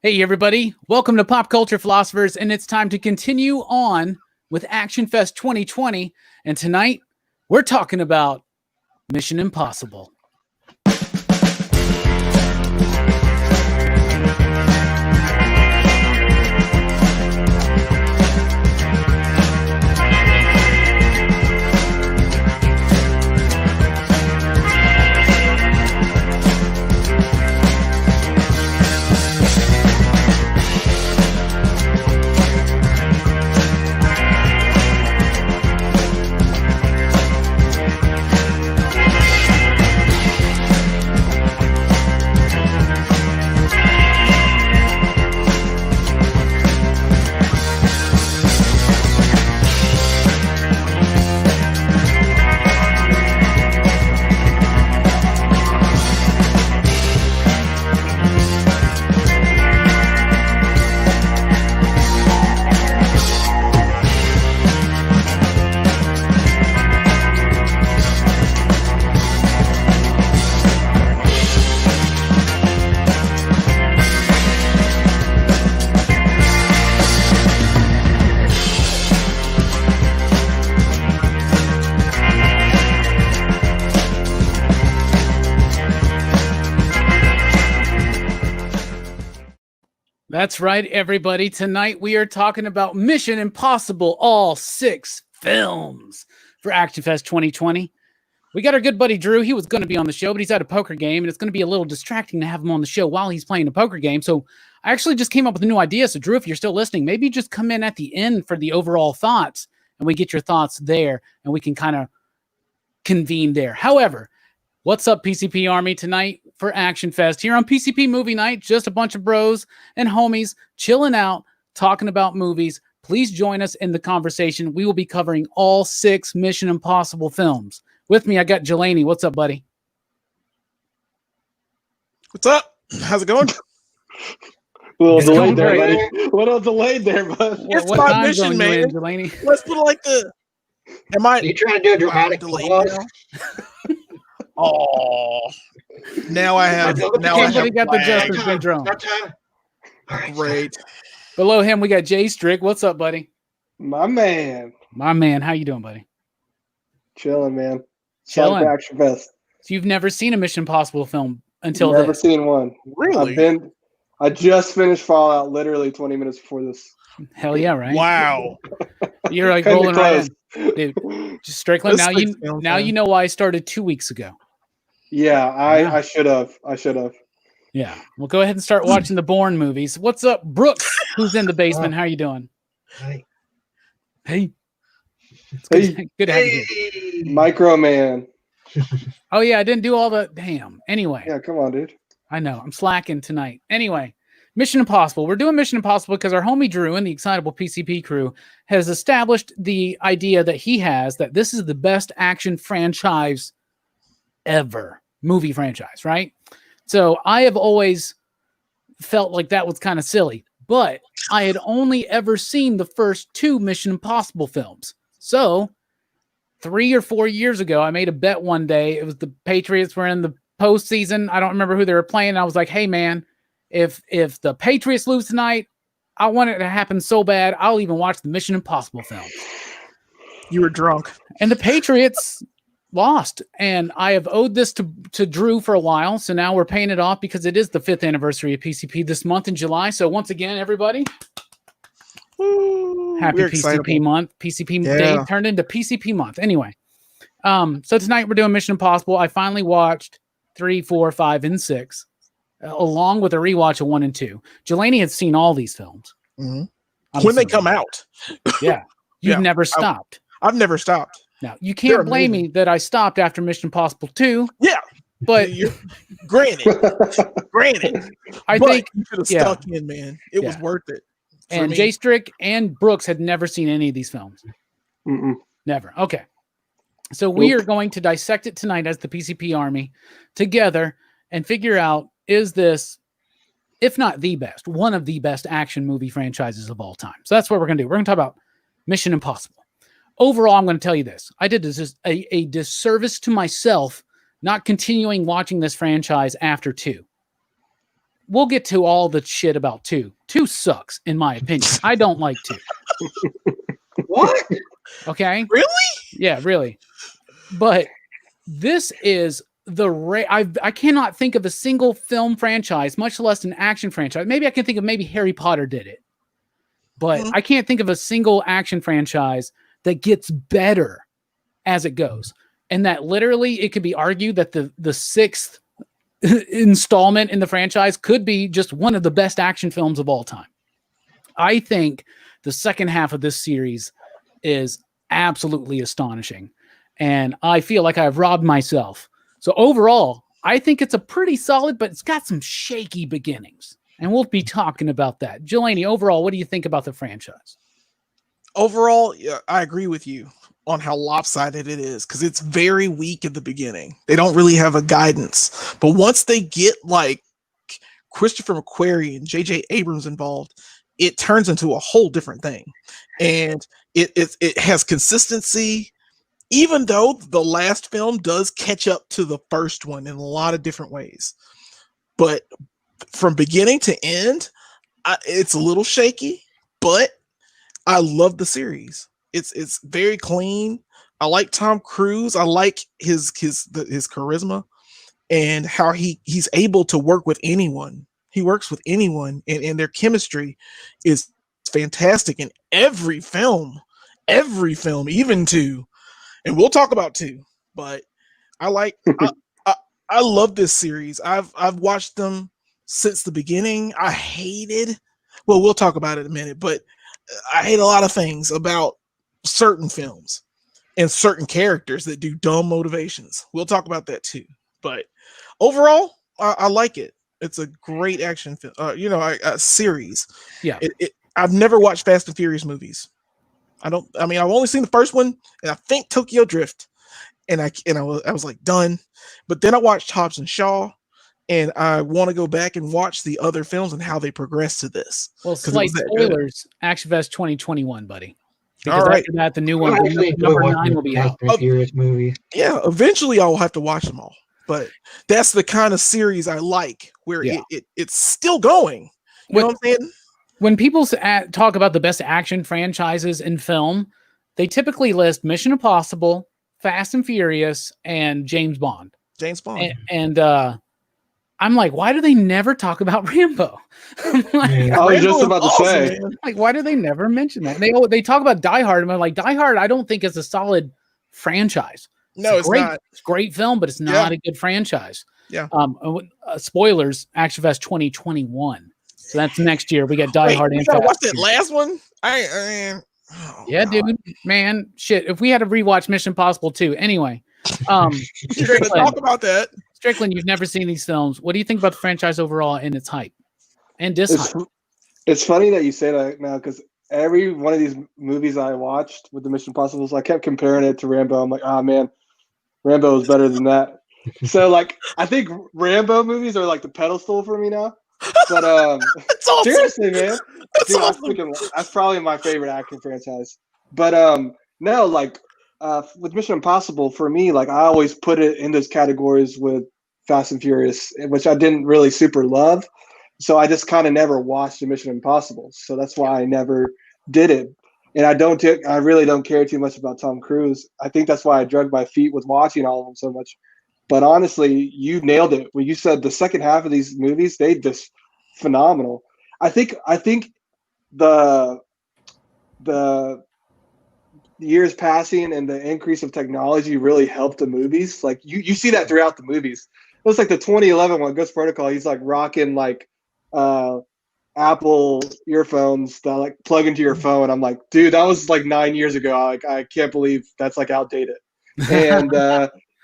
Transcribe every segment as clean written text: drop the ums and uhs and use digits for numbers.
Hey, everybody. Welcome to Pop Culture Philosophers, and it's time to continue on with Action Fest 2020. And tonight, we're talking about Mission Impossible. That's right, everybody. Tonight we are talking about Mission Impossible, all 6 films for Action Fest 2020. We got our good buddy Drew. He was going to be on the show, but he's at a poker game, and it's going to be a little distracting to have him on the show while he's playing a poker game. So I actually just came up with a new idea. So Drew, if you're still listening, maybe just come in at the end for the overall thoughts, and we get your thoughts there, and we can kind of convene there. However, what's up, PCP Army? Tonight for Action Fest here on PCP Movie Night, just a bunch of bros and homies chilling out, talking about movies. Please join us in the conversation. We will be covering all 6 Mission Impossible films. With me, I got Jelani. What's up, buddy? What's up? How's it going? A little delayed there, buddy. A little delayed there, bud. It's my mission, man. Jelani? Let's put it like the. Am I? Are you trying to do a dramatic delayed pause? Oh, now I have. Now I have. Somebody got the Justice syndrome. Great. Below him, we got Jay Strick. What's up, buddy? My man. My man. How you doing, buddy? Chilling, man. Chilling. Action Fest. So you've never seen a Mission Impossible film until Never this? seen one. Really? I just finished Fallout literally 20 minutes before this. Hell yeah, right? Wow. You're like Kinda rolling close. right in. Dude, just Strickland. Now you know why I started 2 weeks ago. Yeah, I should have. Yeah. Well, go ahead and start watching the Bourne movies. What's up, Brooks? Who's in the basement? How you doing? Hey. Hey. Hey. Good to have you here. Micro Man. Oh, yeah. I didn't do all the damn. Anyway. Yeah, come on, dude. I know. I'm slacking tonight. Anyway. Mission Impossible. We're doing Mission Impossible because our homie Drew and the Excitable PCP crew has established the idea that he has that this is the best action franchise ever. Movie franchise, right? So I have always felt like that was kind of silly, but I had only ever seen the first 2 Mission Impossible films. So 3 or 4 years ago, I made a bet one day. It was the Patriots were in the postseason. I don't remember who they were playing. I was like, hey, man, if the Patriots lose tonight, I want it to happen so bad, I'll even watch the Mission Impossible film. You were drunk. And the Patriots lost. And I have owed this to Drew for a while. So now we're paying it off because it is the 5th anniversary of PCP this month in July. So once again, everybody, happy PCP excitable. month. PCP day turned into PCP month. Anyway, so tonight we're doing Mission Impossible. I finally watched 3, 4, 5, and 6. Along with a rewatch of 1 and 2. Jelani had seen all these films. Mm-hmm. When they come out. Yeah. You've never stopped. I've never stopped. Now, you can't blame me that I stopped after Mission Impossible 2. Yeah. But granted. I but think you should have stuck in, man. It was worth it. And Jay Strick and Brooks had never seen any of these films. Mm-mm. Never. Okay. So we are going to dissect it tonight as the PCP Army together and figure out, is this, if not the best, one of the best action movie franchises of all time? So that's what we're going to do. We're going to talk about Mission Impossible. Overall, I'm going to tell you this. I did this a disservice to myself not continuing watching this franchise after 2. we'll get to all the shit about 2. 2 sucks, in my opinion. I don't like 2. What? Okay? Really? Yeah, really. But this is I cannot think of a single film franchise, much less an action franchise. Maybe I can think of Harry Potter did it. But I can't think of a single action franchise that gets better as it goes. And that literally it could be argued that the 6th installment in the franchise could be just one of the best action films of all time. I think the second half of this series is absolutely astonishing. And I feel like I've robbed myself. So overall, I think it's a pretty solid, but it's got some shaky beginnings. And we'll be talking about that. Jelani, overall, what do you think about the franchise? Overall, yeah, I agree with you on how lopsided it is because it's very weak at the beginning. They don't really have a guidance. But once they get like Christopher McQuarrie and J.J. Abrams involved, it turns into a whole different thing. And it has consistency, even though the last film does catch up to the first one in a lot of different ways. But from beginning to end, it's a little shaky, but I love the series. It's very clean. I like Tom Cruise. I like his charisma and how he's able to work with anyone. He works with anyone, and their chemistry is fantastic in every film, even 2. And we'll talk about 2, but I love this series. I've watched them since the beginning. We'll talk about it in a minute, but I hate a lot of things about certain films and certain characters that do dumb motivations. We'll talk about that too. But overall, I like it. It's a great action film, a series. Yeah. I've never watched Fast and Furious movies. I've only seen the first one, and I think Tokyo Drift, and I was like done. But then I watched Hobbs and Shaw, and I want to go back and watch the other films and how they progress to this. Well, slight spoilers, Action Fest 2021, buddy. Because all right. After that, the new one, number 9 will be out. Furious movie. Yeah, eventually I will have to watch them all. But that's the kind of series I like, where it's still going. You know what I'm saying? When people talk about the best action franchises in film, they typically list Mission Impossible, Fast and Furious, and James Bond. And I'm like, why do they never talk about Rambo? I was just about to say, like, why do they never mention that? They talk about Die Hard, and I'm like, Die Hard, I don't think is a solid franchise. No, it's not. It's a great film, but it's not a good franchise. Yeah. Spoilers, Action Fest 2021. So that's next year. We got Die Hard. You gotta watch that last one. Dude, man, shit. If we had to rewatch Mission Impossible 2, anyway. You're gonna talk about that. Strickland, you've never seen these films. What do you think about the franchise overall and its hype and dishype? It's funny that you say that now, because every one of these movies I watched with the Mission Impossibles, I kept comparing it to Rambo. I'm like, man, Rambo is better than that. So like, I think Rambo movies are like the pedestal for me now. But awesome. Seriously, man, dude, awesome. that's probably my favorite action franchise. But no, like with Mission Impossible, for me, like I always put it in those categories with Fast and Furious, which I didn't really super love. So I just kind of never watched the Mission Impossible. So that's why I never did it. And I really don't care too much about Tom Cruise. I think that's why I drug my feet with watching all of them so much. But honestly, you nailed it when you said the second half of these movies, they just phenomenal. I think the years passing and the increase of technology really helped the movies. Like you see that throughout the movies. It was like the 2011 one, Ghost Protocol. He's like rocking like Apple earphones that like plug into your phone. I'm like, dude, that was like 9 years ago. I can't believe that's like outdated. And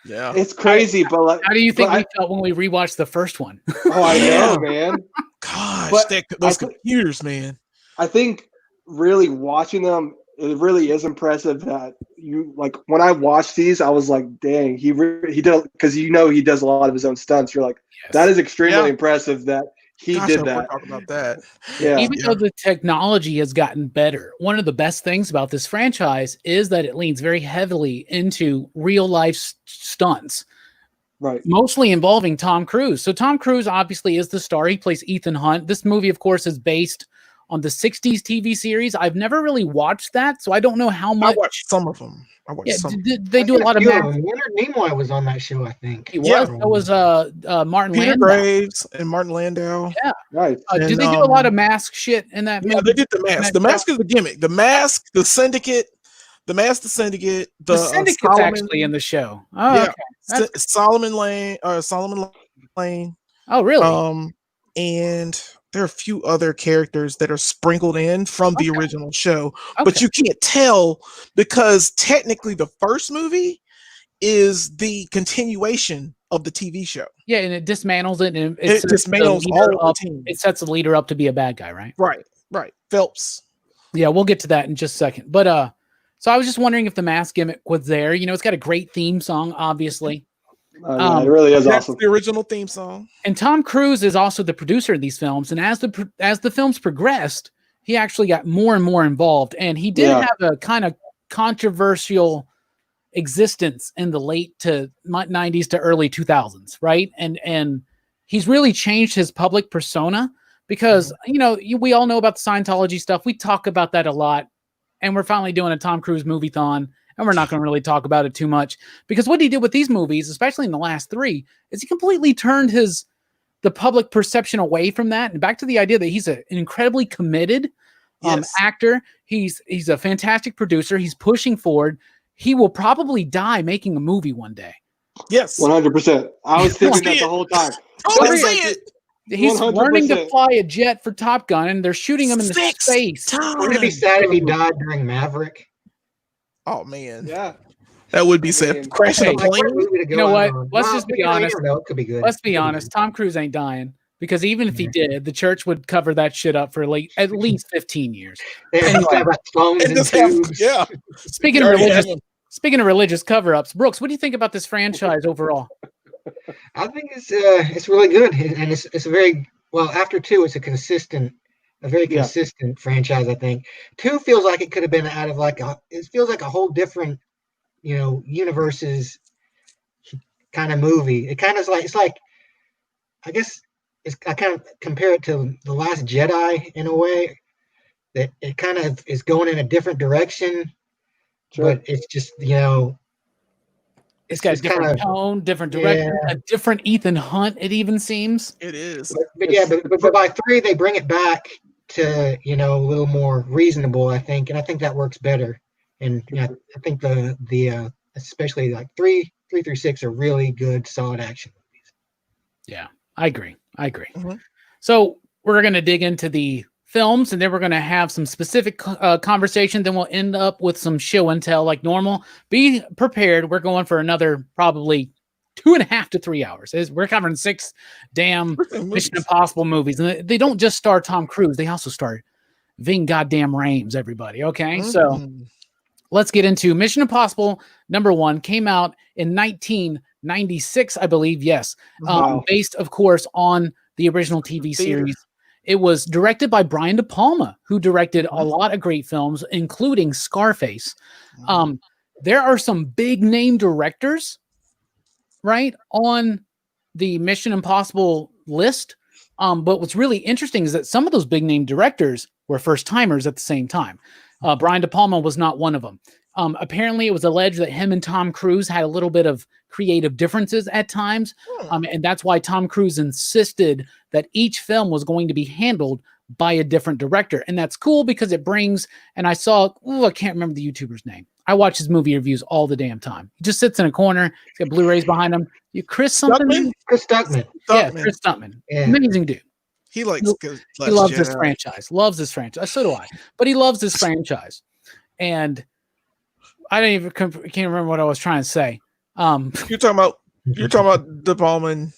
yeah, it's crazy. But like, how do you think we felt when we rewatched the first one? Oh, I know, man. Gosh, those computers, man. I think really watching them, it really is impressive that you like. When I watched these, I was like, dang, he did, because he does a lot of his own stunts. You're like, that is extremely impressive that he did that. Talk about that. Yeah. Even though the technology has gotten better, one of the best things about this franchise is that it leans very heavily into real life stunts. Right. mostly involving Tom Cruise. So Tom Cruise obviously is the star. He plays Ethan Hunt. This movie, of course, is based on the 60s TV series. I've never really watched that, so I don't know how much. I watched some of them. Yeah, they do a lot of few them. Leonard Nimoy was on that show, I think. He was. So was Martin Peter Landau. Graves and Martin Landau. Yeah. Right. Do they do a lot of mask shit in that movie? Yeah, they did the mask. The mask is the gimmick. The mask, the syndicate, the syndicate, the syndicate's Solomon, actually in the show. Oh, yeah. okay. Solomon Lane. Oh, really? And there are a few other characters that are sprinkled in from the original show, but you can't tell because technically the first movie is the continuation of the TV show. Yeah, and it dismantles it, and it dismantles all of the team. It sets the leader up to be a bad guy, right? Right. Phelps. Yeah, we'll get to that in just a second. But so I was just wondering if the mask gimmick was there. You know, it's got a great theme song, obviously. Yeah, it really is awesome. The original theme song. And Tom Cruise is also the producer of these films. And as the films progressed, he actually got more and more involved. And he did have a kind of controversial existence in the late to 90s to early 2000s, right? And he's really changed his public persona because, you know, we all know about the Scientology stuff. We talk about that a lot. And we're finally doing a Tom Cruise movie-thon. And we're not going to really talk about it too much because what he did with these movies, especially in the last three, is he completely turned the public perception away from that and back to the idea that he's an incredibly committed actor. He's a fantastic producer. He's pushing forward. He will probably die making a movie one day. Yes, 100%. I was thinking that the whole time. He's 100%. Learning to fly a jet for Top Gun, and they're shooting him in the space. Wouldn't it be sad if he died during Maverick? Oh man, yeah, that would be sad. Crashing a plane. You know what? Let's just be honest. It could be good. Let's be honest. Tom Cruise ain't dying because even if he did, the church would cover that shit up for at least 15 years. Yeah. Speaking of religious cover-ups, Brooks, what do you think about this franchise overall? I think it's really good, and it's a very well. After 2, it's a very consistent franchise. I think 2 feels like it could have been out of it feels like a whole different, universe's kind of movie. It kind of it's like I guess I kind of compare it to The Last Jedi in a way that it kind of is going in a different direction, but it's just it's got a different tone, different direction, a different Ethan Hunt. It even seems it is. But by 3 they bring it back to a little more reasonable, I think, and I think that works better. And I think the especially like 3 through 6 are really good, solid action movies. Yeah, I agree. Mm-hmm. So we're going to dig into the films, and then we're going to have some specific conversation. Then we'll end up with some show and tell like normal. Be prepared. We're going for another probably 2.5 to 3 hours. We're covering 6 damn Mission Impossible movies. And they don't just star Tom Cruise. They also star Ving goddamn Rhames, everybody. Okay. So let's get into Mission Impossible #1 came out in 1996, I believe. Yes. Based of course on the original TV series. It was directed by Brian De Palma, who directed a lot of great films, including Scarface. There are some big name directors, right, on the Mission Impossible list. But what's really interesting is that some of those big name directors were first timers at the same time. Brian De Palma was not one of them. Apparently, it was alleged that him and Tom Cruise had a little bit of creative differences at times. And that's why Tom Cruise insisted that each film was going to be handled by a different director. And that's cool because it brings, and I can't remember the YouTuber's name. I watch his movie reviews all the damn time. He just sits in a corner. He's got Blu-rays behind him. Chris Stuntman? Chris Stuntman. Yeah, Chris Stuntman. Yeah. Amazing dude. He loves this franchise. Loves this franchise. So do I. But he loves this franchise. And I can't remember what I was trying to say. You're talking about De Palma and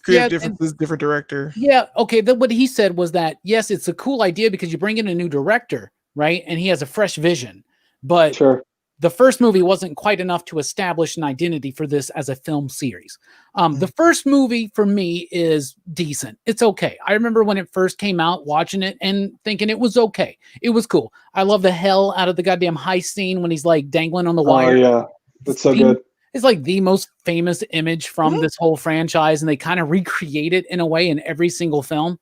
creative differences, different director. Yeah. Okay. What he said was that, yes, it's a cool idea because you bring in a new director, right? And he has a fresh vision. But the first movie wasn't quite enough to establish an identity for this as a film series. The first movie for me is decent. It's okay. I remember when it first came out, watching it and thinking it was okay. It was cool. I love the hell out of the goddamn heist scene when he's like dangling on the wire. Oh, yeah. That's so good. is like the most famous image from this whole franchise, and they kind of recreate it in a way in every single film.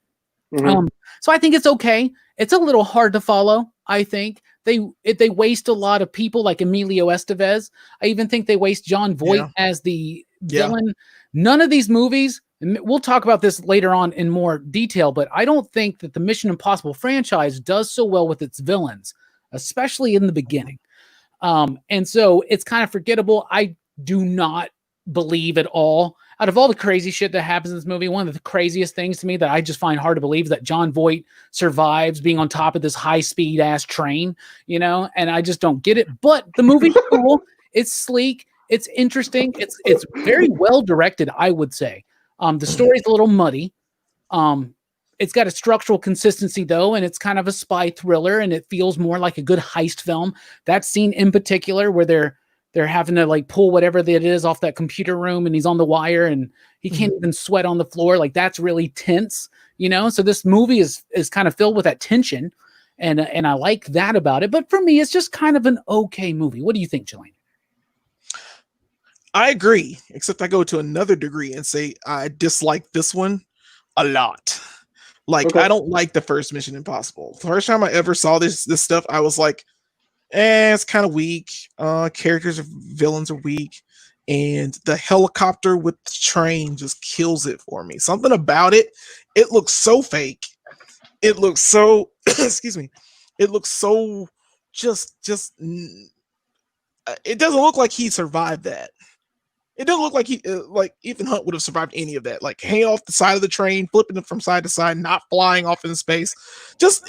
So I think it's okay. It's a little hard to follow. I think they waste a lot of people like Emilio Estevez. I even think they waste John Voight as the villain. None of these movies, and we'll talk about this later on in more detail, but I don't think that the Mission Impossible franchise does so well with its villains, especially in the beginning. And so it's kind of forgettable. I do not believe at all, out of all the crazy shit that happens in this movie, one of the craziest things to me that I just find hard to believe is that John Voight survives being on top of this high-speed ass train, you know, and I just don't get it. But the movie's cool. It's sleek. It's interesting. It's very well directed, I would say. The story's a little muddy. It's got a structural consistency though, and it's kind of a spy thriller, and it feels more like a good heist film. That scene in particular where they're having to like pull whatever that is off that computer room, and he's on the wire and he can't even sweat on the floor. Like that's really tense, you know? So this movie is kind of filled with that tension, and I like that about it. But for me, it's just kind of an okay movie. What do you think, Jelani? I agree, except I go to another degree and say I dislike this one a lot. Like, I don't like the first Mission Impossible. The first time I ever saw this stuff, I was like, it's kind of weak. Characters of villains are weak. And the helicopter with the train just kills it for me. Something about it, it looks so fake. It looks so, excuse me. It looks so just, it doesn't look like he survived that. It doesn't look like like Ethan Hunt would have survived any of that. Like hanging off the side of the train, flipping it from side to side, not flying off in space. Just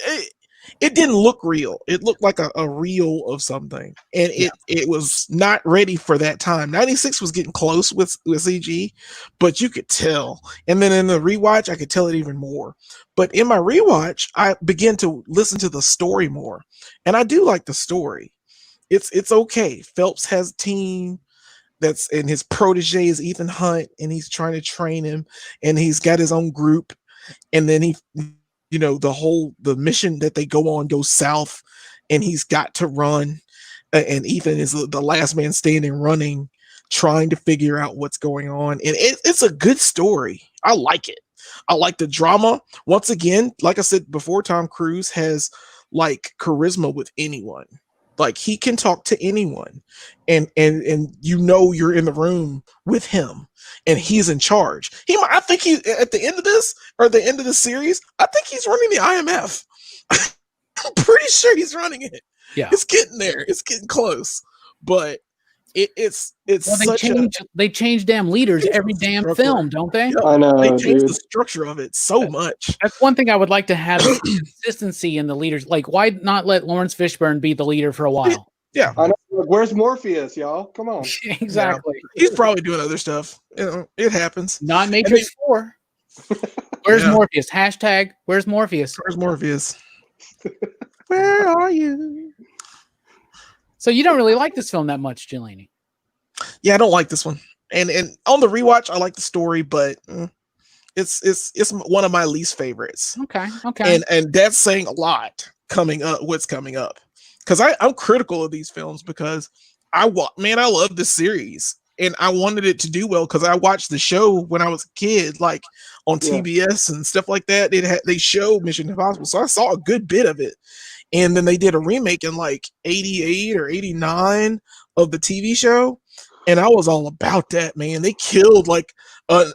it didn't look real. It looked like a reel of something, and it was not ready for that time. 96 was getting close with CG, but you could tell. And then in the rewatch, I could tell it even more. But in my rewatch, I began to listen to the story more, and I do like the story. It's okay. Phelps has a team. That's and his protege is Ethan Hunt, and he's trying to train him, and he's got his own group, and then he, you know, the mission that they go on goes south, and he's got to run, and Ethan is the last man standing, running, trying to figure out what's going on, and it's a good story. I like it. I like the drama. Once again, like I said before, Tom Cruise has like charisma with anyone. Like he can talk to anyone, and you know you're in the room with him, and he's in charge. I think he at the end of this or the end of the series, I think he's running the IMF. I'm pretty sure he's running it. Yeah, it's getting there. It's getting close, but it's well, they change damn leaders every damn structure. Film, don't they? Yeah, I know they change the structure of it so much. That's one thing I would like to have consistency in the leaders. Like, why not let Lawrence Fishburne be the leader for a while? Yeah, I know. Where's Morpheus, y'all? Come on. Exactly. Yeah. He's probably doing other stuff. You know, it happens. Not Matrix 4. Where's Morpheus? Hashtag. Where's Morpheus? Where's Morpheus? Where are you? So you don't really like this film that much, Jelani? Yeah, I don't like this one. And on the rewatch, I like the story, but it's one of my least favorites. Okay. And that's saying a lot coming up. What's coming up? Because I'm critical of these films because I love this series and I wanted it to do well because I watched the show when I was a kid, like on TBS and stuff like that. They showed Mission Impossible, so I saw a good bit of it. And then they did a remake in like 88 or 89 of the TV show. And I was all about that, man. They killed like a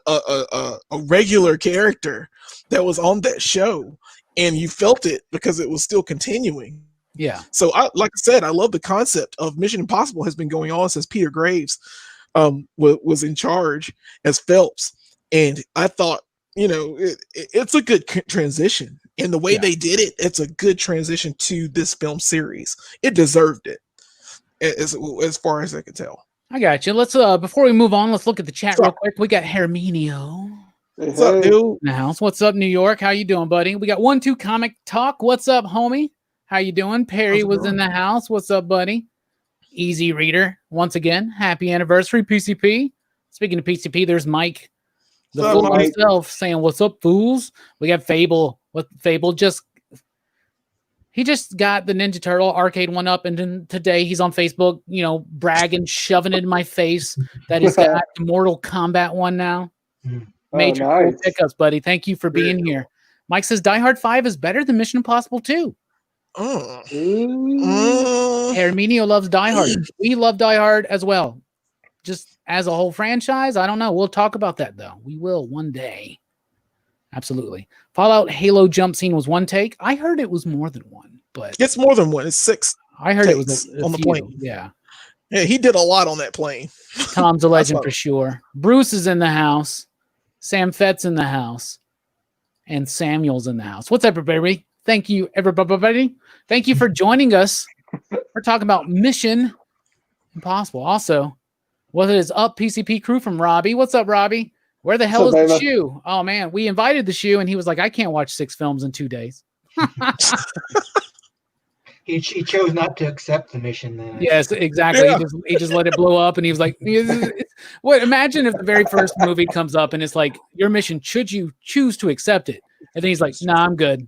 regular character that was on that show. And you felt it because it was still continuing. Yeah. So like I said, I love the concept of Mission Impossible has been going on since Peter Graves was in charge as Phelps. And I thought, you know, it's a good transition. And the way they did it, it's a good transition to this film series. It deserved it, as far as I can tell. I got you. Let's before we move on, let's look at the chat real quick. We got Herminio. What's up, dude? In the house. What's up, New York? How you doing, buddy? We got 1-2 Comic Talk. What's up, homie? How you doing? Perry was in the house. What's up, buddy? Easy Reader. Once again, happy anniversary, PCP. Speaking of PCP, there's Mike, the fool himself, saying, "What's up, fools?" We got Fable. What Fable just He just got the Ninja Turtle arcade one up, and then today he's on Facebook, bragging, shoving it in my face that he's got the Mortal Kombat one now. Major cool nice. pickups, buddy. Thank you for being here. Mike says Die Hard 5 is better than Mission Impossible 2. Herminio loves Die Hard. We love Die Hard as well. Just as a whole franchise, I don't know. We'll talk about that, though. We will one day. Absolutely. Fallout Halo jump scene was one take. I heard it was more than one, but it's more than one. It's 6. I heard it was a on the few. plane. Yeah. Yeah, he did a lot on that plane. Tom's a legend for sure. Bruce is in the house. Sam Fett's in the house. And Samuel's in the house. What's up, everybody? Thank you, everybody. Thank you for joining us. We're talking about Mission Impossible. Also, what is up, PCP crew from Robbie? What's up, Robbie? Where the hell is the shoe? Oh, man. We invited the shoe, and he was like, I can't watch 6 films in 2 days. He chose not to accept the mission then. Yes, exactly. Yeah. He just let it blow up, and he was like, "What? Imagine if the very first movie comes up and it's like, your mission, should you choose to accept it?" And then he's like, "Nah, I'm good."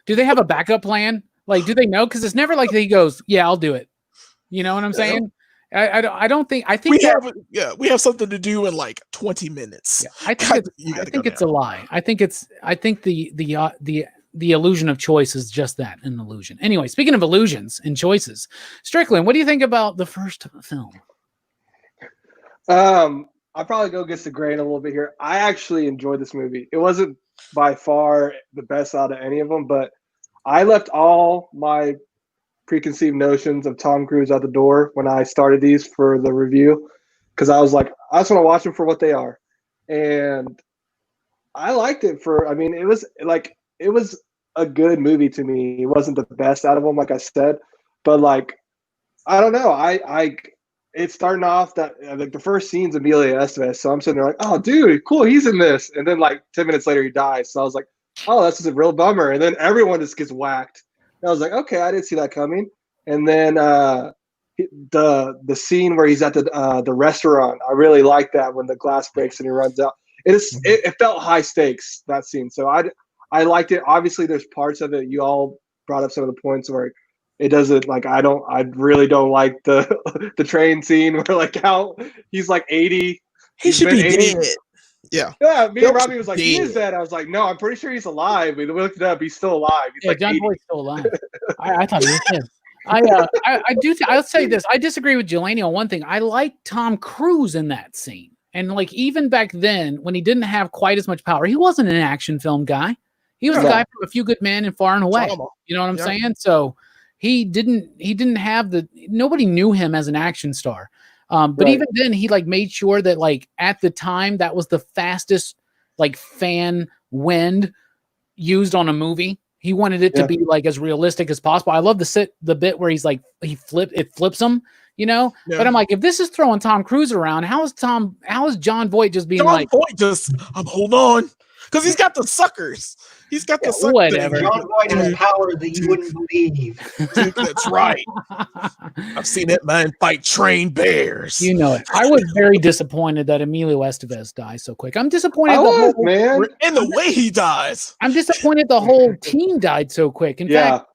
Do they have a backup plan? Like, do they know? Because it's never like he goes, "Yeah, I'll do it." You know what I'm saying? I don't think. I think we have something to do in like 20 minutes. Yeah, I think it's a lie. I think the illusion of choice is just that, an illusion. Anyway, speaking of illusions and choices, Strickland, what do you think about the first film? I'll probably go against the grain a little bit here. I actually enjoyed this movie. It wasn't by far the best out of any of them, but I left all my preconceived notions of Tom Cruise out the door when I started these for the review, because I was like, I just want to watch them for what they are, and I liked it it was a good movie to me. It wasn't the best out of them, like I said, but like, I don't know, it's starting off that like the first scene's Emilio Estevez, so I'm sitting there like, oh dude, cool, he's in this, and then like 10 minutes later he dies, so I was like, oh, that's just a real bummer, and then everyone just gets whacked. I was like, okay, I didn't see that coming. And then the scene where he's at the restaurant, I really like that when the glass breaks and he runs out. It felt high stakes, that scene. So I liked it. Obviously, there's parts of it. You all brought up some of the points where it doesn't, like, I really don't like the train scene where like how he's like 80. He should be 80. Dead. Yeah. Yeah, me and Robbie was like, he is dead. I was like, no, I'm pretty sure he's alive. We looked it up. He's still alive. He's like John 80. Boyd's still alive. I thought he was dead. I'll say this. I disagree with Jelani on one thing. I like Tom Cruise in that scene. And like, even back then when he didn't have quite as much power, he wasn't an action film guy. He was a guy from A Few Good Men and Far and Away. You know what I'm saying? So he didn't have nobody knew him as an action star. But even then he like made sure that like at the time that was the fastest like fan wind used on a movie. He wanted it to be like as realistic as possible. I love the bit where he's like, it flips him, you know? Yeah. But I'm like, if this is throwing Tom Cruise around, how is John Voight just being John Voight just, hold on. Because he's got the suckers. He's got the suckers. Whatever. John Voight has power that you wouldn't believe. Dude, that's right. I've seen that man fight trained bears. You know it. I was very disappointed that Emilio Estevez died so quick. I'm disappointed. Man. And the way he dies. I'm disappointed the whole team died so quick. In fact,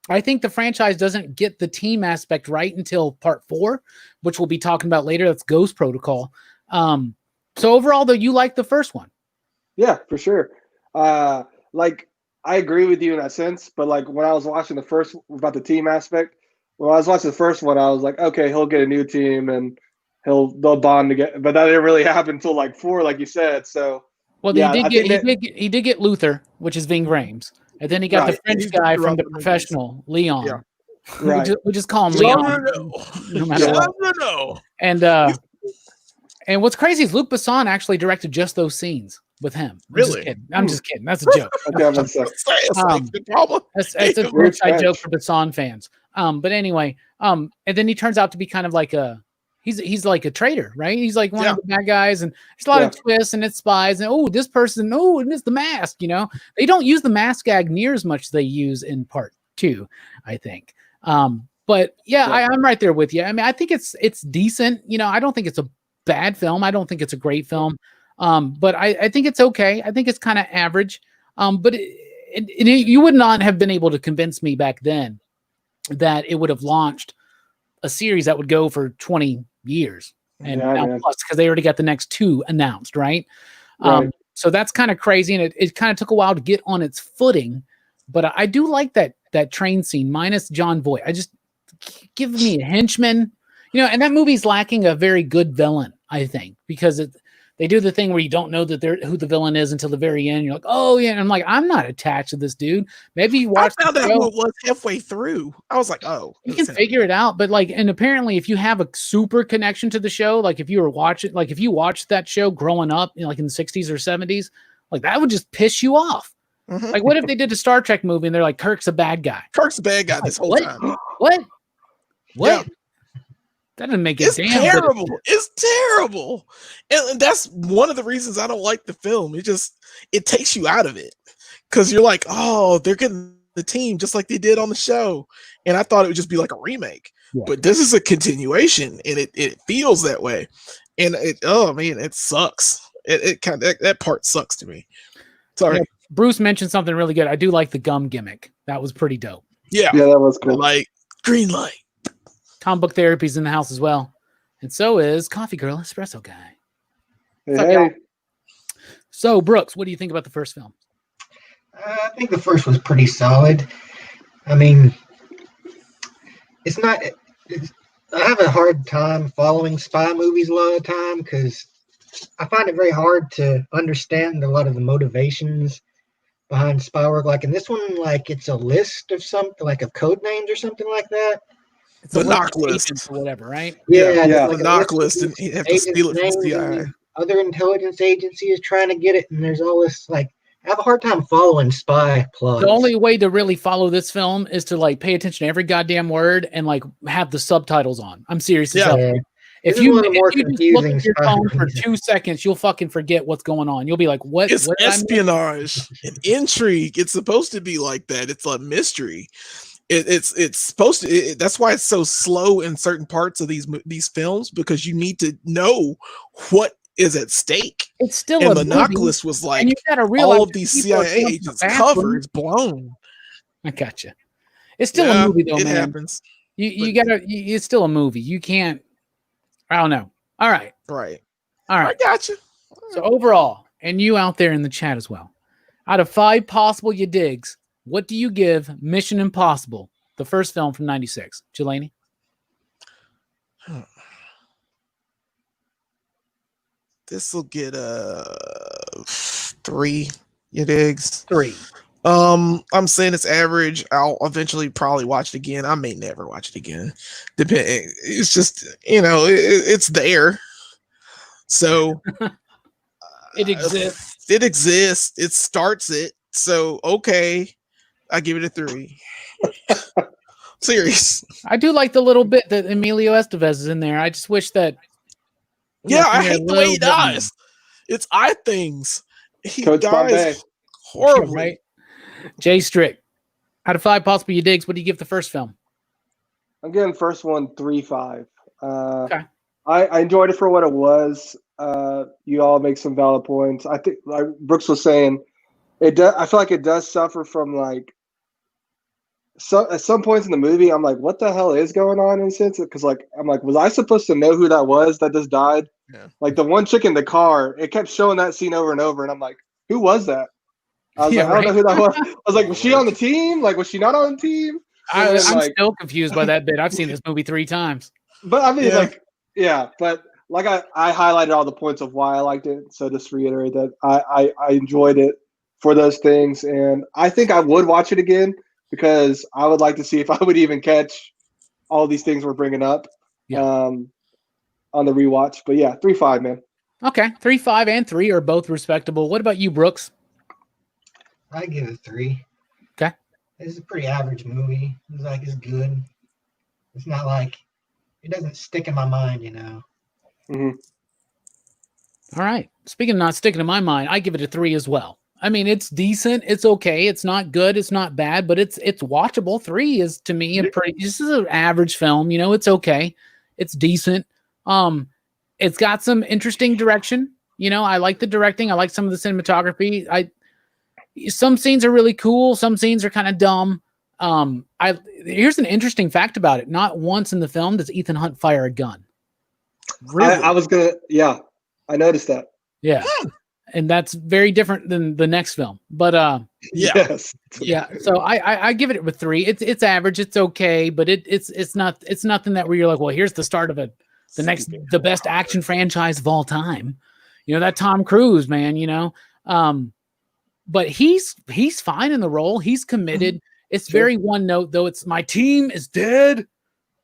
I think the franchise doesn't get the team aspect right until part 4, which we'll be talking about later. That's Ghost Protocol. So overall, though, you like the first one. Yeah, for sure. Like, I agree with you in that sense, but like when I was watching the first about the team aspect, when I was watching the first one, I was like, okay, he'll get a new team and they'll bond together. But that didn't really happen until like 4, like you said. So well, he did get Luther, which is Ving Rhames, and then he got the French guy from The Professional, Leon. Yeah. Right. We just call him Leon. No matter what. And what's crazy is Luc Besson actually directed just those scenes with him. I'm just kidding. That's a joke. That's a inside joke for Besson fans. But anyway, and then he turns out to be kind of like he's like a traitor, right? He's like one of the bad guys, and there's a lot of twists and it's spies, and this person, and it's the mask, you know. They don't use the mask gag near as much as they use in part 2, I think. But I'm right there with you. I mean, I think it's decent. You know, I don't think it's a bad film. I don't think it's a great film. But I think it's okay. I think it's kind of average. But you would not have been able to convince me back then that it would have launched a series that would go for 20 years. And now plus, because they already got the next 2 announced, right? So that's kind of crazy, and it kind of took a while to get on its footing. But I do like that train scene, minus John Voight. I just give me a henchman, and that movie's lacking a very good villain, I think, because they do the thing where you don't know who the villain is until the very end. You're like, oh yeah, and I'm like, I'm not attached to this dude. Maybe you watch. I found out who it was halfway through. I was like, oh, you can figure it out. But and apparently, if you have a super connection to the show, like if you were watching, like if you watched that show growing up, like in the 60s or 70s, like that would just piss you off. Mm-hmm. Like, what if they did a Star Trek movie and they're like, Kirk's a bad guy? Kirk's a bad guy this whole time. What? Yeah. That doesn't make it it's terrible. It's terrible. And that's one of the reasons I don't like the film. It takes you out of it. Because you're like, oh, they're getting the team just like they did on the show. And I thought it would just be like a remake. Yeah. But this is a continuation, and it feels that way. And it sucks. It kind of that part sucks to me. Sorry. Yeah, Bruce mentioned something really good. I do like the gum gimmick. That was pretty dope. Yeah. Yeah, that was cool. Like green light. Comic book therapy's in the house as well. And so is Coffee Girl Espresso Guy. Hey. So, Brooks, what do you think about the first film? I think the first was pretty solid. I mean, I have a hard time following spy movies a lot of the time because I find it very hard to understand a lot of the motivations behind spy work. Like in this one, like it's a list of something, like of code names or something like that. It's the knock list or whatever, right? Yeah. Like the knock list, and you have to steal it from the CIA. Other intelligence agency is trying to get it, and there's all this like. I have a hard time following spy plots. The only way to really follow this film is to like pay attention to every goddamn word and like have the subtitles on. I'm serious. Yeah. If you just look at your phone for 2 seconds, you'll fucking forget what's going on. You'll be like, "What?" It's espionage and intrigue. It's supposed to be like that. It's a mystery. It's supposed to. That's why it's so slow in certain parts of these films, because you need to know what is at stake. It's still and a the knock list was like, you gotta realize all of these CIA agents cover is blown. I gotcha. It's still a movie though, it man. Happens. You gotta. It's still a movie. You can't. I don't know. All right. All right. I gotcha. So overall, and you out there in the chat as well, out of 5 possible you digs, what do you give Mission Impossible, the first film from '96? Jelani? This will get 3. You digs? 3. I'm saying it's average. I'll eventually probably watch it again. I may never watch it again. It's just it's there. So it exists. It exists. It starts it. So okay, I give it a 3. Serious. I do like the little bit that Emilio Estevez is in there. I just wish that. Yeah, I hate the way he dies. It's eye things. He Coach dies Bombay. horribly. Right? Jay Strick, out of 5 possible you digs, what do you give the first film? I'm giving first one 3.5. Okay. I enjoyed it for what it was. You all make some valid points. I think, like Brooks was saying, I feel like it does suffer from like. So at some points in the movie, I'm like, what the hell is going on in a sense? Because I'm like, was I supposed to know who that was that just died? Yeah. Like the one chick in the car, it kept showing that scene over and over, and I'm like, who was that? I was like, I don't know who that was. I was like, was she on the team? Like, was she not on the team? I'm still confused by that bit. I've seen this movie 3 times. But I mean, but like I highlighted all the points of why I liked it. So just to reiterate that I enjoyed it for those things, and I think I would watch it again. Because I would like to see if I would even catch all these things we're bringing up on the rewatch. But yeah, 3.5, man. Okay, 3.5 and 3 are both respectable. What about you, Brooks? I give it 3. Okay. It's a pretty average movie. It's good. It's not like it doesn't stick in my mind, Mm-hmm. All right. Speaking of not sticking in my mind, I give it a 3 as well. I mean, it's decent. It's okay. It's not good. It's not bad, but it's watchable. 3 is to me this is an average film. It's okay. It's decent. It's got some interesting direction. I like the directing. I like some of the cinematography. some scenes are really cool. Some scenes are kind of dumb. Here's an interesting fact about it. Not once in the film does Ethan Hunt fire a gun. Really? I noticed that. Yeah. And that's very different than the next film. But Yes. yeah. So I give it with 3. It's average. It's okay, but it's nothing that where you're like, well, here's the start of the best action franchise of all time. You know, that Tom Cruise, man, you know. But he's fine in the role. He's committed. It's very one note though. It's my team is dead.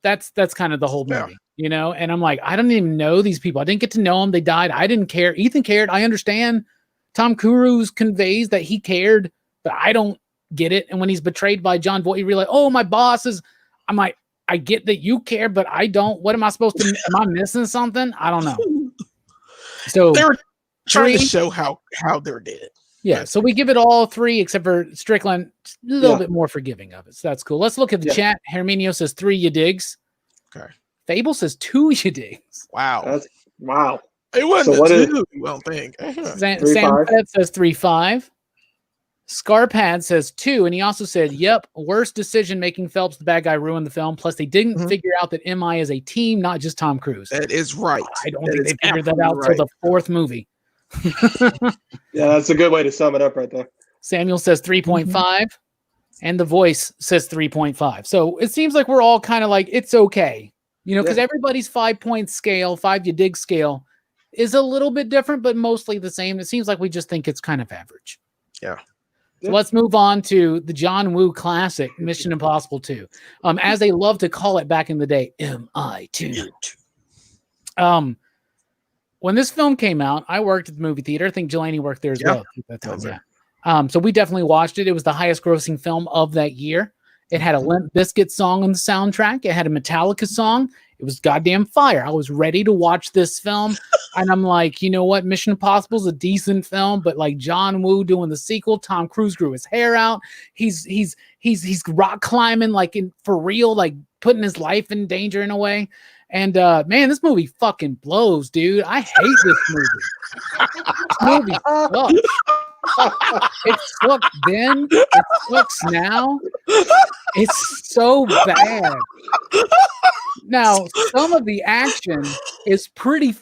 That's kind of the whole movie. You know, and I'm like, I don't even know these people. I didn't get to know them. They died. I didn't care. Ethan cared. I understand. Tom Cruise conveys that he cared, but I don't get it. And when he's betrayed by John Voight, you realize, oh, my boss is. I'm like, I get that you care, but I don't. What am I supposed to? Am I missing something? I don't know. So they're trying to show how they're dead. Yeah, so we give it all 3 except for Strickland, a little bit more forgiving of it. So that's cool. Let's look at the chat. Herminio says 3 you digs. Okay. Fable says 2 you digs. Wow. Wow. It wasn't So what 2, I don't think. Sam says 3-5. Scarpad says 2, and he also said, yep, worst decision making Phelps, the bad guy, ruined the film. Plus, they didn't figure out that MI is a team, not just Tom Cruise. That is right. I don't think they figured that out until the 4th movie. Yeah, that's a good way to sum it up right there. Samuel says 3.5, and The Voice says 3.5. So it seems like we're all kind of like, it's okay. You know, because everybody's 5-point scale, 5 you dig scale is a little bit different, but mostly the same. It seems like we just think it's kind of average. Yeah. So let's move on to the John Woo classic, Mission Impossible 2. As they love to call it back in the day, MI2. When this film came out, I worked at the movie theater. I think Jelani worked there as well. So we definitely watched it. It was the highest grossing film of that year. It had a Limp Bizkit song on the soundtrack. It had a Metallica song. It was goddamn fire. I was ready to watch this film. And I'm like, you know what? Mission Impossible is a decent film, but like John Woo doing the sequel, Tom Cruise grew his hair out. He's rock climbing like for real, like putting his life in danger in a way. And man, this movie fucking blows, dude. I hate this movie. This movie sucks. It sucked then. It sucks now. It's so bad. Now, some of the action is pretty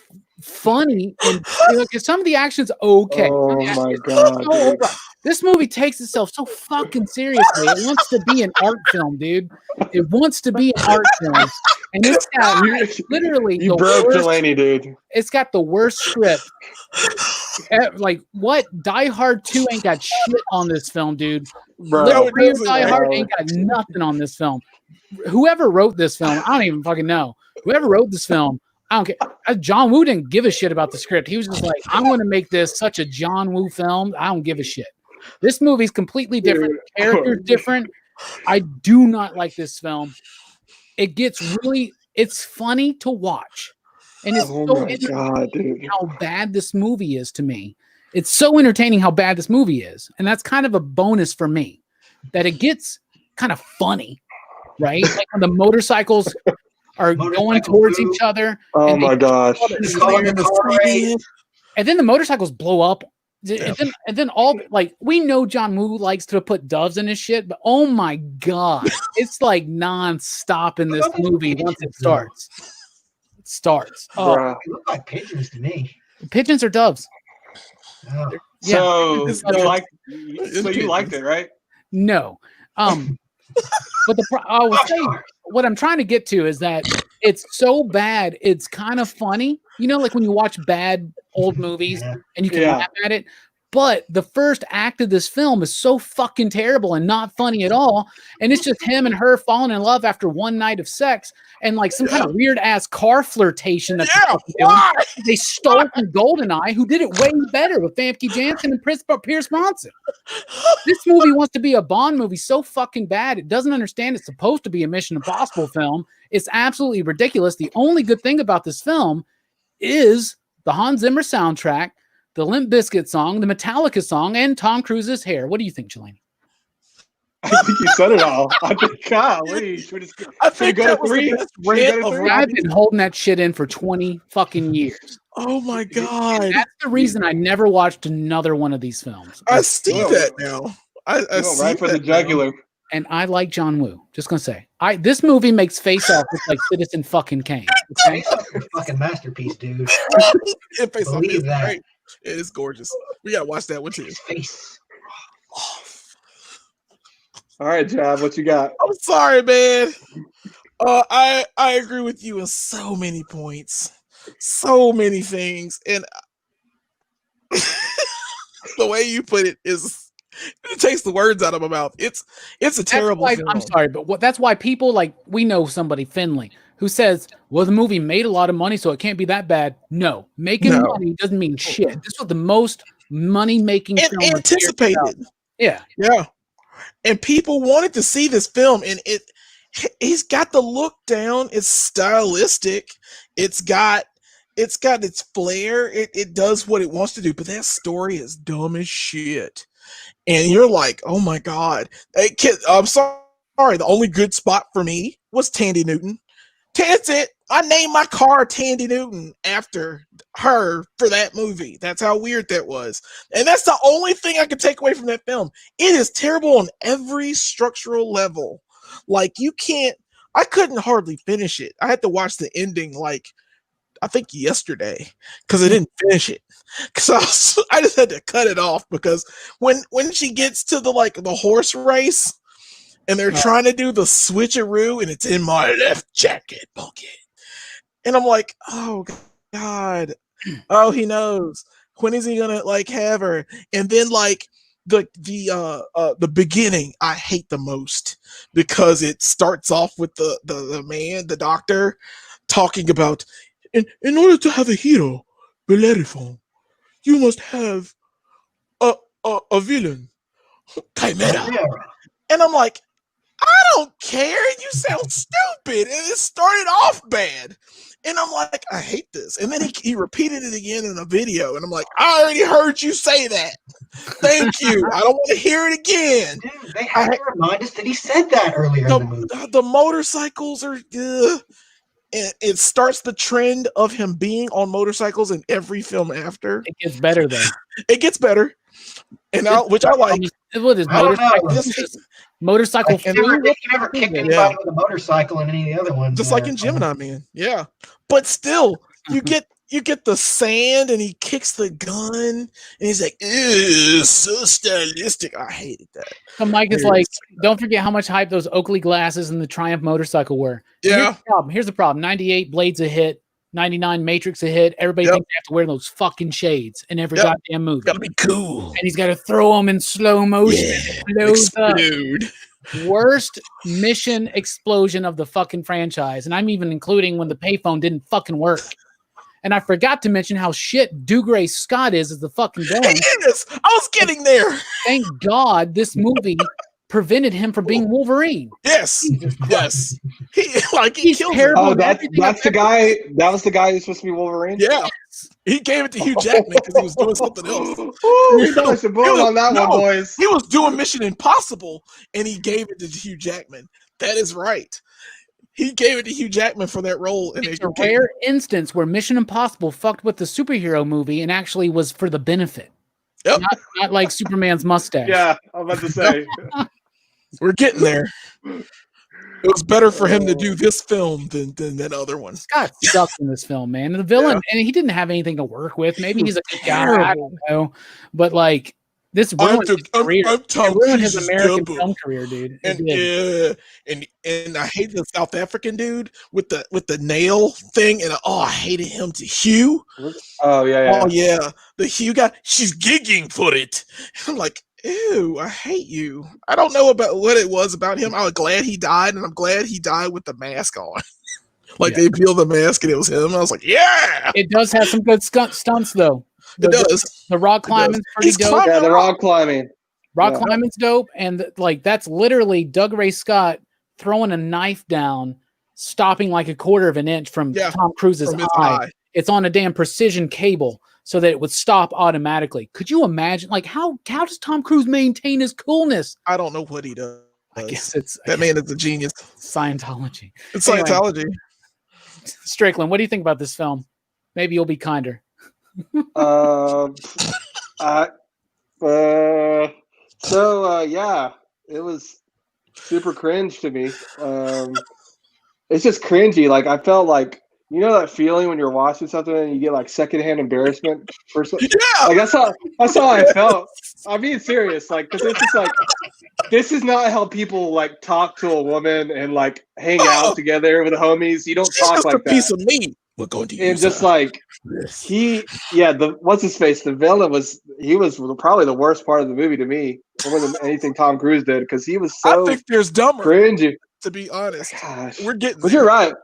funny, and some of the action's okay. Oh my god! This movie takes itself so fucking seriously. It wants to be an art film, dude. It wants to be an art film, and it's got literally you broke Jelani, dude. It's got the worst script. Like what? Die Hard 2 ain't got shit on this film, dude. Bro, Die Hard ain't got nothing on this film. Whoever wrote this film, I don't even fucking know. Whoever wrote this film, I don't care. John Woo didn't give a shit about the script. He was just like, I'm going to make this such a John Woo film. I don't give a shit. This movie's completely different. The character's different. I do not like this film. It gets really, it's funny to watch. And it's so entertaining how bad this movie is to me. It's so entertaining how bad this movie is. And that's kind of a bonus for me, that it gets kind of funny, right? Like when the motorcycles are going towards each other. Oh my gosh. And then the motorcycles blow up. And then all, like, we know John Woo likes to put doves in his shit, but oh my god, it's like non-stop in this movie once it starts. It starts. Oh, they look like pigeons to me. Pigeons are doves. Oh. So you liked it, right? No. But I will say, what I'm trying to get to is that it's so bad, it's kind of funny. You know, like when you watch bad old movies and you can laugh at it. But the first act of this film is so fucking terrible and not funny at all. And it's just him and her falling in love after one night of sex and like some kind of weird ass car flirtation. They stole from GoldenEye, who did it way better with Famke Janssen and Pierce Brosnan. This movie wants to be a Bond movie so fucking bad. It doesn't understand it's supposed to be a Mission Impossible film. It's absolutely ridiculous. The only good thing about this film is the Hans Zimmer soundtrack, the Limp Bizkit song, the Metallica song, and Tom Cruise's hair. What do you think, Jelani? I think you said it all. I think, golly, should we just I should we think go that to was three? the best Should we go rant to of three? I've Robbie. been holding that shit in for 20 fucking years. Oh my And god! that's the reason I never watched another one of these films. I see Well, that now. I You went see right for the that now. jugular. And I like John Woo. Just gonna say, this movie makes Face Off look like Citizen fucking Kane. Okay? Face Off is a fucking masterpiece, dude. It Face Off Believe is that. great. It is gorgeous. We gotta watch that one too. His face. All right, Jab, what you got? I'm sorry, man. I agree with you in so many points, so many things, and the way you put it takes the words out of my mouth. It's a terrible film. I'm sorry, but that's why people like we know somebody Finley who says, "Well, the movie made a lot of money, so it can't be that bad." No, making money doesn't mean shit. This was the most money-making film anticipated. Yeah. And people wanted to see this film, and he's got the look down. It's stylistic. It's got its flair. It does what it wants to do, but that story is dumb as shit. And you're like, oh my god. Hey, kid, I'm sorry. The only good spot for me was Tandy Newton. That's it. I named my car Tandy Newton after her for that movie. That's how weird that was. And that's the only thing I could take away from that film. It is terrible on every structural level. Like I couldn't hardly finish it. I had to watch the ending like I think yesterday because I didn't finish it. Because I just had to cut it off because when she gets to the horse race and they're trying to do the switcheroo and it's in my left jacket pocket. And I'm like, oh god, oh he knows. When is he gonna have her? And then the beginning I hate the most because it starts off with the man, the doctor, talking about in order to have a hero, Bellerophon, you must have a villain, Chimera. And I'm like, I don't care. You sound stupid. And it started off bad. And I'm like, I hate this. And then he repeated it again in a video. And I'm like, I already heard you say that. Thank you. I don't want to hear it again. Dude, they have to remind us that he said that earlier in the movie. The motorcycles are... it starts the trend of him being on motorcycles in every film after. It gets better though. It gets better. And which I like. What is motorcycle? He never kicked anybody with a motorcycle in any of the other ones. Just like in Gemini Man. Yeah. But still, you get the sand and he kicks the gun and he's like, ew, so stylistic. I hated that. So Mike is like, don't forget how much hype those Oakley glasses and the Triumph motorcycle were. Yeah. Here's the problem. 98 Blade's a hit. 99 Matrix a hit. Everybody thinks they have to wear those fucking shades in every goddamn movie. Gotta be cool. And he's got to throw them in slow motion. Explode. Worst mission explosion of the fucking franchise. And I'm even including when the payphone didn't fucking work. And I forgot to mention how shit Dougray Scott is as the fucking villain. Yes, I was getting there. Thank God this movie prevented him from being Wolverine. Yes. He killed him. Oh, that's the guy. That was the guy who's supposed to be Wolverine. Yeah, he gave it to Hugh Jackman because he was doing something else. Ooh, dodged a bullet on that one, boys. He was doing Mission Impossible, and he gave it to Hugh Jackman. That is right. He gave it to Hugh Jackman for that role. And it's a rare instance where Mission Impossible fucked with the superhero movie and actually was for the benefit. Yep. Not like Superman's mustache. Yeah, I'm about to say. We're getting there. It was better for him to do this film than that other one. Scott sucks in this film, man. The villain, and he didn't have anything to work with. Maybe he's a good guy. I don't know. But like, this ruined his career. It ruined his American film career, dude. And I hate the South African dude with the nail thing, and I hated him to Hugh. Oh yeah. Oh yeah, the Hugh guy. She's gigging for it. I'm like, ew, I hate you. I don't know about what it was about him. I'm glad he died, and I'm glad he died with the mask on. They peeled the mask and it was him. I was like, yeah. It does have some good stunts though. It does. The rock climbing's pretty dope. Yeah, the rock climbing. Rock climbing's dope, and that's literally Dougray Scott throwing a knife down, stopping like a quarter of an inch from Tom Cruise's eye. It's on a damn precision cable so that it would stop automatically. Could you imagine? Like, how does Tom Cruise maintain his coolness? I don't know what he does. I guess it's That man is a genius. Scientology. It's Anyway. Scientology. Strickland, what do you think about this film? Maybe you'll be kinder. Yeah, it was super cringe to me. It's just cringy. Like, I felt like, you know that feeling when you're watching something and you get like secondhand embarrassment for something? Yeah. Like, that's how I felt. I'm being serious. Like, because it's just like, this is not how people like talk to a woman and like hang out together with the homies. You don't She's talk just like a that. piece of meat. We're going to use And just her. like what's his face? The villain was probably the worst part of the movie to me, more than anything Tom Cruise did, because he was so I think there's dumber. cringy. To be honest, Gosh. we're getting. But you're right.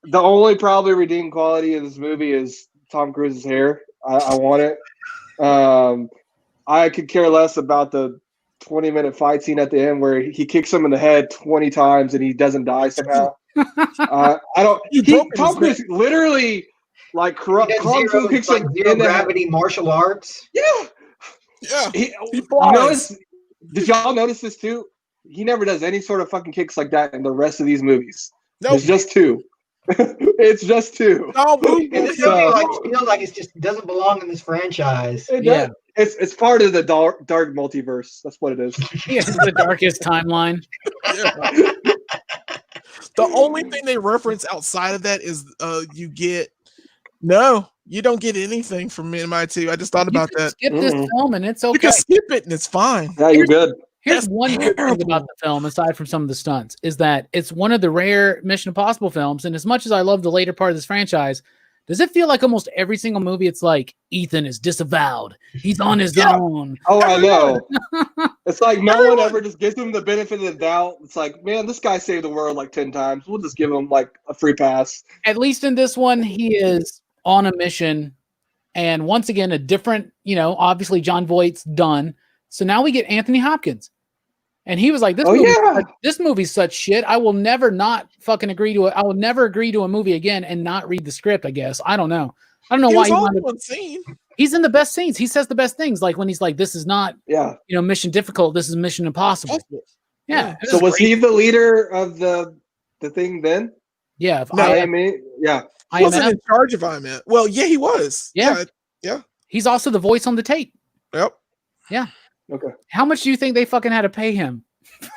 The only probably redeeming quality of this movie is Tom Cruise's hair. I want it. I could care less about the 20-minute fight scene at the end where he kicks him in the head 20 times and he doesn't die somehow. I don't. Tom Cruise literally like Kung Fu kicks him zero in the head. gravity martial arts. Yeah. He flies. Did y'all notice this too? He never does any sort of fucking kicks like that in the rest of these movies. Nope. It's just two. It's just two. No, And this movie like feels like it just doesn't belong in this franchise. Yeah. It's part of the dark multiverse. That's what it is. It's the darkest timeline. The only thing they reference outside of that is you don't get anything from MI2. I just thought about that. Skip this film and it's okay. You can skip it and it's fine. Yeah, you're good. Here's one good thing about the film, aside from some of the stunts, is that it's one of the rare Mission Impossible films. And as much as I love the later part of this franchise, does it feel like almost every single movie it's like Ethan is disavowed? He's on his own. Oh, I know. It's like no one ever just gives him the benefit of the doubt. It's like, man, this guy saved the world like 10 times. We'll just give him like a free pass. At least in this one, he is on a mission. And once again, a different, obviously John Voight's done. So now we get Anthony Hopkins. And he was like, this movie's such shit. I will never not fucking agree to it. I will never agree to a movie again and not read the script, I guess. I don't know. I don't know why he's in the best scenes. He says the best things. Like when he's like, this is not, mission difficult. This is Mission Impossible. Yeah. So was he the leader of the thing then? Yeah. He wasn't in charge of IMF. Well, yeah, he was. Yeah. He's also the voice on the tape. Yep. Yeah. Okay. How much do you think they fucking had to pay him?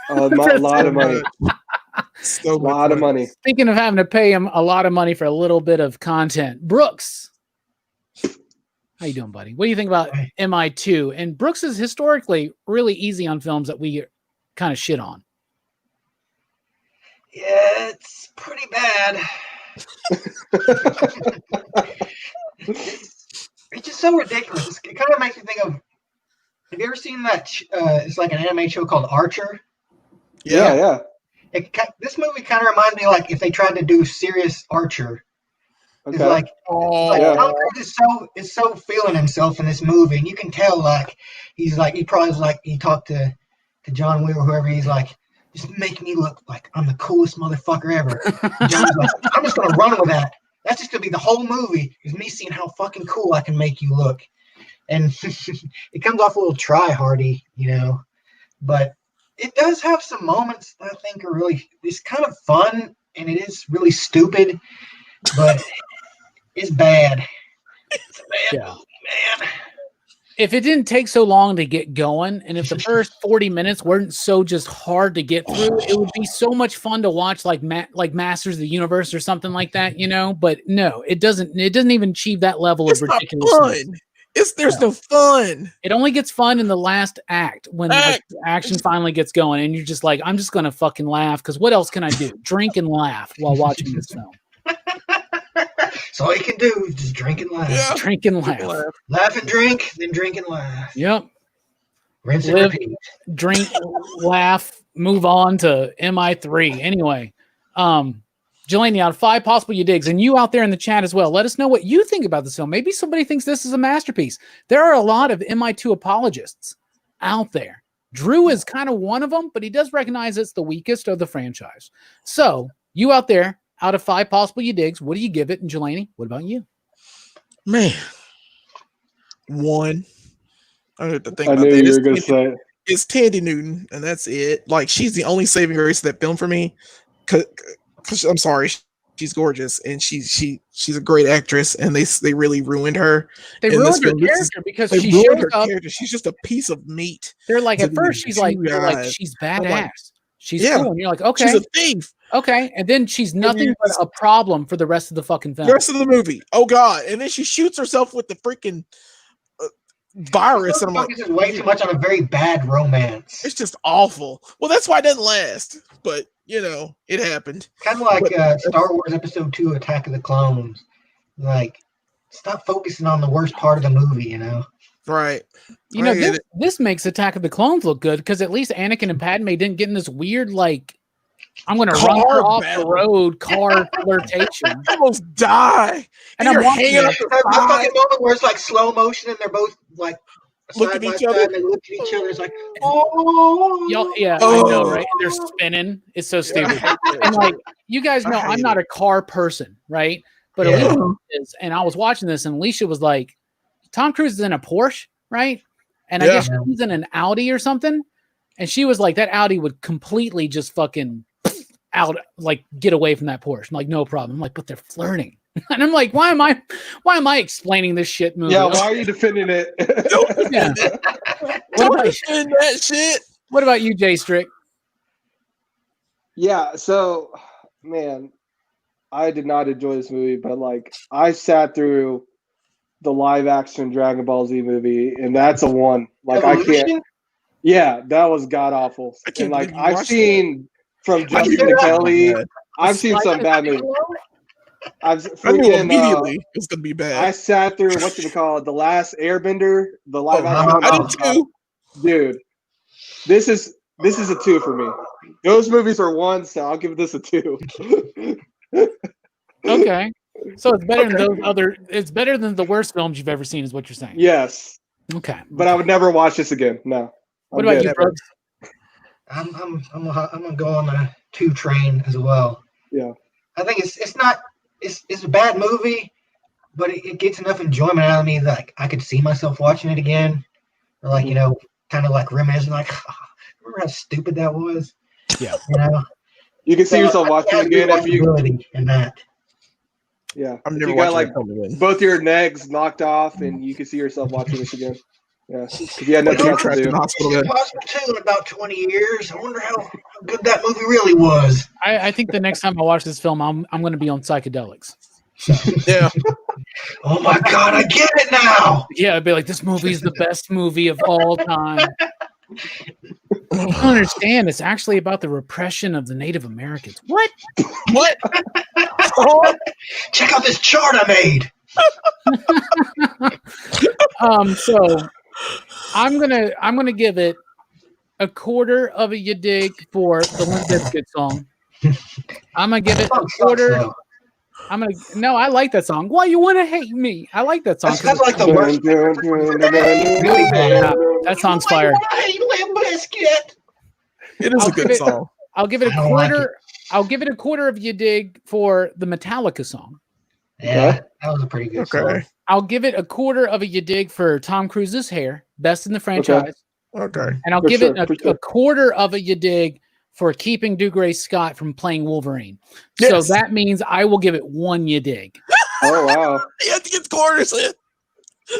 A lot of money. So a lot of money. Speaking of having to pay him a lot of money for a little bit of content, Brooks, how you doing, buddy? What do you think about MI2? And Brooks is historically really easy on films that we kind of shit on. Yeah, it's pretty bad. It's just so ridiculous. It kind of makes me think of. Have you ever seen that? It's like an anime show called Archer. Yeah. This movie kind of reminds me of like if they tried to do serious Archer. It's like Tom Cruise is so feeling himself in this movie, and you can tell like he probably was like he talked to John Wheel or whoever. He's like, just make me look like I'm the coolest motherfucker ever. John's like, I'm just gonna run with that. That's just gonna be the whole movie is me seeing how fucking cool I can make you look. And it comes off a little try-hardy, but it does have some moments that I think are it's kind of fun, and it is really stupid, but it's bad. It's a bad movie, man. If it didn't take so long to get going, and if the first 40 minutes weren't so just hard to get through, it would be so much fun to watch like Masters of the Universe or something like that, But no, it doesn't even achieve that level of ridiculousness. There's no fun. It only gets fun in the last act when the action finally gets going, and you're just like, I'm just gonna fucking laugh because what else can I do? Drink and laugh while watching this film. That's all you can do is just drink and laugh. Yeah. Drink and laugh. Laugh and drink, then drink and laugh. Yep. Rinse and repeat. Drink, laugh, move on to MI3. Anyway, Jelani, out of 5 possible you digs, and you out there in the chat as well, let us know what you think about this film. Maybe somebody thinks this is a masterpiece. There are a lot of MI2 apologists out there. Drew is kind of one of them, but he does recognize it's the weakest of the franchise. So, you out there, out of 5 possible you digs, what do you give it? And Jelani, what about you? Man. 1. I have to think I about knew that. you were going to say it. is Tandy Newton, and that's it. Like, she's the only saving grace of that film for me. Cause I'm sorry, she's gorgeous, and she's a great actress, and they really ruined her. They ruined her character because she shows up. She's just a piece of meat. They're like, at first she's like she's badass. She's cool, and you're like, okay, she's a thief. Okay, and then she's nothing but a problem for the rest of the fucking film. The rest of the movie. Oh god! And then she shoots herself with the freaking virus. And I'm like, this is way too much on a very bad romance. It's just awful. Well, that's why it doesn't last. But you know, it happened. Kind of like Star Wars Episode 2, Attack of the Clones. Like, stop focusing on the worst part of the movie. You know. Right. You know, this makes Attack of the Clones look good because at least Anakin and Padme didn't get in this weird like, I'm going to run her off the road car flirtation. Almost die. And I'm hanging up the fucking moment where it's like slow motion and they're both like look at each other. And they look at each other. It's like, oh, I know, right? And they're spinning. It's so stupid. And like, you guys know, I'm not a car person, right? But Alicia is, and I was watching this, and Alicia was like, Tom Cruise is in a Porsche, right? And I guess she's in an Audi or something. And she was like, that Audi would completely just fucking out, like get away from that Porsche. I'm like, no problem. I'm like, but they're flirting. And I'm like, why am I explaining this shit movie? Yeah, why are you defending it? Don't defend that shit. What about you, Jay Strick? Yeah, so man, I did not enjoy this movie, but like I sat through the live action Dragon Ball Z movie, and that's a one. Like Evolution? I can't. Yeah, that was god awful. And like I've seen from Justin to Kelly, I've seen some bad movies. I knew immediately it's gonna be bad. I sat through what do you call it? The Last Airbender, the live action. I did too. Dude, this is a 2 for me. Those movies are 1, so I'll give this a 2. Okay. So it's better than those other. It's better than the worst films you've ever seen, is what you're saying. Yes. Okay. But I would never watch this again. No. What about you, Brooks? I'm gonna go on the 2 train as well. Yeah. I think it's a bad movie, but it gets enough enjoyment out of me that like, I could see myself watching it again, or like kind of like reminiscing, like remember how stupid that was. Yeah. You can see yourself watching it again if you in that. Yeah. I'm never you got like again. both your legs knocked off, and you can see yourself watching this again. Yeah. Yeah. Nothing else to do. It's possible too in about 20 years. I wonder how good that movie really was. I think the next time I watch this film, I'm going to be on psychedelics. Yeah. Oh my god, I get it now. Yeah, I'd be like, this movie is the best movie of all time. I don't understand. It's actually about the repression of the Native Americans. What? What? Check out this chart I made. So I'm gonna give it a quarter of a you dig for the Limp Bizkit song. I'm gonna give it a quarter. No, I like that song. Why you want to hate me? I like that song. That's like the worst. That song's fire. It is a good song. I'll give it a quarter. I'll give it a quarter of you dig for the Metallica song. Yeah, that was a pretty good song. I'll give it a quarter of a you dig for Tom Cruise's hair, best in the franchise. Okay. And I'll give it a quarter of a you dig for keeping Dougray Scott from playing Wolverine. Yes. So that means I will give it 1 you dig. Oh wow. You have to get quarters in.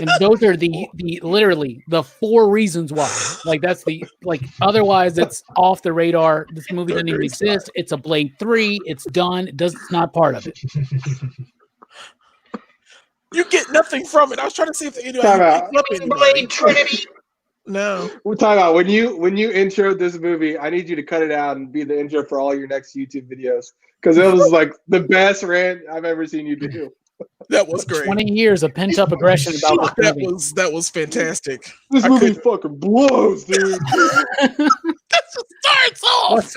And those are the literally the 4 reasons why. Like that's otherwise it's off the radar. This movie doesn't even exist. It's a Blade 3. It's done. It's not part of it. You get nothing from it. I was trying to see if Blade Trinity. No. We're talking about when you introed this movie, I need you to cut it out and be the intro for all your next YouTube videos. Because it was like the best rant I've ever seen you do. That was great. 20 years of pent-up aggression about this movie. That was fantastic. This movie fucking blows, dude. That starts off.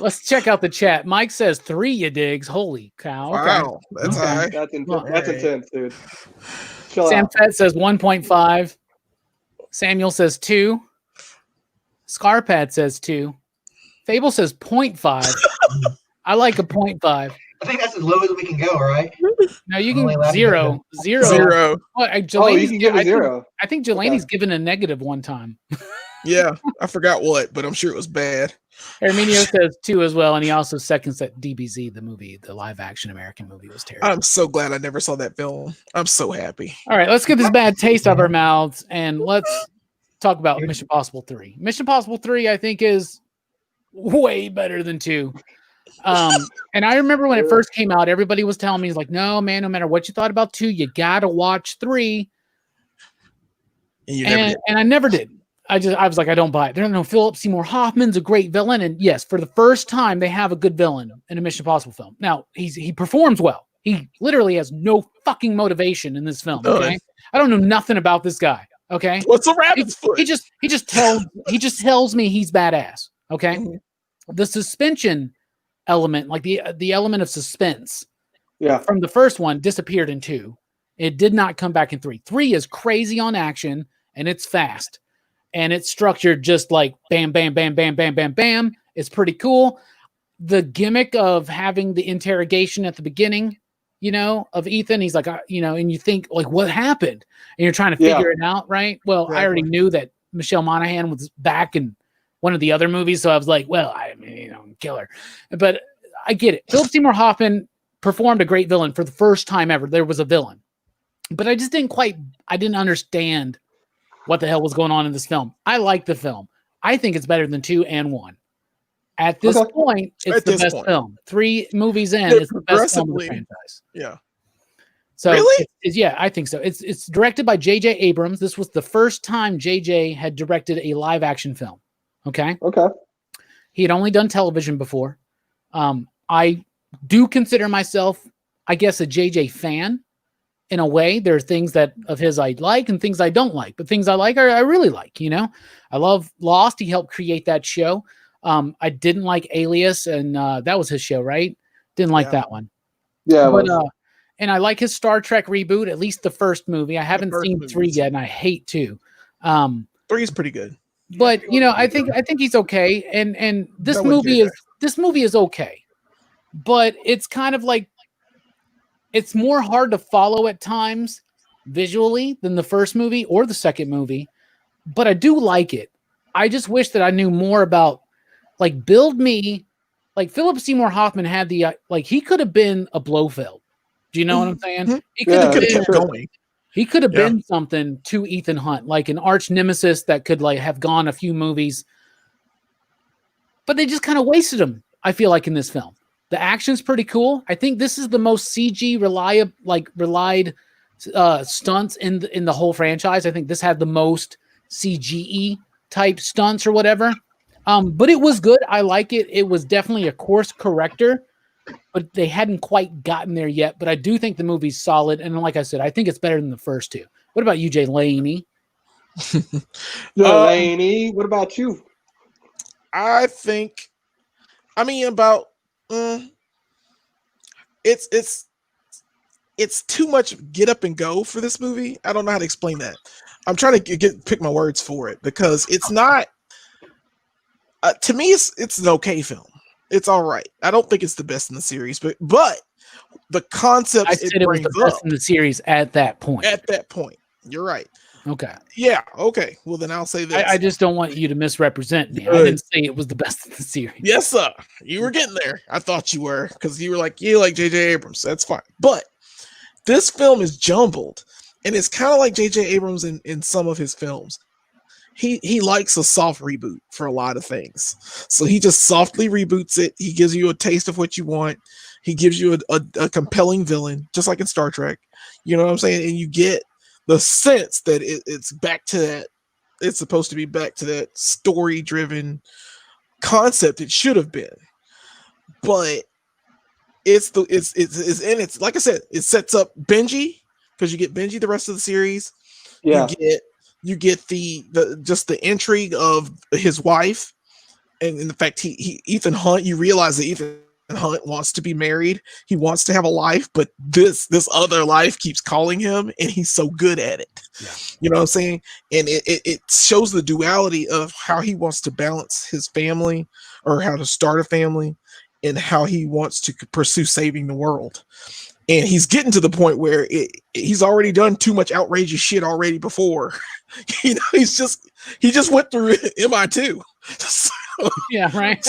Let's check out the chat. Mike says 3 you digs. Holy cow. Okay. Wow. That's high. That's intense, dude. Chill Sam out. Fett says 1.5. Samuel says 2. Scarpad says 2. Fable says 0.5. I like a 0.5. I think that's as low as we can go, right? No, you can 0. Zero. What? You can give a 0. I think Jelani's given a negative one time. Yeah, I forgot what, but I'm sure it was bad. Herminio says 2 as well, and he also seconds that DBZ, the movie, the live action American movie, was terrible. I'm so glad I never saw that film. I'm so happy. All right, let's get this bad taste out of our mouths, and let's talk about Mission Impossible 3. Mission Impossible 3, I think, is way better than 2. And I remember when it first came out, everybody was telling me, he's like, no, man, no matter what you thought about 2, you got to watch 3. And I never did. I was like, I don't buy it. There's no Philip Seymour Hoffman's a great villain. And yes, for the first time, they have a good villain in a Mission Impossible film. Now, he performs well. He literally has no fucking motivation in this film. Okay? I don't know nothing about this guy. Okay. What's a rabbit's foot? He just tells me he's badass. Okay. Mm-hmm. The suspension element, like the element of suspense from the first one, disappeared in 2. It did not come back in 3. 3 is crazy on action, and it's fast. And it's structured just like bam, bam, bam, bam, bam, bam, bam. It's pretty cool. The gimmick of having the interrogation at the beginning, of Ethan, he's like, and you think, like, what happened? And you're trying to figure it out, right? Well, I already knew that Michelle Monaghan was back in one of the other movies, so I was like, well, kill her. But I get it. Philip Seymour Hoffman performed a great villain for the first time ever. There was a villain. But I just didn't understand what the hell was going on in this film. I like the film. I think it's better than 2 and 1. At this point, it's the best film. 3 movies in, it's the best film of the franchise. Yeah. So really? I think so. It's directed by J.J. Abrams. This was the first time J.J. had directed a live action film. Okay. He had only done television before. I do consider myself, I guess, a J.J. fan. In a way, there are things of his I like and things I don't like, but things I like I really like, I love Lost. He helped create that show. I didn't like Alias, and that was his show, right? Didn't like that one. Yeah. But and I like his Star Trek reboot, at least the first movie. I haven't seen 3 yet, and I hate 2. 3 is pretty good. But I think he's okay. And this movie is okay. But it's kind of like, it's more hard to follow at times visually than the first movie or the second movie, but I do like it. I just wish that I knew more about, like, build me, like Philip Seymour Hoffman had he could have been a Blofeld. Do you know what I'm saying? He could have been going. He could have been something to Ethan Hunt, like an arch nemesis that could have gone a few movies, but they just kind of wasted him. I feel like in this film. The action's pretty cool. I think this is the most CG relied stunts in the whole franchise. I think this had the most CGE type stunts or whatever. But it was good. I like it. It was definitely a course corrector, but they hadn't quite gotten there yet. But I do think the movie's solid. And like I said, I think it's better than the first 2. What about you, Jelani? Jelani, what about you? I think, about it's too much get up and go for this movie. I don't know how to explain that. I'm trying to pick my words for it, because it's not to me it's an okay film. It's all right. I don't think it's the best in the series, but the concept, I said it was the best in the series at that point. You're right. Okay. Yeah. Okay. Well, then I'll say this. I just don't want you to misrepresent me. I didn't say it was the best in the series. Yes, sir. You were getting there. I thought you were, because you were like, you like J.J. Abrams. That's fine. But this film is jumbled, and it's kind of like J.J. Abrams in some of his films. He likes a soft reboot for a lot of things. So he just softly reboots it. He gives you a taste of what you want. He gives you a compelling villain, just like in Star Trek. You know what I'm saying? And you get the sense that it's back to that. It's supposed to be back to that story-driven concept it should have been, but it's like I said, it sets up Benji, because you get Benji the rest of the series. Yeah, you get the just the intrigue of his wife, and in fact, Ethan Hunt. You realize that Ethan Hunt wants to be married. He wants to have a life, but this other life keeps calling him, and he's so good at it. Yeah. You know what I'm saying? And it shows the duality of how he wants to balance his family, or how to start a family, and how he wants to pursue saving the world. And he's getting to the point where he's already done too much outrageous shit already before. He's just He just went through MI2. So, Yeah, right.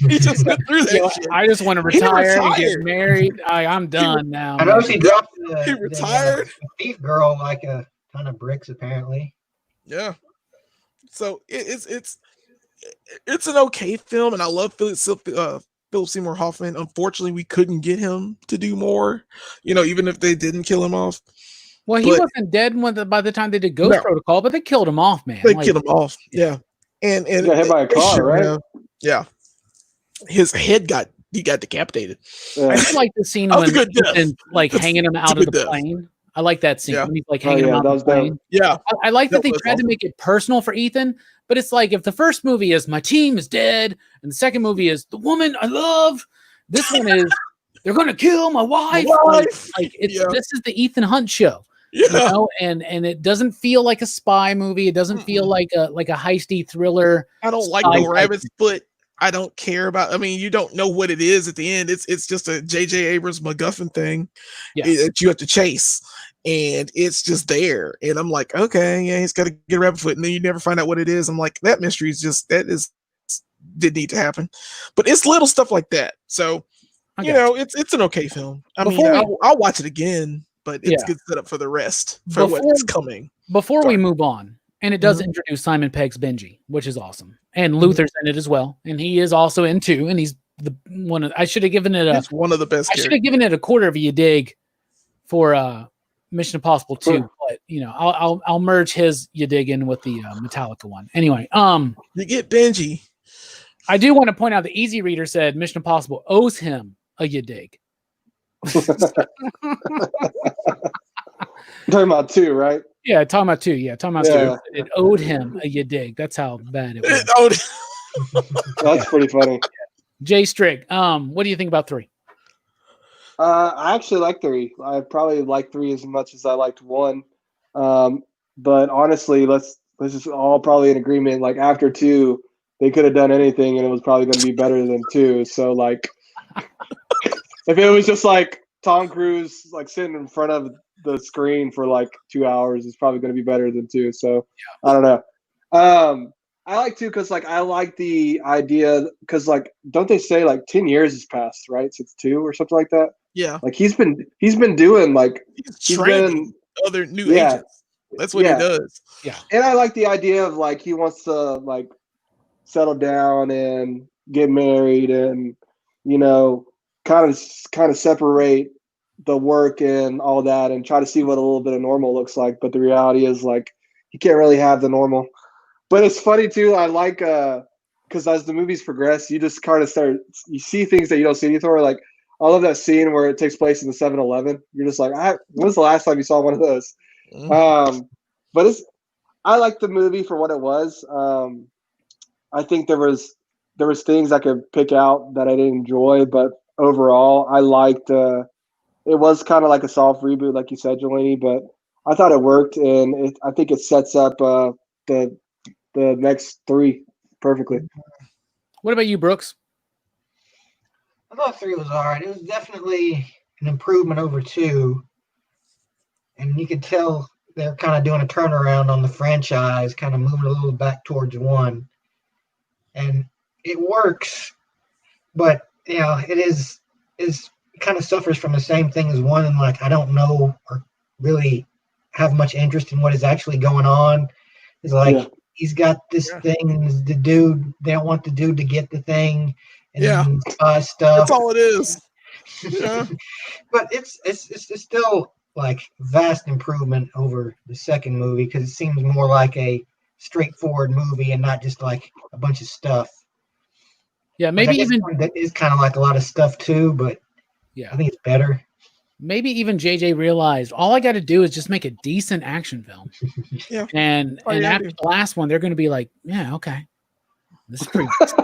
he just went through that shit. I just want to retire and get married. I'm done now. I know she dropped He retired. The thief girl like a ton of bricks, apparently. Yeah. So it's an okay film, and I love Philip Seymour Hoffman. Unfortunately, we couldn't get him to do more. Even if they didn't kill him off. Well, he wasn't dead by the time they did Ghost Protocol, but they killed him off, man. They killed him off. Yeah. And he got hit by a car, right? Yeah. His head got decapitated. Yeah. I just like the scene when Ethan, hanging him out of the plane. I like that scene when he's hanging him out of the plane. Yeah. I like that they tried to make it personal for Ethan, but it's like if the first movie is my team is dead, and the second movie is the woman I love, this one is they're gonna kill my wife. This is the Ethan Hunt show. Yeah. And it doesn't feel like a spy movie. It doesn't feel like a heisty thriller. I don't like the rabbit's foot. I don't care about. I mean, you don't know what it is at the end. It's just a J.J. Abrams MacGuffin thing that you have to chase, and it's just there. And I'm like, okay, yeah, he's got to get a rabbit foot, and then you never find out what it is. I'm like, that mystery did need to happen, but it's little stuff like that. So, it's an okay film. I'll watch it again. But it's good setup for the rest for what's coming. Before we move on, and it does introduce Simon Pegg's Benji, which is awesome, and Luther's in it as well, and he is also in 2, and he's the one of. I should have given it It's one of the best. I should have given it a quarter of a dig for Mission Impossible 2, but I'll merge his you dig in with the Metallica one. Anyway, you get Benji. I do want to point out the Easy Reader said Mission Impossible owes him a you dig. Talking about 2, right? Yeah, talking about 2. Yeah, talking about 2. It owed him a you dig. That's how bad it was. It owed. That's pretty funny. Jay Strick, what do you think about 3? I actually like 3. I probably like 3 as much as I liked 1. But honestly, let's just all probably in agreement. Like after 2, they could have done anything, and it was probably going to be better than 2. So like. If it was just like Tom Cruise like sitting in front of the screen for like 2 hours, it's probably going to be better than 2. So I don't know. I like 2 because like I like the idea because like don't they say like 10 years has passed right since 2 or something like that? Yeah. Like he's been doing like he's training other new agents. That's what he does. Yeah. And I like the idea of like he wants to like settle down and get married and kind of separate the work and all that and try to see what a little bit of normal looks like. But the reality is like, you can't really have the normal, but it's funny too. I like, cause as the movies progress, you just kind of you see things that you don't see before. Like I love that scene where it takes place in the 7-Eleven. You're just like, when was the last time you saw one of those? But I like the movie for what it was. I think there was things I could pick out that I didn't enjoy, but overall, I liked. It was kind of like a soft reboot, like you said, Jelani, but I thought it worked, and I think it sets up the next 3 perfectly. What about you, Brooks? I thought 3 was all right. It was definitely an improvement over 2, and you could tell they're kind of doing a turnaround on the franchise, kind of moving a little back towards 1, and it works, but it is kind of suffers from the same thing as 1, and like I don't know or really have much interest in what is actually going on. It's like he's got this thing, the dude, they don't want the dude to get the thing, and stuff. That's all it is. Yeah. But it's still like vast improvement over the second movie because it seems more like a straightforward movie and not just like a bunch of stuff. Yeah, maybe even that is kind of like a lot of stuff too, but I think it's better. Maybe even JJ realized all I got to do is just make a decent action film. And after the last one, they're going to be like, yeah, okay, this is pretty. It's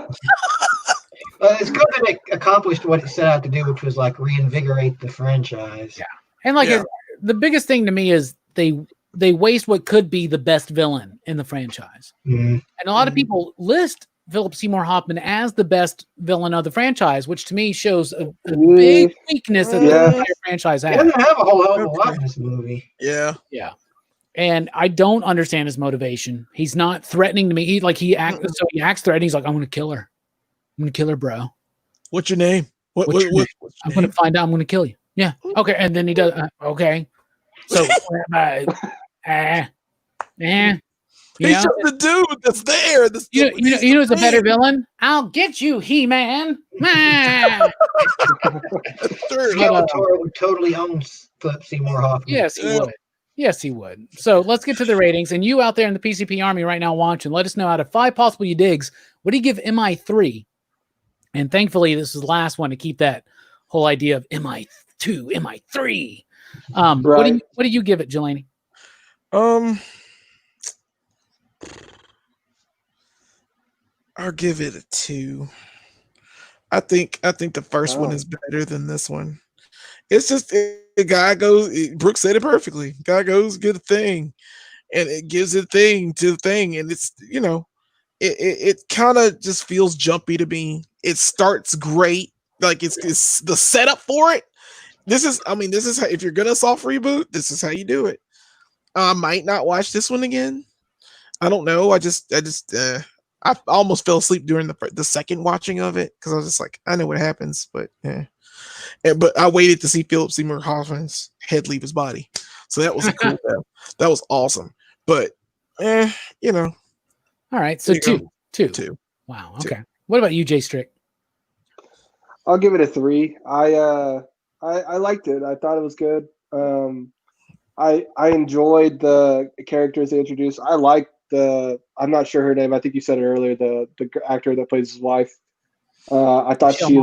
good that it accomplished what it set out to do, which was like reinvigorate the franchise. Yeah, and like the biggest thing to me is they waste what could be the best villain in the franchise, and a lot of people list Philip Seymour Hoffman as the best villain of the franchise, which to me shows a big weakness that the entire franchise has. He doesn't have a whole hell of a lot in this movie. Yeah. And I don't understand his motivation. He's not threatening to me. He acts threatening. He's like, I'm gonna kill her. I'm gonna kill her, bro. What's your name? What's your I'm gonna find out. I'm gonna kill you. Yeah. Okay. And then he does. Okay. So, He's just the dude that's there. You know who's a better villain? I'll get you, He-Man. Skeletor would totally own Philip Seymour Hoffman. Yes, he would. Yes, he would. So let's get to the ratings. And you out there in the PCP Army right now watching, let us know out of 5 possible you digs, what do you give MI3? And thankfully, this is the last one to keep that whole idea of MI2, MI3. Right. What do you give it, Jelani? I'll give it a 2. I think the first one is better than this one. It's just the guy goes. Brooks said it perfectly. Guy goes get a thing, and it gives a thing to the thing, and it's it kind of just feels jumpy to me. It starts great, like it's the setup for it. This is how, if you're gonna soft reboot, this is how you do it. I might not watch this one again. I don't know. I almost fell asleep during the second watching of it because I was just like, I know what happens, but yeah. But I waited to see Philip Seymour Hoffman's head leave his body, so that was a cool. That was awesome. But All right, so two. Wow. Okay. What about you, Jay Strick? I'll give it a 3. I liked it. I thought it was good. I enjoyed the characters they introduced. I liked I'm not sure her name. I think you said it earlier. The actor that plays his wife. I thought she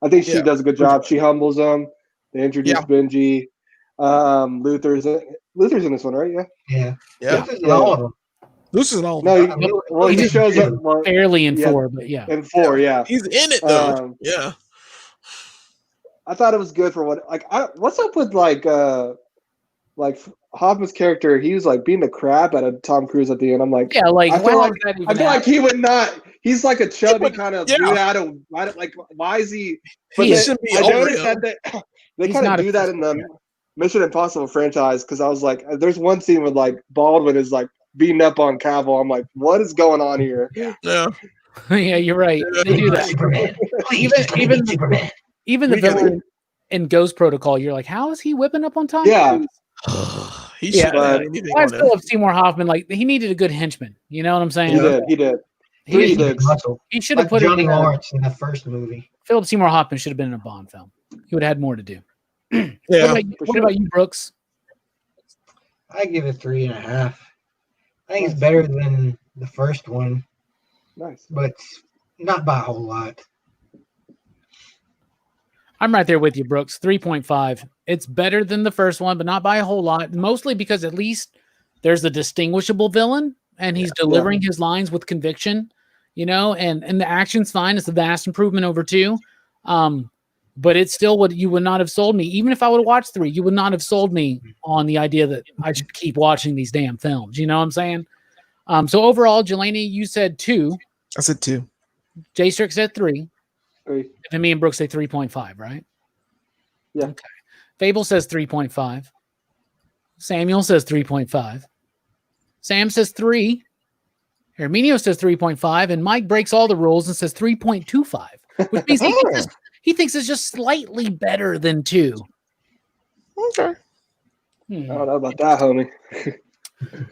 I think she does a good job. She humbles him. They introduce Benji. Luther's in this one, right? Yeah. Luther's in all of them. Luther's in all of them. No, he shows up more, barely in 4, but yeah. In 4, yeah. He's in it though. I thought it was good for what what's up with like Hoffman's character. He was like being a crap at a Tom Cruise at the end. I'm like, I feel like he would not. He's like a chubby kind of dude. Why is he? But I noticed that they kind of do that in the Mission Impossible franchise because I was like, there's one scene with like Baldwin is like beating up on Cavill. I'm like, what is going on here? Yeah, you're right. They do that. Superman. Superman. Even the villain in Ghost Protocol, you're like, how is he whipping up on Tom Cruise? He should have anything on him. Philip Seymour Hoffman, like he needed a good henchman. You know what I'm saying? He did. He should have put Johnny Lawrence in the first movie. Philip Seymour Hoffman should have been in a Bond film. He would have had more to do. What about you, Brooks? I give it 3.5. I think it's better than the first one. Nice. But not by a whole lot. I'm right there with you, Brooks. 3.5. It's better than the first one, but not by a whole lot. Mostly because at least there's a distinguishable villain, and he's delivering his lines with conviction, and the action's fine. It's a vast improvement over 2. But it's still what you would not have sold me. Even if I would have watched 3, you would not have sold me on the idea that I should keep watching these damn films. You know what I'm saying? So overall, Jelani, you said 2. I said 2. Jay Strick said 3. 3. And me and Brooks say 3.5, right? Yeah. Okay. Fable says 3.5. Samuel says 3.5. Sam says 3. Herminio says 3.5. And Mike breaks all the rules and says 3.25, which means he thinks it's just slightly better than 2. Okay. I don't know about that, homie.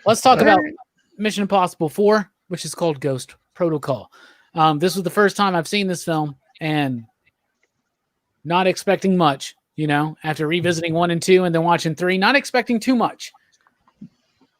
Let's talk about Mission Impossible 4, which is called Ghost Protocol. This was the first time I've seen this film and not expecting much, after revisiting 1 and 2 and then watching 3, not expecting too much.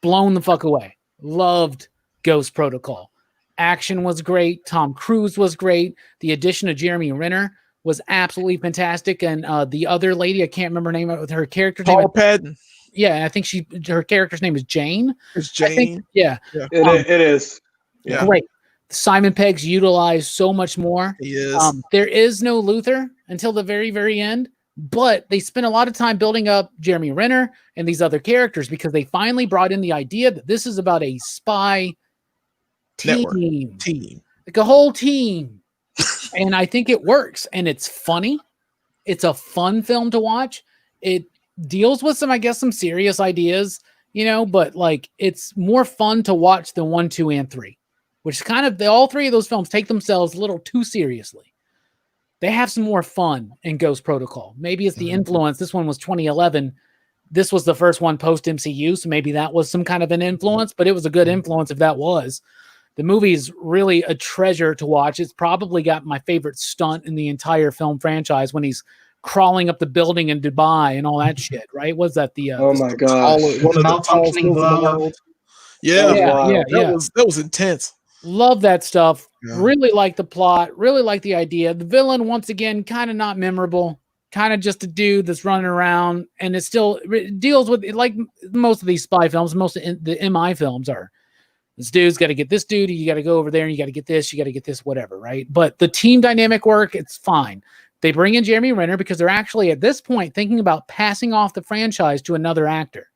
Blown the fuck away. Loved Ghost Protocol. Action was great. Tom Cruise was great. The addition of Jeremy Renner was absolutely fantastic. And the other lady, I can't remember her name, with her character name. Paul Patton. Yeah, I think her character's name is Jane. It's Jane. Yeah. It is. Yeah. Great. Simon Pegg's utilized so much more. He is. There is no Luther until the very, very end, but they spent a lot of time building up Jeremy Renner and these other characters because they finally brought in the idea that this is about a spy team. Like a whole team. And I think it works. And it's funny. It's a fun film to watch. It deals with some serious ideas. but like it's more fun to watch than 1, 2, and 3, which is kind of all three of those films take themselves a little too seriously. They have some more fun in Ghost Protocol. Maybe it's the influence. This one was 2011. This was the first one post MCU, so maybe that was some kind of an influence, but it was a good influence if that was. The movie is really a treasure to watch. It's probably got my favorite stunt in the entire film franchise when he's crawling up the building in Dubai and all that shit, right? Was that the Oh my gosh. one of the tallest Malfunctioning buildings in the glove. world. Yeah, yeah. that was intense. Love that stuff. Yeah. Really like the plot. Really like the idea. The villain, once again, kind of not memorable. Kind of just a dude that's running around, and it deals with, like most of these spy films, most of the MI films are, this dude's got to get this dude, you got to go over there, and you got to get this, whatever, right? But the team dynamic work, it's fine. They bring in Jeremy Renner because they're actually, at this point, thinking about passing off the franchise to another actor.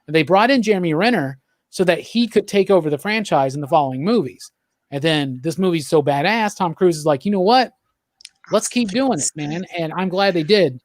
And they brought in Jeremy Renner so that he could take over the franchise in the following movies. And then this movie's so badass, Tom Cruise is like, you know what? Let's keep doing it, man. And I'm glad they did.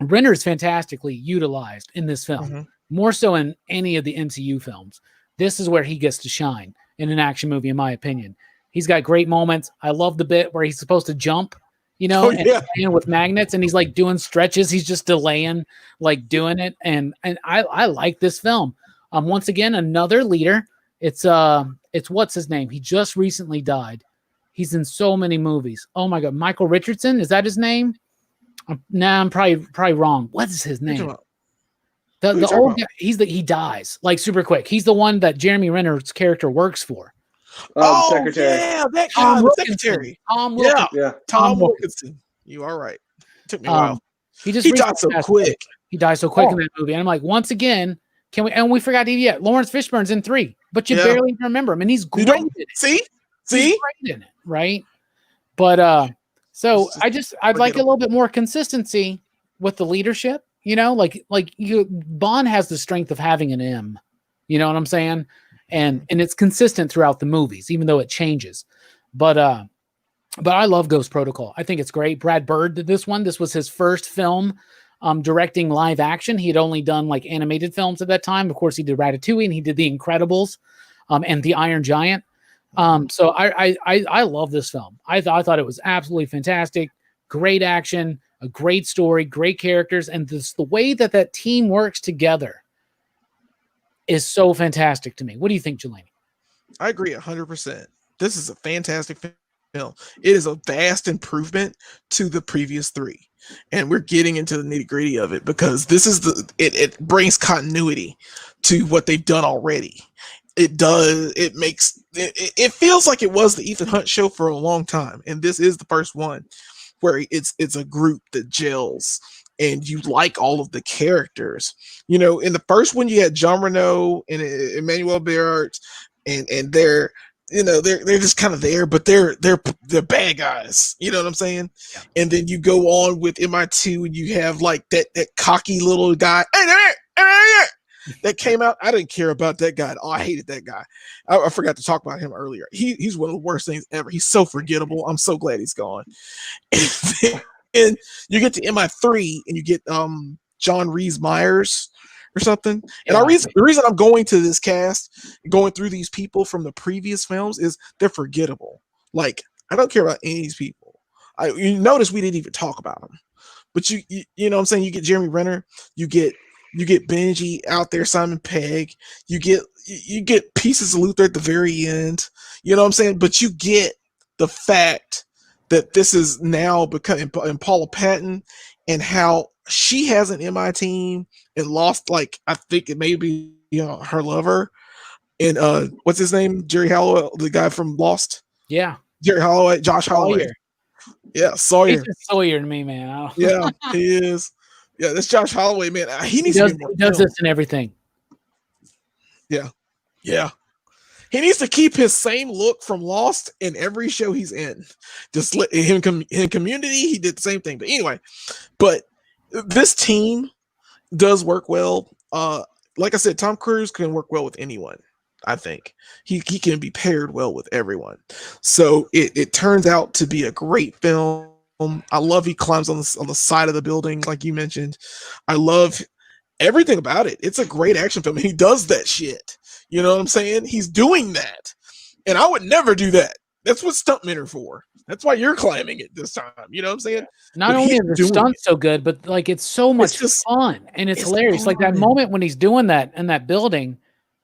Renner's fantastically utilized in this film, more so in any of the MCU films. This is where he gets to shine in an action movie, in my opinion. He's got great moments. I love the bit where he's supposed to jump, and with magnets, and he's like doing stretches. He's just delaying, like doing it. And I like this film. Once again, another leader. It's what's his name? He just recently died. He's in so many movies. Oh my God. Michael Richardson. Is that his name? I'm probably wrong. What is his name? The old guy, he dies like super quick. He's the one that Jeremy Renner's character works for. Secretary. Yeah, that guy, the secretary. Tom Wilkinson. Tom Wilkinson. You are right. Took me a while. He died so quick. He died so quick in that movie. And I'm like, once again, we forgot Lawrence Fishburne's in 3, but you barely remember him, and he's great in it. See? He's great in it, right? But so I'd like a little bit more consistency with the leadership. Bond has the strength of having an M. You know what I'm saying? And it's consistent throughout the movies, even though it changes. But I love Ghost Protocol. I think it's great. Brad Bird did this one. This was his first film directing live action. He had only done like animated films at that time. Of course, he did Ratatouille and he did The Incredibles and The Iron Giant. So I love this film. I thought it was absolutely fantastic. Great action, a great story, great characters, and the way that team works together is so fantastic to me. What do you think, Jelani? I agree 100%. This is a fantastic film. It is a vast improvement to the previous 3. And we're getting into the nitty-gritty of it because this is it brings continuity to what they've done already. It feels like it was the Ethan Hunt show for a long time, and this is the first one where it's a group that gels and you like all of the characters. In the first one you had Jean Reno and Emmanuel Béart, and they're just kind of there, but they're bad guys. You know what I'm saying? Yeah. And then you go on with MI2 and you have like that cocky little guy that came out. I didn't care about that guy. Oh, I hated that guy. I forgot to talk about him earlier. He's one of the worst things ever. He's so forgettable. I'm so glad he's gone. And you get to MI3 and you get John Rhys Myers or something. And the reason I'm going to this cast, going through these people from the previous films, is they're forgettable. Like, I don't care about any of these people. You notice we didn't even talk about them. But you know what I'm saying? You get Jeremy Renner, you get Benji out there, Simon Pegg, you get pieces of Luther at the very end. You know what I'm saying? But you get the fact that this is now becoming, and Paula Patton, and how she has an MI team and lost, like, I think it may be her lover, and what's his name, Jerry Holloway, the guy from Lost. Yeah, Jerry Holloway, Josh Holloway. Yeah, Sawyer. He's just Sawyer to me, man. Yeah, he is. Yeah, that's Josh Holloway, man. He needs he to be more does this in everything. Yeah. He needs to keep his same look from Lost in every show he's in. Just let him in Community, he did the same thing. But anyway, this team does work well. Like I said, Tom Cruise can work well with anyone. I think he can be paired well with everyone. So it turns out to be a great film. I love he climbs on the side of the building, like you mentioned. I love everything about it. It's a great action film. He does that shit. You know what I'm saying? He's doing that. And I would never do that. That's what stuntmen are for. That's why you're climbing it this time. You know what I'm saying? Not only is the stunt so good, but like it's so much fun and it's hilarious. Like that moment when he's doing that in that building,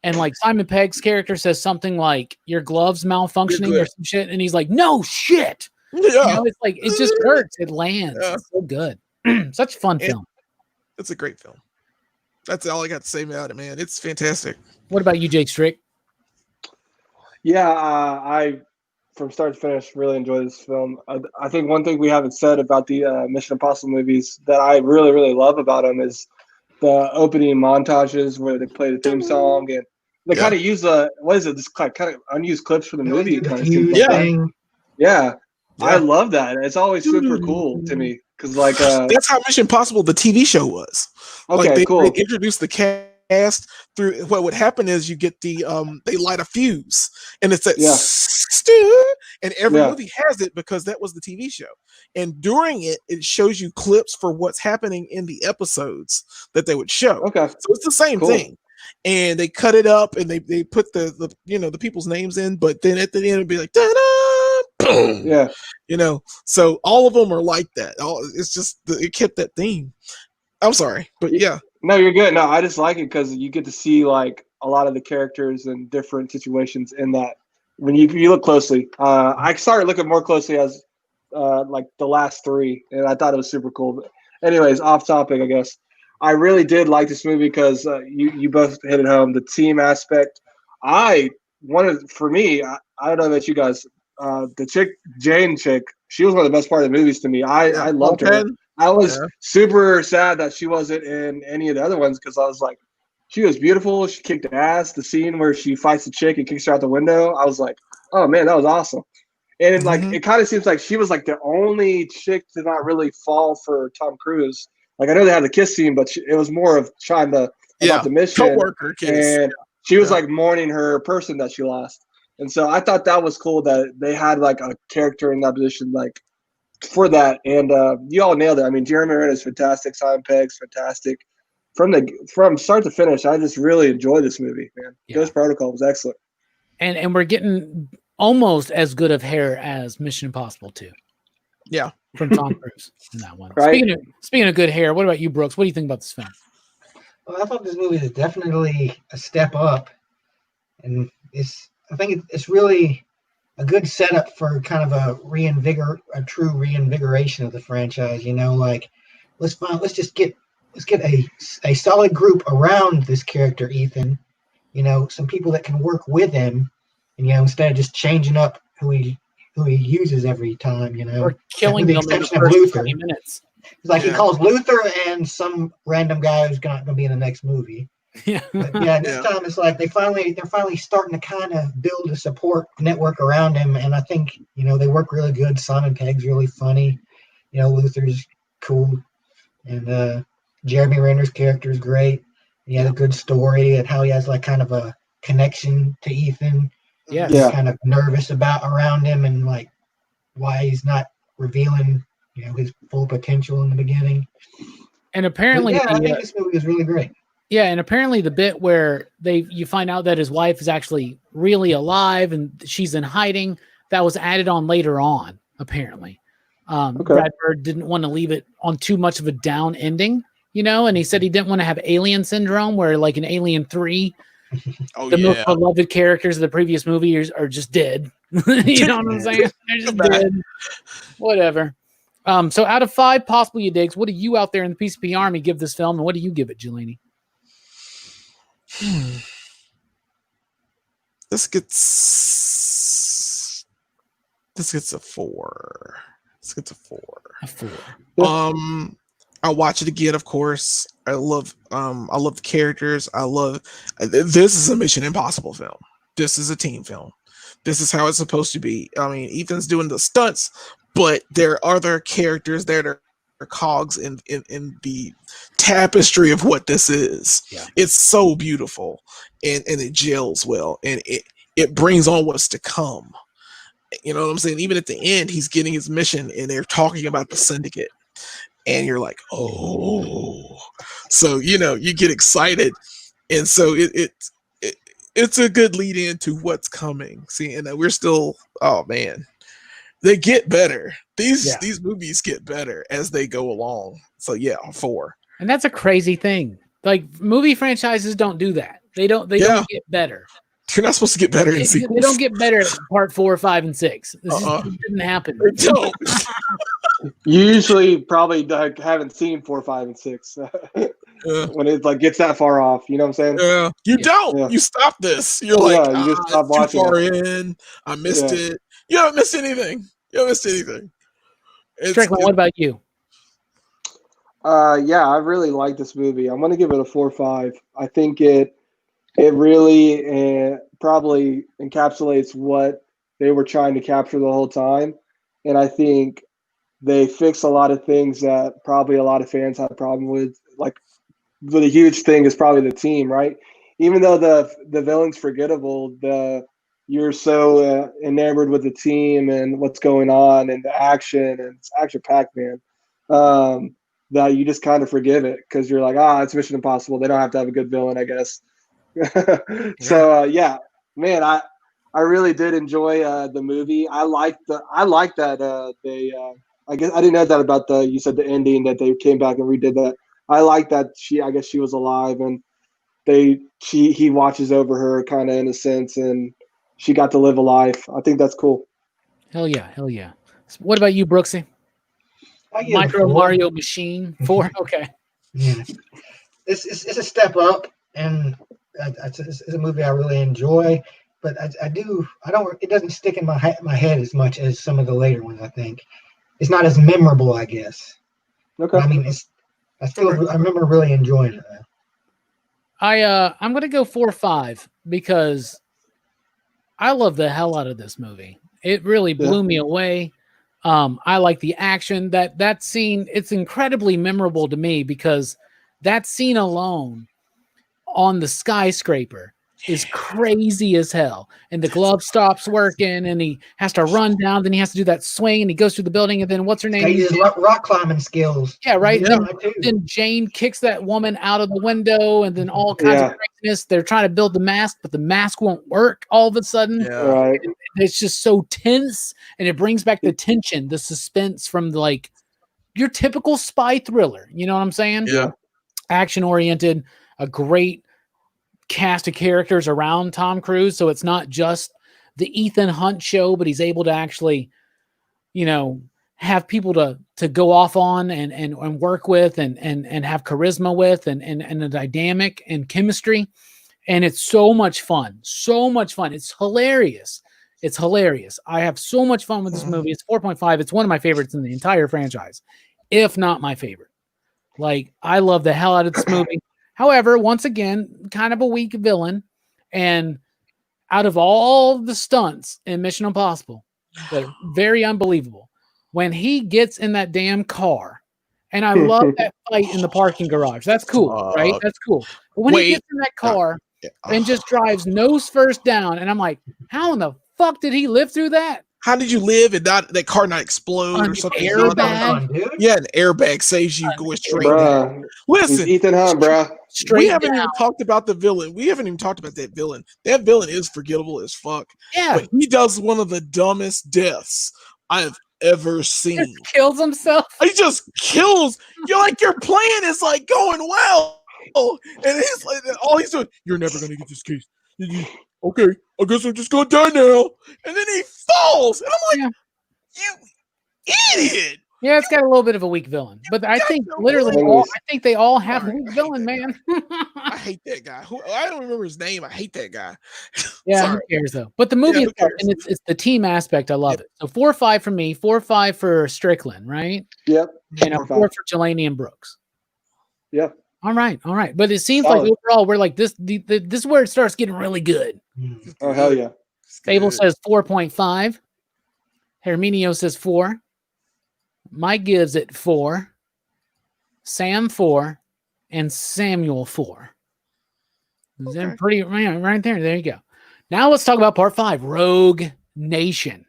and like Simon Pegg's character says something like "your gloves malfunctioning" or some shit, and he's like, "No shit." Yeah, you know, it's like it just works. It lands. Yeah. It's so good. Such a fun film. It's a great film. That's all I got to say about it, man. It's fantastic. What about you, Jake Strick? Yeah, I from start to finish really enjoy this film. I think one thing we haven't said about the Mission Impossible movies that I really, really love about them is the opening montages where they play the theme song and they kind of use this kind of unused clips from the movie. Yeah. I love that. It's always super cool to me because like that's how Mission Impossible the TV show was. Okay, like cool. They introduced the cast through. What would happen is you get the they light a fuse and it's that and every movie has it because that was the TV show. And during it shows you clips for what's happening in the episodes that they would show. Okay, so it's the same thing. And they cut it up and they put the the people's names in, but then at the end it'd be like da-da! Boom. Yeah, so all of them are like that. It's just it kept that theme. I'm sorry, but yeah. No, you're good. No, I just like it because you get to see like a lot of the characters in different situations in that. When you look closely, I started looking more closely as like the last three, and I thought it was super cool. But anyways, off topic, I guess. I really did like this movie because you both hit it home. The team aspect. For me, I don't know about you guys. The Jane chick, she was one of the best part of the movies to me. I loved her. I was super sad that she wasn't in any of the other ones because I was like, she was beautiful. She kicked ass. The scene where she fights the chick and kicks her out the window, I was like, oh man, that was awesome. And like it kind of seems like she was like the only chick to not really fall for Tom Cruise. Like I know they had the kiss scene, but it was more of trying to about the mission. Co-worker kiss. And she was like mourning her person that she lost. And so I thought that was cool that they had like a character in that position like for that. And you all nailed it. I mean, Jeremy Renner is fantastic. Simon Pegg's fantastic. From start to finish, I just really enjoyed this movie, man. Ghost Protocol was excellent. And we're getting almost as good of hair as Mission Impossible 2. Yeah. From Tom Cruise in that one. Right? Speaking of good hair, what about you, Brooks? What do you think about this film? Well, I thought this movie is definitely a step up. And I think it's really a good setup for kind of a true reinvigoration of the franchise. Like let's get a solid group around this character, Ethan. Some people that can work with him, and instead of just changing up who he uses every time. Or killing them in the of first Luther. 20 minutes. It's like he calls Luther and some random guy who's not going to be in the next movie. Yeah, but this time it's like they're finally starting to kind of build a support network around him, and I think they work really good. Simon Pegg's really funny, Luther's cool, and Jeremy Renner's character is great. He had a good story and how he has like kind of a connection to Ethan. Yeah, he's kind of nervous around him and like why he's not revealing his full potential in the beginning. And apparently, I think this movie is really great. Yeah, and apparently the bit where you find out that his wife is actually really alive and she's in hiding, that was added on later on, apparently. Brad Bird didn't want to leave it on too much of a down ending, and he said he didn't want to have alien syndrome where like in Alien 3, the most beloved characters of the previous movie are just dead. You know what I'm saying? They're just dead. Whatever. So out of 5 possible you digs, what do you out there in the PCP Army give this film, and what do you give it, Jelani? This gets a 4. This gets a 4. A 4. I'll watch it again, of course. I love the characters. This is a Mission Impossible film. This is a team film. This is how it's supposed to be. I mean, Ethan's doing the stunts, but there are other characters that are cogs in the tapestry of what this is. Yeah. It's so beautiful and it gels well and it brings on what's to come. You know what I'm saying? Even at the end, he's getting his mission and they're talking about the syndicate. and you're like, oh, so you get excited, and so it's a good lead into what's coming. See, and we're still, oh man, they get better. These movies get better as they go along. So yeah, 4. And that's a crazy thing. Like movie franchises don't do that. They don't get better. You're not supposed to get better in sequels. They don't get better at part 4, 5, and 6. This didn't happen. You usually probably haven't seen 4, 5, and 6 when it like gets that far off. You know what I'm saying? Yeah. You don't. Yeah. You stop this. You're like, you just stop watching. Too far in. I missed it. You haven't missed anything. Strickland, what about you? Yeah, I really like this movie. I'm gonna give it a 4 or 5. I think it really probably encapsulates what they were trying to capture the whole time, and I think they fix a lot of things that probably a lot of fans had a problem with. Like, the huge thing is probably the team, right? Even though the villain's forgettable, you're so enamored with the team and what's going on and the action, and it's action-packed, man. That you just kind of forgive it because you're like, it's Mission Impossible. They don't have to have a good villain, I guess. So man, I really did enjoy the movie. I like that they. I guess I didn't know that about you said the ending that they came back and redid that. I like that I guess she was alive and he watches over her kind of in a sense, and she got to live a life. I think that's cool. Hell yeah. What about you, Brooksy? Micro Mario Machine 4. Okay. Yeah, it's a step up, and it's a movie I really enjoy. But it doesn't stick in my head as much as some of the later ones. I think it's not as memorable, I guess. Okay. I mean, I remember really enjoying it. I'm gonna go 4 or 5 because I love the hell out of this movie. It really blew me away. I like the action. That scene, it's incredibly memorable to me because that scene alone on the skyscraper is crazy as hell. And the glove stops working and he has to run down. Then he has to do that swing and he goes through the building. And then what's her name? He uses rock climbing skills. Yeah, right. Yeah, then Jane kicks that woman out of the window and then all kinds of craziness. They're trying to build the mask, but the mask won't work all of a sudden. Yeah. Right. It's just so tense, and it brings back the tension, the suspense from your typical spy thriller. You know what I'm saying? Yeah. Action oriented, a great cast of characters around Tom Cruise. So it's not just the Ethan Hunt show, but he's able to actually, have people to go off on and work with and have charisma with and a dynamic and chemistry. And it's so much fun. It's hilarious. I have so much fun with this movie. It's 4.5. It's one of my favorites in the entire franchise, if not my favorite. Like, I love the hell out of this movie. However, once again, kind of a weak villain. And out of all the stunts in Mission Impossible, they're very unbelievable. When he gets in that damn car, and I love that fight in the parking garage. That's cool, right? That's cool. But when he gets in that car and just drives nose first down, and I'm like, how in the fuck did he live through that? How did you live and that car not explode or something? Yeah, an airbag saves you going straight down. Listen, Ethan Hunt, bro. We haven't even talked about the villain. We haven't even talked about that villain. That villain is forgettable as fuck. Yeah. But he does one of the dumbest deaths I have ever seen. He kills himself. He just kills. You're like, your plan is like going well. And he's like, all he's doing, you're never going to get this case. Okay, I guess I'm just gonna die now. And then he falls, and I'm like, you idiot! Yeah, it's got a little bit of a weak villain, but I think they all have a weak villain, man. I hate that guy. I don't remember his name. I hate that guy. Yeah, who cares though? But the movie, and it's the team aspect. I love it. So 4 or 5 for me, 4 or 5 for Strickland, right? Yep. And a 4 for Jelani and Brooks. Yep. All right. But it seems like overall we're like this. This is where it starts getting really good. Oh hell yeah! Fable says 4.5. Herminio says 4. Mike gives it 4. Sam 4, and Samuel 4. They're pretty right there. There you go. Now let's talk about part 5, Rogue Nation.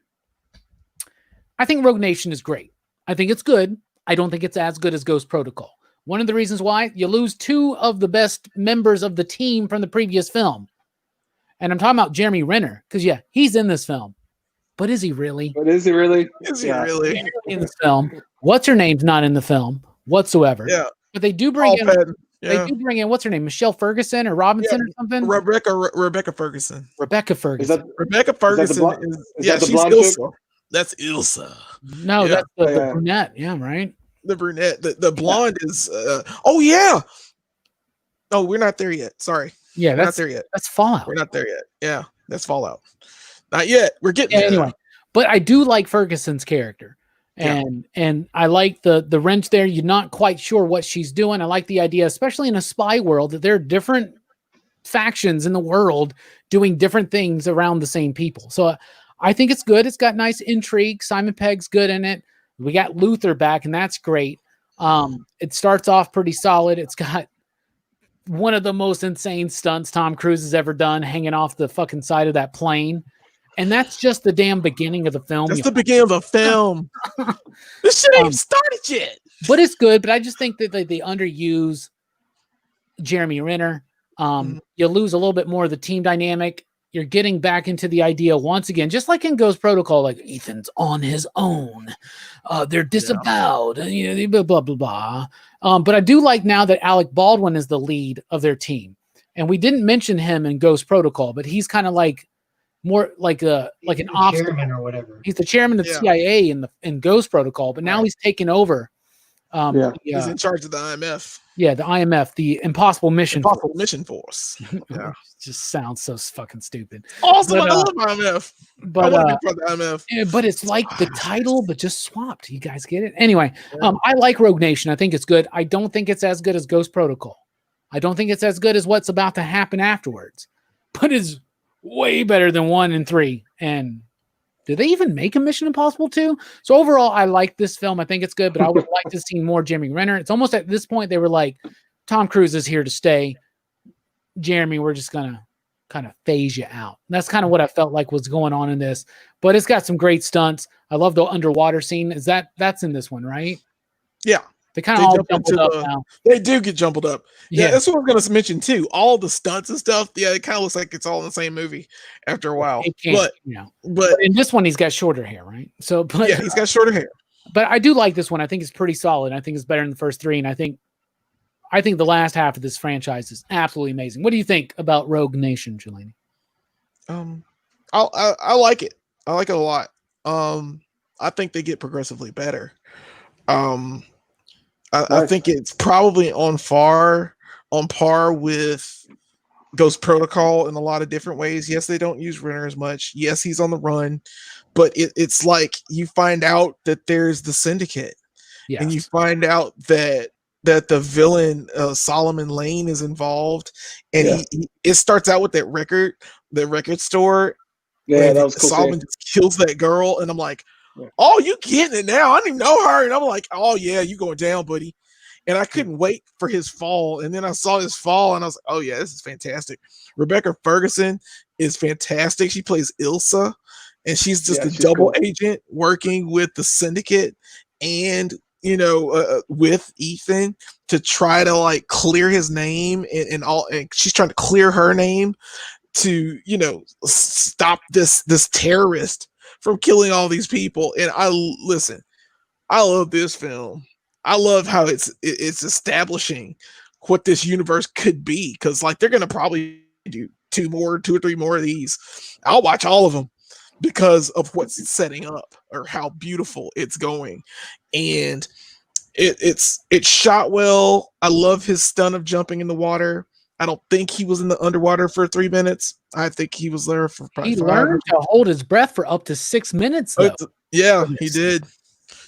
I think Rogue Nation is great. I think it's good. I don't think it's as good as Ghost Protocol. One of the reasons why, you lose 2 of the best members of the team from the previous film. And I'm talking about Jeremy Renner, because he's in this film. But is he really? But is he really? Is he really? In this film. What's her name's not in the film whatsoever. Yeah. But they do bring in Yeah. they do bring in, what's her name? Michelle Ferguson or Robinson or something? Rebecca Ferguson. Rebecca Ferguson. Rebecca Ferguson she's Ilsa. That's Ilsa. No, that's the brunette. Yeah, right. The brunette. The blonde is oh yeah. Oh, we're not there yet. Sorry. Yeah, we're not there yet. That's Fallout. We're not there yet. Yeah, that's Fallout. Not yet. We're getting there. Anyway. But I do like Ferguson's character. And I like the wrench there. You're not quite sure what she's doing. I like the idea, especially in a spy world, that there are different factions in the world doing different things around the same people. So I think it's good. It's got nice intrigue. Simon Pegg's good in it. We got Luther back, and that's great. It starts off pretty solid. It's got one of the most insane stunts Tom Cruise has ever done, hanging off the fucking side of that plane. And that's just the damn beginning of the film. That's the beginning of the film. This shit ain't even started yet. But it's good. But I just think that they underuse Jeremy Renner. You lose a little bit more of the team dynamic. You're getting back into the idea once again, just like in Ghost Protocol, like Ethan's on his own. They're disavowed. Blah, blah, blah, blah. But I do like now that Alec Baldwin is the lead of their team. And we didn't mention him in Ghost Protocol, but he's kind of like more like an chairman or whatever. He's the chairman of the CIA in Ghost Protocol, but now he's taken over. He's in charge of the IMF. Yeah, the IMF, the Impossible Mission Force. Yeah, just sounds so fucking stupid. Awesome, I love IMF. But I want to be part of the IMF. Yeah, but it's like the title, but just swapped. You guys get it? Anyway, I like Rogue Nation. I think it's good. I don't think it's as good as Ghost Protocol. I don't think it's as good as what's about to happen afterwards. But it's way better than 1 and 3. And did they even make a Mission Impossible 2? So overall, I like this film. I think it's good, but I would like to see more Jeremy Renner. It's almost at this point they were like, Tom Cruise is here to stay. Jeremy, we're just gonna kind of phase you out. And that's kind of what I felt like was going on in this. But it's got some great stunts. I love the underwater scene. That's in this one, right? Yeah. They kind of all jumbled up now. They do get jumbled up. Yeah, that's what I was going to mention too. All the stunts and stuff. Yeah, it kind of looks like it's all in the same movie after a while. But in this one, he's got shorter hair, right? So, but yeah, he's got shorter hair. But I do like this one. I think it's pretty solid. I think it's better than the first 3, and I think the last half of this franchise is absolutely amazing. What do you think about Rogue Nation, Jelani? I like it. I like it a lot. I think they get progressively better. I think it's probably on par with Ghost Protocol in a lot of different ways. Yes, they don't use Renner as much. Yes, he's on the run, but it's like you find out that there's the Syndicate, and you find out that the villain Solomon Lane is involved, and it starts out with the record store. Yeah, that was cool. Solomon just kills that girl, and I'm like, oh, you getting it now? I didn't even know her. And I'm like, oh, yeah, you going down, buddy. And I couldn't wait for his fall. And then I saw his fall, and I was like, oh, yeah, this is fantastic. Rebecca Ferguson is fantastic. She plays Ilsa, and she's just a double agent working with the Syndicate and, with Ethan to try to, like, clear his name and she's trying to clear her name to, stop this terrorist from killing all these people. And I love this film. I love how it's establishing what this universe could be, because like they're gonna probably do 2 or 3 more of these. I'll watch all of them because of what's setting up or how beautiful it's going. And it's shot well. I love his stunt of jumping in the water. I don't think he was in the underwater for 3 minutes. I think he was there for probably 5. He learned to hold his breath for up to 6 minutes, though. Yeah, he did.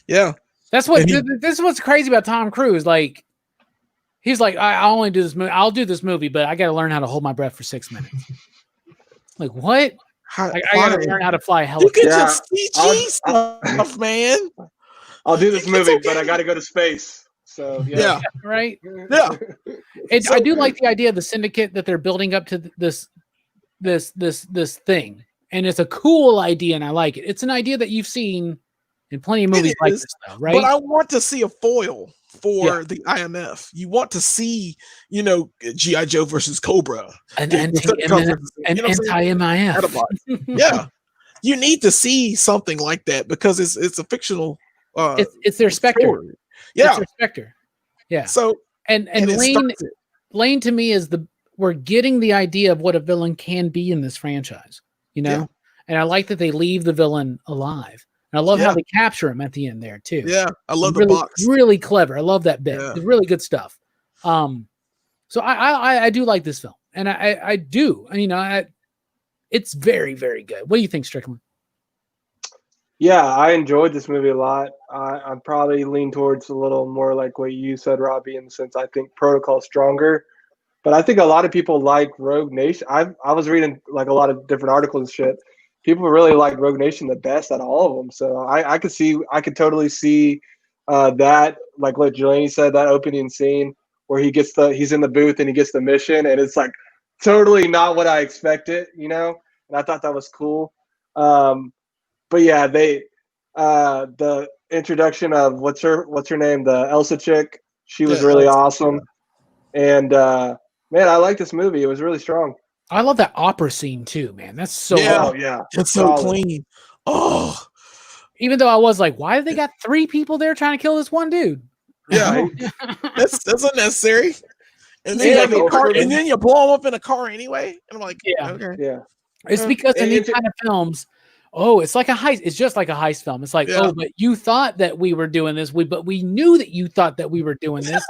Yeah. That's what this is what's crazy about Tom Cruise. Like, he's like, I only do this movie. I'll do this movie, but I got to learn how to hold my breath for 6 minutes. Like, what? I got to learn how to fly a helicopter. You can just CG stuff, man. I'll do this movie, but I got to go to space. So yeah. Right. Yeah. I do like the idea of the Syndicate that they're building up to this thing, and it's a cool idea, and I like it. It's an idea that you've seen And plenty of movies like this, though, right? But I want to see a foil for the IMF. You want to see, G.I. Joe versus Cobra. An anti-MIF. Yeah. You need to see something like that because it's a fictional it's their Spectre. Story. Yeah. It's their Spectre. Yeah. So and Lane to me is we're getting the idea of what a villain can be in this franchise, And I like that they leave the villain alive. And I love how they capture him at the end there too. Yeah, I love the box. Really clever. I love that bit. Yeah. It's really good stuff. So I do like this film, and I do. It's very, very good. What do you think, Strickland? Yeah, I enjoyed this movie a lot. I probably lean towards a little more like what you said, Robbie, in the sense I think Protocol stronger. But I think a lot of people like Rogue Nation. I was reading like a lot of different articles and shit. People really like Rogue Nation the best out of all of them. So I could totally see that, like what Jelani said, that opening scene where he's in the booth and he gets the mission, and it's like totally not what I expected, And I thought that was cool. But yeah, the introduction of what's her name, the Elsa chick, she was really awesome. And man, I like this movie. It was really strong. I love that opera scene too, man. That's so it's so clean. Oh, even though I was like, why have they got 3 people there trying to kill this one dude? Yeah, that's unnecessary. And then and then you blow them up in a car anyway. And I'm like, okay. It's because in these kind of films, it's like a heist. It's just like a heist film. It's like, but you thought that we were doing this. But we knew that you thought that we were doing this.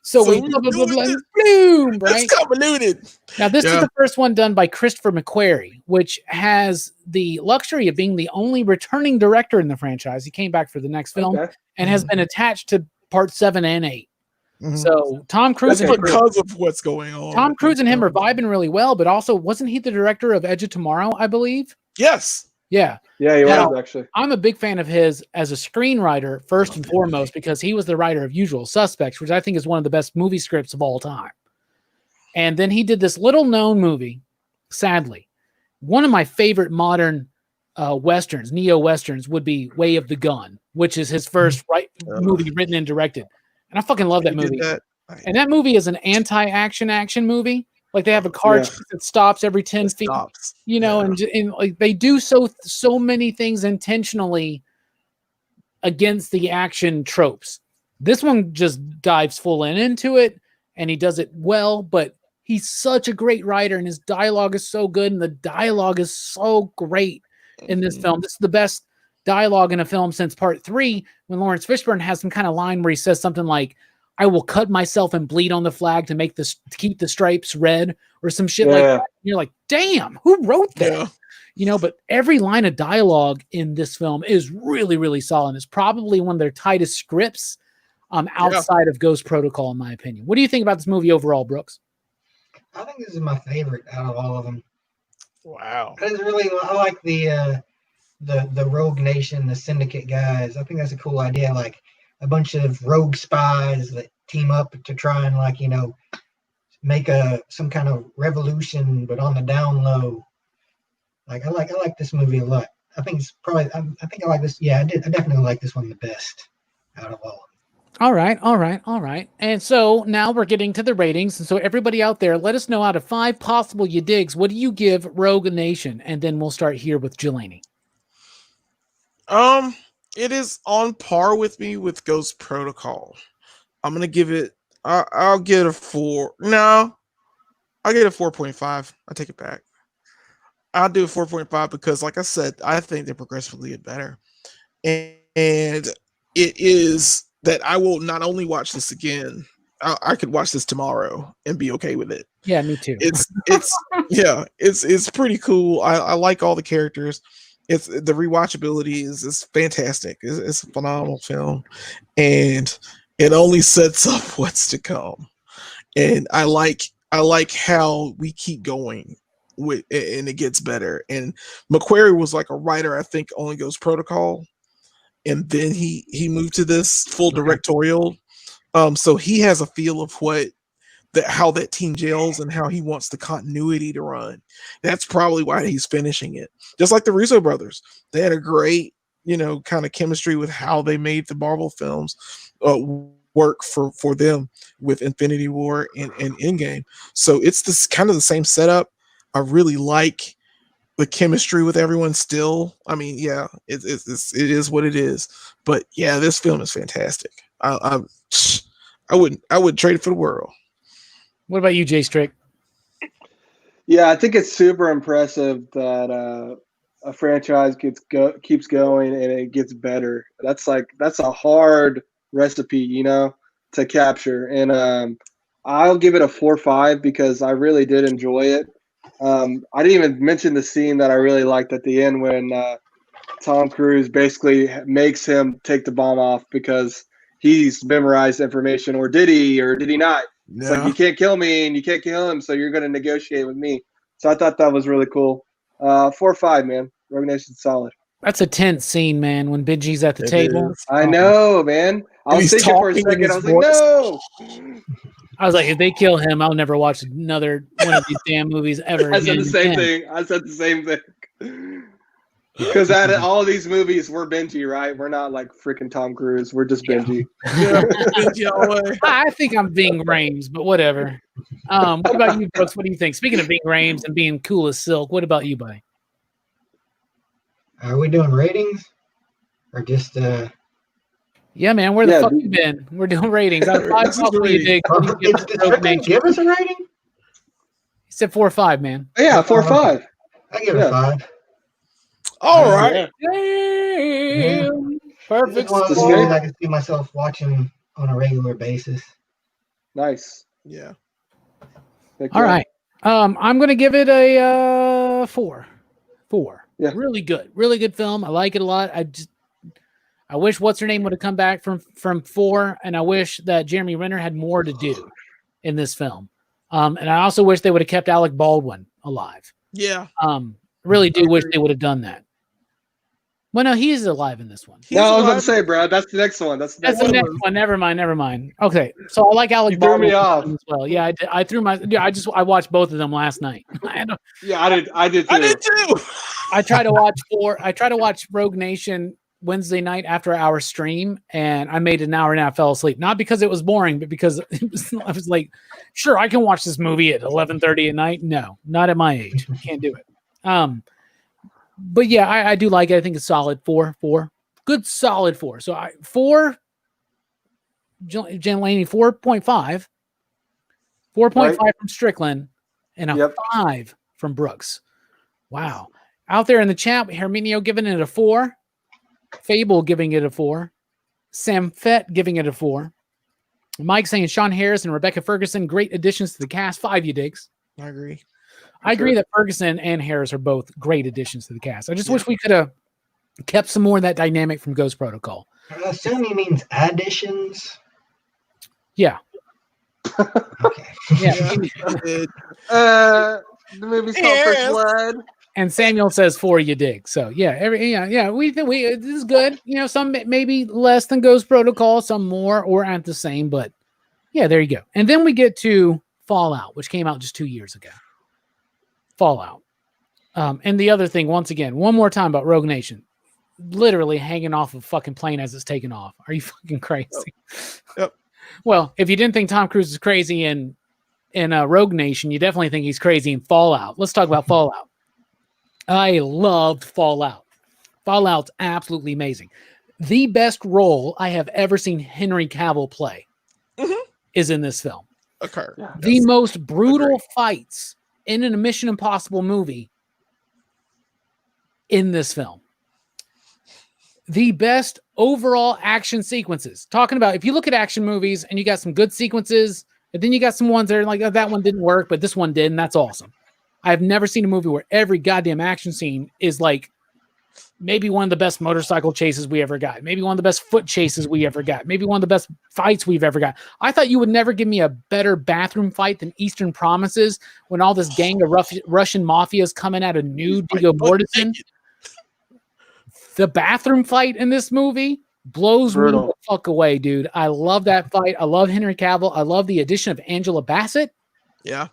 So we blah, blah, blah, blah, boom, right? It's convoluted. Now, this is the first one done by Christopher Mcquarrie, which has the luxury of being the only returning director in the franchise. He came back for the next film and has been attached to part 7 and 8. Mm-hmm. So Tom Cruise because of what's going on. Tom Cruise and him are vibing really well, but also wasn't he the director of Edge of Tomorrow, I believe? Yes. Yeah. Yeah, he was actually. I'm a big fan of his as a screenwriter, first and foremost, because he was the writer of Usual Suspects, which I think is one of the best movie scripts of all time. And then he did this little known movie, sadly. One of my favorite modern westerns, neo-westerns, would be Way of the Gun, which is his first movie written and directed. And I fucking love that movie. And that movie is an action movie. Like they have a car that stops every 10 feet, and like they do so many things intentionally against the action tropes. This one just dives full into it, and he does it well, but he's such a great writer, and his dialogue is so good, and the dialogue is so great in this film. This is the best dialogue in a film since part 3, when Lawrence Fishburne has some kind of line where he says something like, I will cut myself and bleed on the flag to keep the stripes red, or some shit like that. And you're like, damn, who wrote that? But every line of dialogue in this film is really, really solid. It's probably one of their tightest scripts outside of Ghost Protocol, in my opinion. What do you think about this movie overall, Brooks? I think this is my favorite out of all of them. Wow. I like the Rogue Nation, the Syndicate guys. I think that's a cool idea. Like a bunch of rogue spies that team up to try and make some kind of revolution, but on the down low. Like I like this movie a lot. I think it's probably I think I like this. Yeah, I definitely like this one the best out of all. All right. And so now we're getting to the ratings. And so everybody out there, let us know out of 5 possible you digs, what do you give Rogue Nation? And then we'll start here with Jelani. It is on par with me with Ghost Protocol. I'm gonna give it. I'll get a 4. No, I'll get a 4.5. I take it back. I'll do a 4.5 because, like I said, I think they progressively get better, and it is that I will not only watch this again. I could watch this tomorrow and be okay with it. Yeah, me too. It's pretty cool. I like all the characters. It's the rewatchability is fantastic. It's a phenomenal film, and it only sets up what's to come. And I like how we keep going with, and it gets better. And Mcquarrie was like a writer, I think, only Ghost Protocol, and then he moved to this full directorial. So he has a feel of how that team gels and how he wants the continuity to run. That's probably why he's finishing it. Just like the Russo brothers, they had a great, kind of chemistry with how they made the Marvel films work for them with Infinity War and Endgame. So it's this kind of the same setup. I really like the chemistry with everyone still. I mean, yeah, it is what it is. But yeah, this film is fantastic. I wouldn't trade it for the world. What about you, Jay Strick? Yeah, I think it's super impressive that a franchise keeps going and it gets better. That's a hard recipe, to capture. And I'll give it a 4-5 because I really did enjoy it. I didn't even mention the scene that I really liked at the end when Tom Cruise basically makes him take the bomb off because he's memorized information, or did he not? No. It's like, you can't kill me and you can't kill him, so you're going to negotiate with me. So I thought that was really cool. 4-5, man. Rogue Nation's solid. That's a tense scene, man, when Benji's at the table. I know, man. I was thinking for a second. I was like, no. I was like, if they kill him, I'll never watch another one of these damn movies ever. I said the same thing. Because out of all these movies, we're Benji, right? We're not like freaking Tom Cruise. We're just Benji. Yeah, Benji all the way. I think I'm Ving Rhames, but whatever. What about you, Brooks? What do you think? Speaking of Ving Rhames and being cool as silk, what about you, buddy? Are we doing ratings or just? Yeah, man. Where the fuck you been? We're doing ratings. I thought you did. Give us a rating. He said 4 or 5, man. Yeah, 4 or 5. I give it a 5. All right. Yeah. Perfect. One of those movies I can see myself watching on a regular basis. Nice. Yeah. All right. I'm gonna give it a 4. 4. Yeah. Really good film. I like it a lot. I wish what's her name would have come back from 4, and I wish that Jeremy Renner had more to do in this film. And I also wish they would have kept Alec Baldwin alive. Yeah. Really do wish they would have done that. Well, no, he is alive in this one. No, I was about to say, Brad, that's the next one. That's the next one. Never mind. Okay, so I like Alec Baldwin. You threw me off. As well. Yeah, I threw my. Yeah, I watched both of them last night. Yeah, I did too. I try to watch Rogue Nation Wednesday night after our stream, and I made an hour and I fell asleep. Not because it was boring, but because I was like, sure, I can watch this movie at 11:30 at night. No, not at my age. Can't do it. But yeah, I do like it. I think it's solid 4. Good solid 4. So 4, Jelani 4.5. 4.5 from Strickland, and a 5 from Brooks. Wow. Out there in the chat, Herminio giving it a 4. Fable giving it a 4. Sam Fett giving it a 4. Mike saying Sean Harris and Rebecca Ferguson, great additions to the cast. 5, you digs. I agree. I agree that Ferguson and Harris are both great additions to the cast. I just wish we could have kept some more of that dynamic from Ghost Protocol. I assume he means additions. Yeah. Okay. Yeah. The movie's called First Blood. And Samuel says 4, you dig. So yeah, we this is good. Some maybe less than Ghost Protocol, some more or at the same, but yeah, there you go. And then we get to Fallout, which came out just 2 years ago. Fallout. And the other thing, once again, one more time about Rogue Nation, literally hanging off a fucking plane as it's taking off. Are you fucking crazy? Yep. Well, if you didn't think Tom Cruise is crazy in Rogue Nation, you definitely think he's crazy in Fallout. Let's talk about Fallout. I loved Fallout. Fallout's absolutely amazing. The best role I have ever seen Henry Cavill play is in this film. Okay. The most brutal fights in a Mission Impossible movie in this film. The best overall action sequences. Talking about, if you look at action movies and you got some good sequences, and then you got some ones that are like, oh, that one didn't work, but this one did, and that's awesome. I've never seen a movie where every goddamn action scene is like maybe one of the best motorcycle chases we ever got. Maybe one of the best foot chases we ever got. Maybe one of the best fights we've ever got. I thought you would never give me a better bathroom fight than Eastern Promises when all this gang of Russian mafia is coming out of nude Viggo Mortensen. The bathroom fight in this movie blows me the fuck away, dude. I love that fight. I love Henry Cavill. I love the addition of Angela Bassett. Yeah.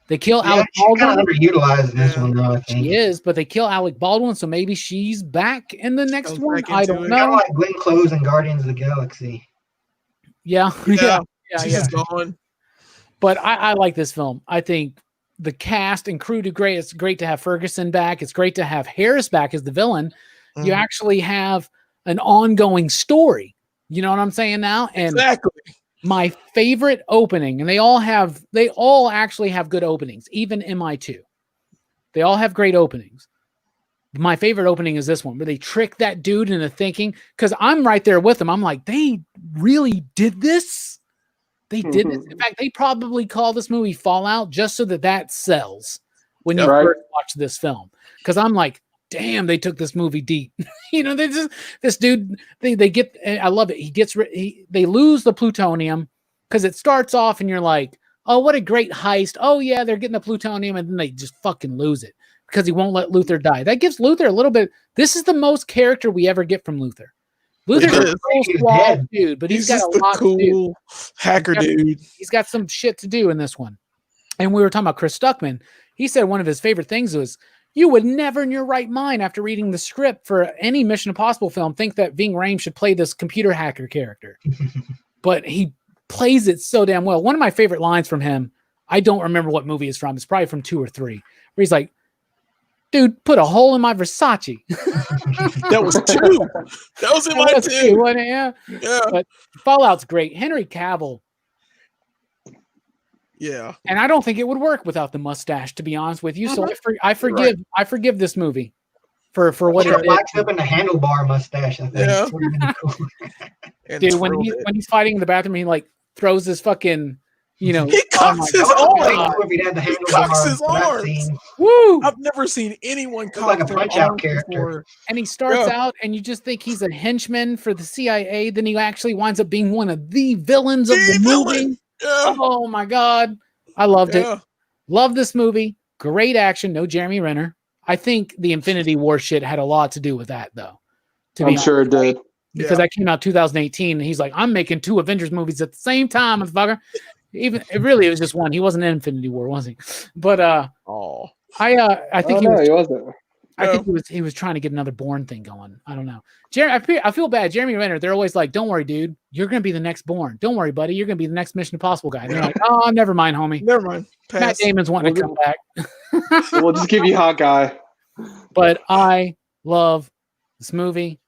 They kill Yeah, Alec she's kind of Baldwin. underutilized in this one, though, I think. She is, but they kill Alec Baldwin, so maybe she's back in the next one. I don't know. Kind of like Glenn Close in Guardians of the Galaxy. Yeah. She's just gone. But I like this film. I think the cast and crew do great. It's great to have Ferguson back. It's great to have Harris back as the villain. You actually have an ongoing story. You know what I'm saying now? And exactly. My favorite opening, and they all actually have good openings, even MI2. They all have great openings. My favorite opening is this one, where they trick that dude into thinking, because I'm right there with them. I'm like, they really did this? They did this. In fact, they probably call this movie Fallout just so that sells when you first watch this film. Because I'm like, damn, they took this movie deep. This dude, they get, I love it. They lose the plutonium because it starts off and you're like, oh, what a great heist. Oh yeah, they're getting the plutonium, and then they just fucking lose it because he won't let Luther die. That gives Luther a little bit. This is the most character we ever get from Luther. Luther's a cool squad dude, but he's got a lot to do. Hacker dude. He's got some shit to do in this one. And we were talking about Chris Stuckman. He said one of his favorite things was, you would never in your right mind, after reading the script for any Mission Impossible film, think that Ving Rhames should play this computer hacker character. But he plays it so damn well. One of my favorite lines from him, I don't remember what movie it's from. It's probably from 2 or 3, where he's like, dude, put a hole in my Versace. That was 2. That was in my 2. Yeah. But Fallout's great. Henry Cavill. Yeah. And I don't think it would work without the mustache, to be honest with you. So I forgive this movie for what it lights up in the handlebar mustache, I think. Yeah. Dude, when he's fighting in the bathroom, he like throws his fucking, he cocks his arms. He cocks his arms. Woo! I've never seen anyone cock like a Punch-Out character. Before. And he starts out, and you just think he's a henchman for the CIA. Then he actually winds up being one of the villains of the movie. Yeah. Oh my God. I loved it. Love this movie. Great action. No Jeremy Renner. I think the Infinity War shit had a lot to do with that, though. I'm sure it did. Because that came out 2018, and he's like, I'm making 2 Avengers movies at the same time, motherfucker. It was just one. He wasn't in Infinity War, was he? But I think he wasn't. I think he was trying to get another Bourne thing going. I don't know. I feel bad. Jeremy Renner, they're always like, don't worry, dude. You're going to be the next Bourne. Don't worry, buddy. You're going to be the next Mission Impossible guy. And they're like, oh, never mind, homie. Never mind. Pass. Matt Damon's wanting to come back. We'll just give you Hawkeye. But I love this movie.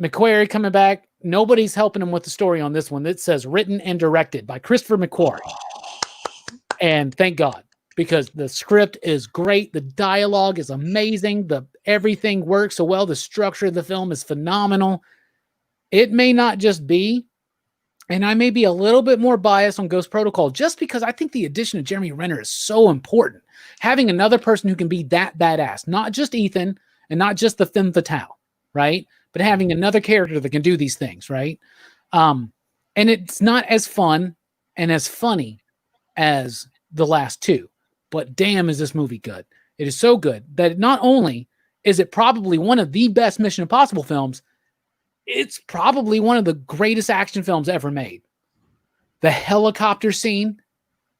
Mcquarrie coming back. Nobody's helping him with the story on this one. It says written and directed by Christopher McQuarrie. And thank God, because the script is great. The dialogue is amazing. Everything works so well. The structure of the film is phenomenal. It may not just be, and I may be a little bit more biased on Ghost Protocol just because I think the addition of Jeremy Renner is so important. Having another person who can be that badass, not just Ethan and not just the femme fatale, right? But having another character that can do these things, right? And it's not as fun and as funny as the last 2. But damn, is this movie good. It is so good that not only is it probably one of the best Mission Impossible films, it's probably one of the greatest action films ever made. The helicopter scene,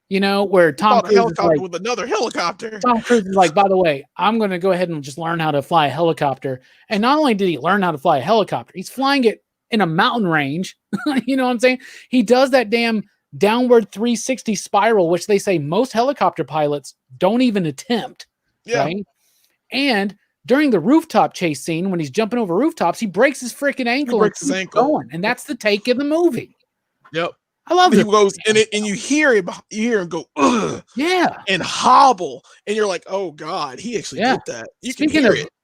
where Tom Cruise is like, with another helicopter. Tom Cruise is like, by the way, I'm going to go ahead and just learn how to fly a helicopter. And not only did he learn how to fly a helicopter, he's flying it in a mountain range. You know what I'm saying? He does that damn downward 360 spiral, which they say most helicopter pilots don't even attempt. Yeah. Right? And during the rooftop chase scene, when he's jumping over rooftops, he breaks his freaking ankle. He breaks his ankle. Going, and that's the take of the movie. Yep. I love it. He goes in it, and you hear him go, ugh, yeah, and hobble, and you're like, oh God, he actually did that.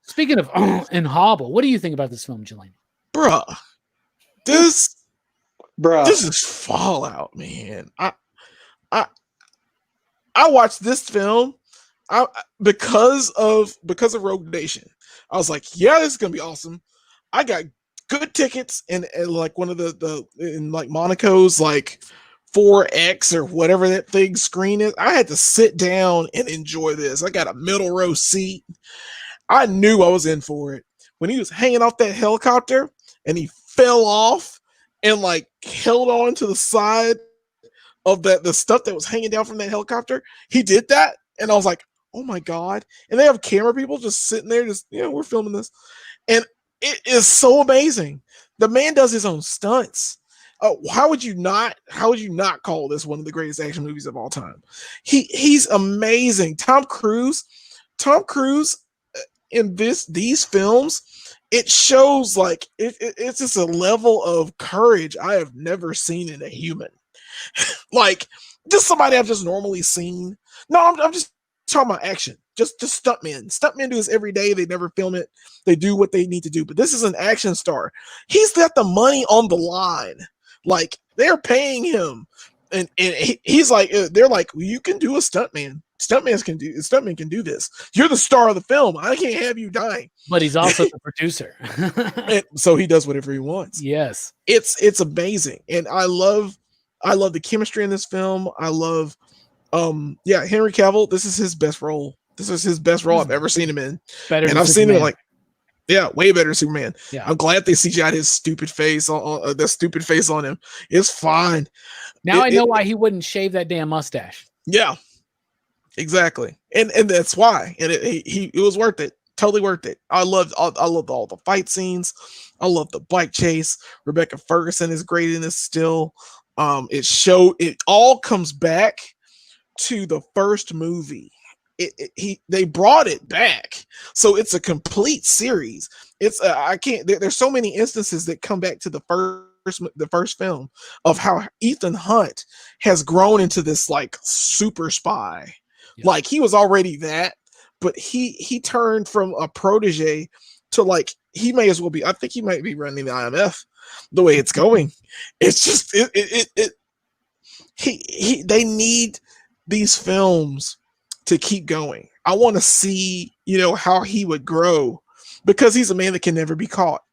Speaking of and hobble, what do you think about this film, Jelani? Bruh, this is Fallout, man. I watched this film because of Rogue Nation. I was like, yeah, this is gonna be awesome. I got good tickets and like one of the in like Monaco's like 4X or whatever that thing screen is. I had to sit down and enjoy this. I got a middle row seat. I knew I was in for it. When he was hanging off that helicopter and he fell off and like held on to the side of the stuff that was hanging down from that helicopter. He did that, and I was like, oh my God. And they have camera people just sitting there, just, we're filming this. And it is so amazing. The man does his own stunts. How would you not call this one of the greatest action movies of all time? He's amazing. Tom Cruise in these films, it shows like it's just a level of courage I have never seen in a human. Like, just somebody I've just normally seen. No, I'm just talking about action. Just stuntmen. Stuntmen do this every day. They never film it. They do what they need to do. But this is an action star. He's got the money on the line. Like, they're paying him. And he's like, they're like, well, you can do a stuntman. Stuntmen can do this. You're the star of the film. I can't have you dying. But he's also the producer. And so he does whatever he wants. Yes. It's amazing. And I love the chemistry in this film. I love Henry Cavill. This is his best role. This is his best role I've ever seen him in. Better and than I've Superman. seen him way better than Superman. Yeah. I'm glad they CGI'd his stupid face on the stupid face on him. It's fine. Now I know why he wouldn't shave that damn mustache. Yeah, exactly. And that's why. And it was worth it. Totally worth it. I loved all the fight scenes. I love the bike chase. Rebecca Ferguson is great in this still. It all comes back to the first movie. They brought it back, so it's a complete series. It's there's so many instances that come back to the first film of how Ethan Hunt has grown into this like super spy. Yeah. Like, he was already that, but he turned from a protege to, like, he may as well be. I think he might be running the IMF the way it's going. It's just they need these films to keep going. I want to see, how he would grow, because he's a man that can never be caught.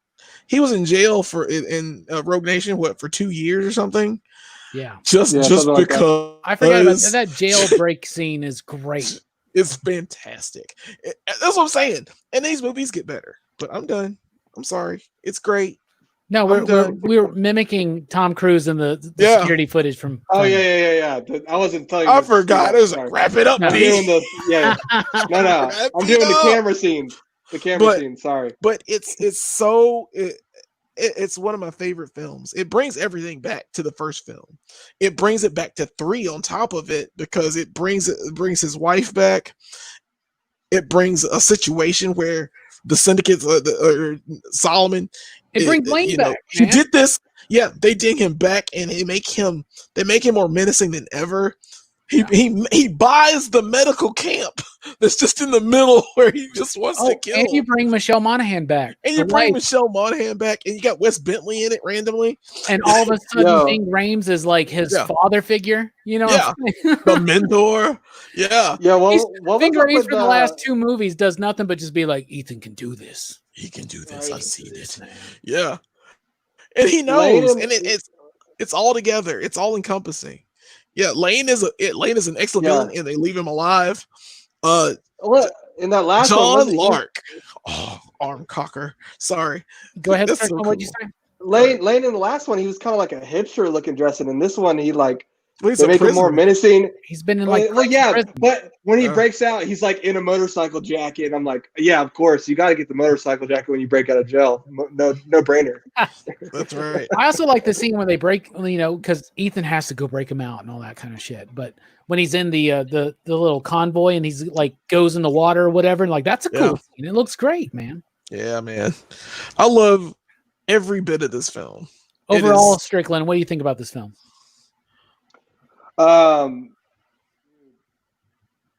He was in jail in Rogue Nation, for 2 years or something? Yeah. Just because. I forgot about that jailbreak scene is great. It's fantastic. That's what I'm saying. And these movies get better. But I'm done. I'm sorry. It's great. No, we're mimicking Tom Cruise and the security footage from. Oh yeah. I wasn't telling you. I forgot. It was like, wrap it up. I'm doing the No. I'm doing the camera scene. The camera scene. Sorry, but it's one of my favorite films. It brings everything back to the first film. It brings it back to 3 on top of it, because it brings his wife back. It brings a situation where the syndicates, or Solomon. It brings Lane back. He did this. Yeah, they ding him back, and they make him more menacing than ever. He buys the medical camp that's just in the middle where he just wants to kill. And you bring Michelle Monaghan back. And you bring Michelle Monaghan back, and you got Wes Bentley in it randomly. And all of a sudden, Ving Rhames is like his father figure. The mentor. Yeah. Yeah. Well, Ving Rhames for the last 2 movies does nothing but just be like, Ethan can do this. He can do this. I've seen it. Yeah. And he knows, and it's all together. It's all encompassing. Yeah, Lane is an excellent villain, and they leave him alive. In that last John Lark, arm cocker. Sorry. Go ahead. So what'd you say? Lane in the last one, he was kind of like a hipster looking dressing. In this one, he they make him more menacing. He's been in but when he breaks out, he's like in a motorcycle jacket. And I'm like, yeah, of course, you got to get the motorcycle jacket when you break out of jail. No brainer. That's right. I also like the scene when they break, because Ethan has to go break him out and all that kind of shit. But when he's in the little convoy and he's like goes in the water or whatever, and like, that's a cool scene. It looks great, man. Yeah, man. I love every bit of this film. Overall, Strickland, what do you think about this film?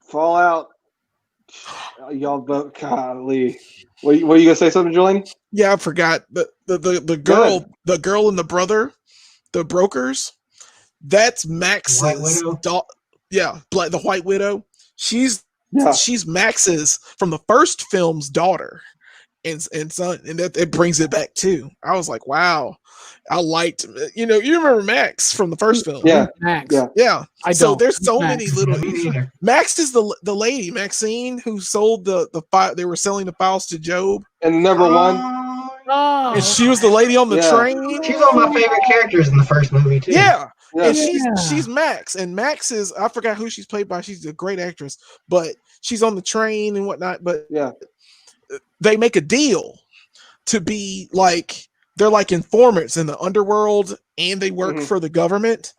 Fallout. Y'all both, golly. Were you gonna say something, Jelani? Yeah, I forgot. The girl and the brother, the brokers. That's Max's daughter. Yeah, the White Widow. She's Max's from the first film's daughter and son, and that it brings it back too. I was like, wow. I liked, you remember Max from the first film. Yeah. Max. Yeah. So there's so many little. Max is the lady, Maxine, who sold the file. They were selling the files to Job. And number one. Oh, and she was the lady on the train. She's one of my favorite characters in the first movie too. Yeah. and she's Max, and Max is, I forgot who she's played by. She's a great actress, but she's on the train and whatnot. But they make a deal to be like, they're like informants in the underworld, and they work for the government.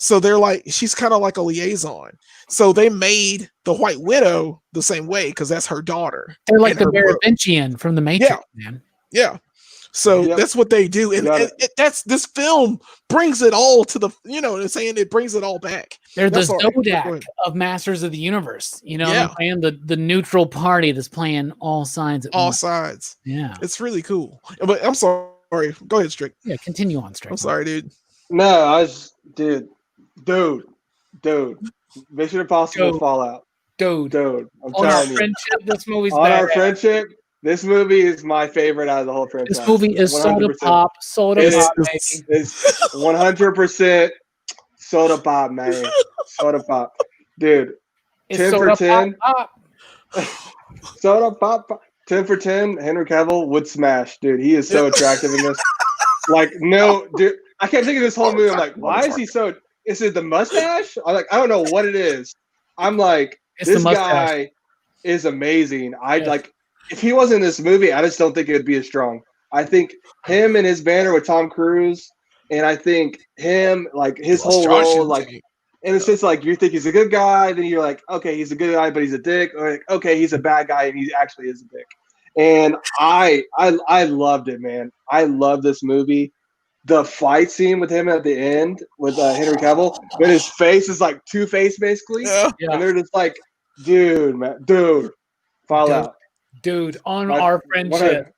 So they're like, she's kind of like a liaison. So they made the White Widow the same way because that's her daughter. They're like the Merovingian from the Matrix, man. Yeah. So that's what they do. And that's, this film brings it all to the, you know what I'm saying? It brings it all back. They're the Zodiac of Masters of the Universe. You know what I'm saying? The neutral party that's playing all sides. All sides. Yeah. It's really cool. But I'm sorry. Go ahead, Strick. Yeah, continue on, Strick. I'm sorry, dude. No, I was, dude. Mission Impossible Fallout. Dude. I'm on our telling you. friendship, this movie's on bad. Our friendship, this movie is my favorite out of the whole franchise. This movie is 100%. soda pop, baby. It's 100% soda pop, man. Soda pop. Dude, It's 10 soda for 10. Pop. Soda pop. 10 for 10, Henry Cavill would smash, dude. He is so attractive in this. Like, no, dude. I kept thinking this whole movie, I'm like, why is he so... Is it the mustache? I don't know what it is. I'm like, this guy is amazing. Like, if he wasn't in this movie, I just don't think it would be as strong. I think him and his banner with Tom Cruise, and I think him, like, his whole role, like, and it's just like, you think he's a good guy, then you're like, okay, he's a good guy, but he's a dick, or like, okay, he's a bad guy, and he actually is a dick. And I loved it, man. I love this movie. The fight scene with him at the end with Henry Cavill, when his face is like Two-Face, basically. Yeah. And they're just like, dude, Fallout. Dude, on our friendship.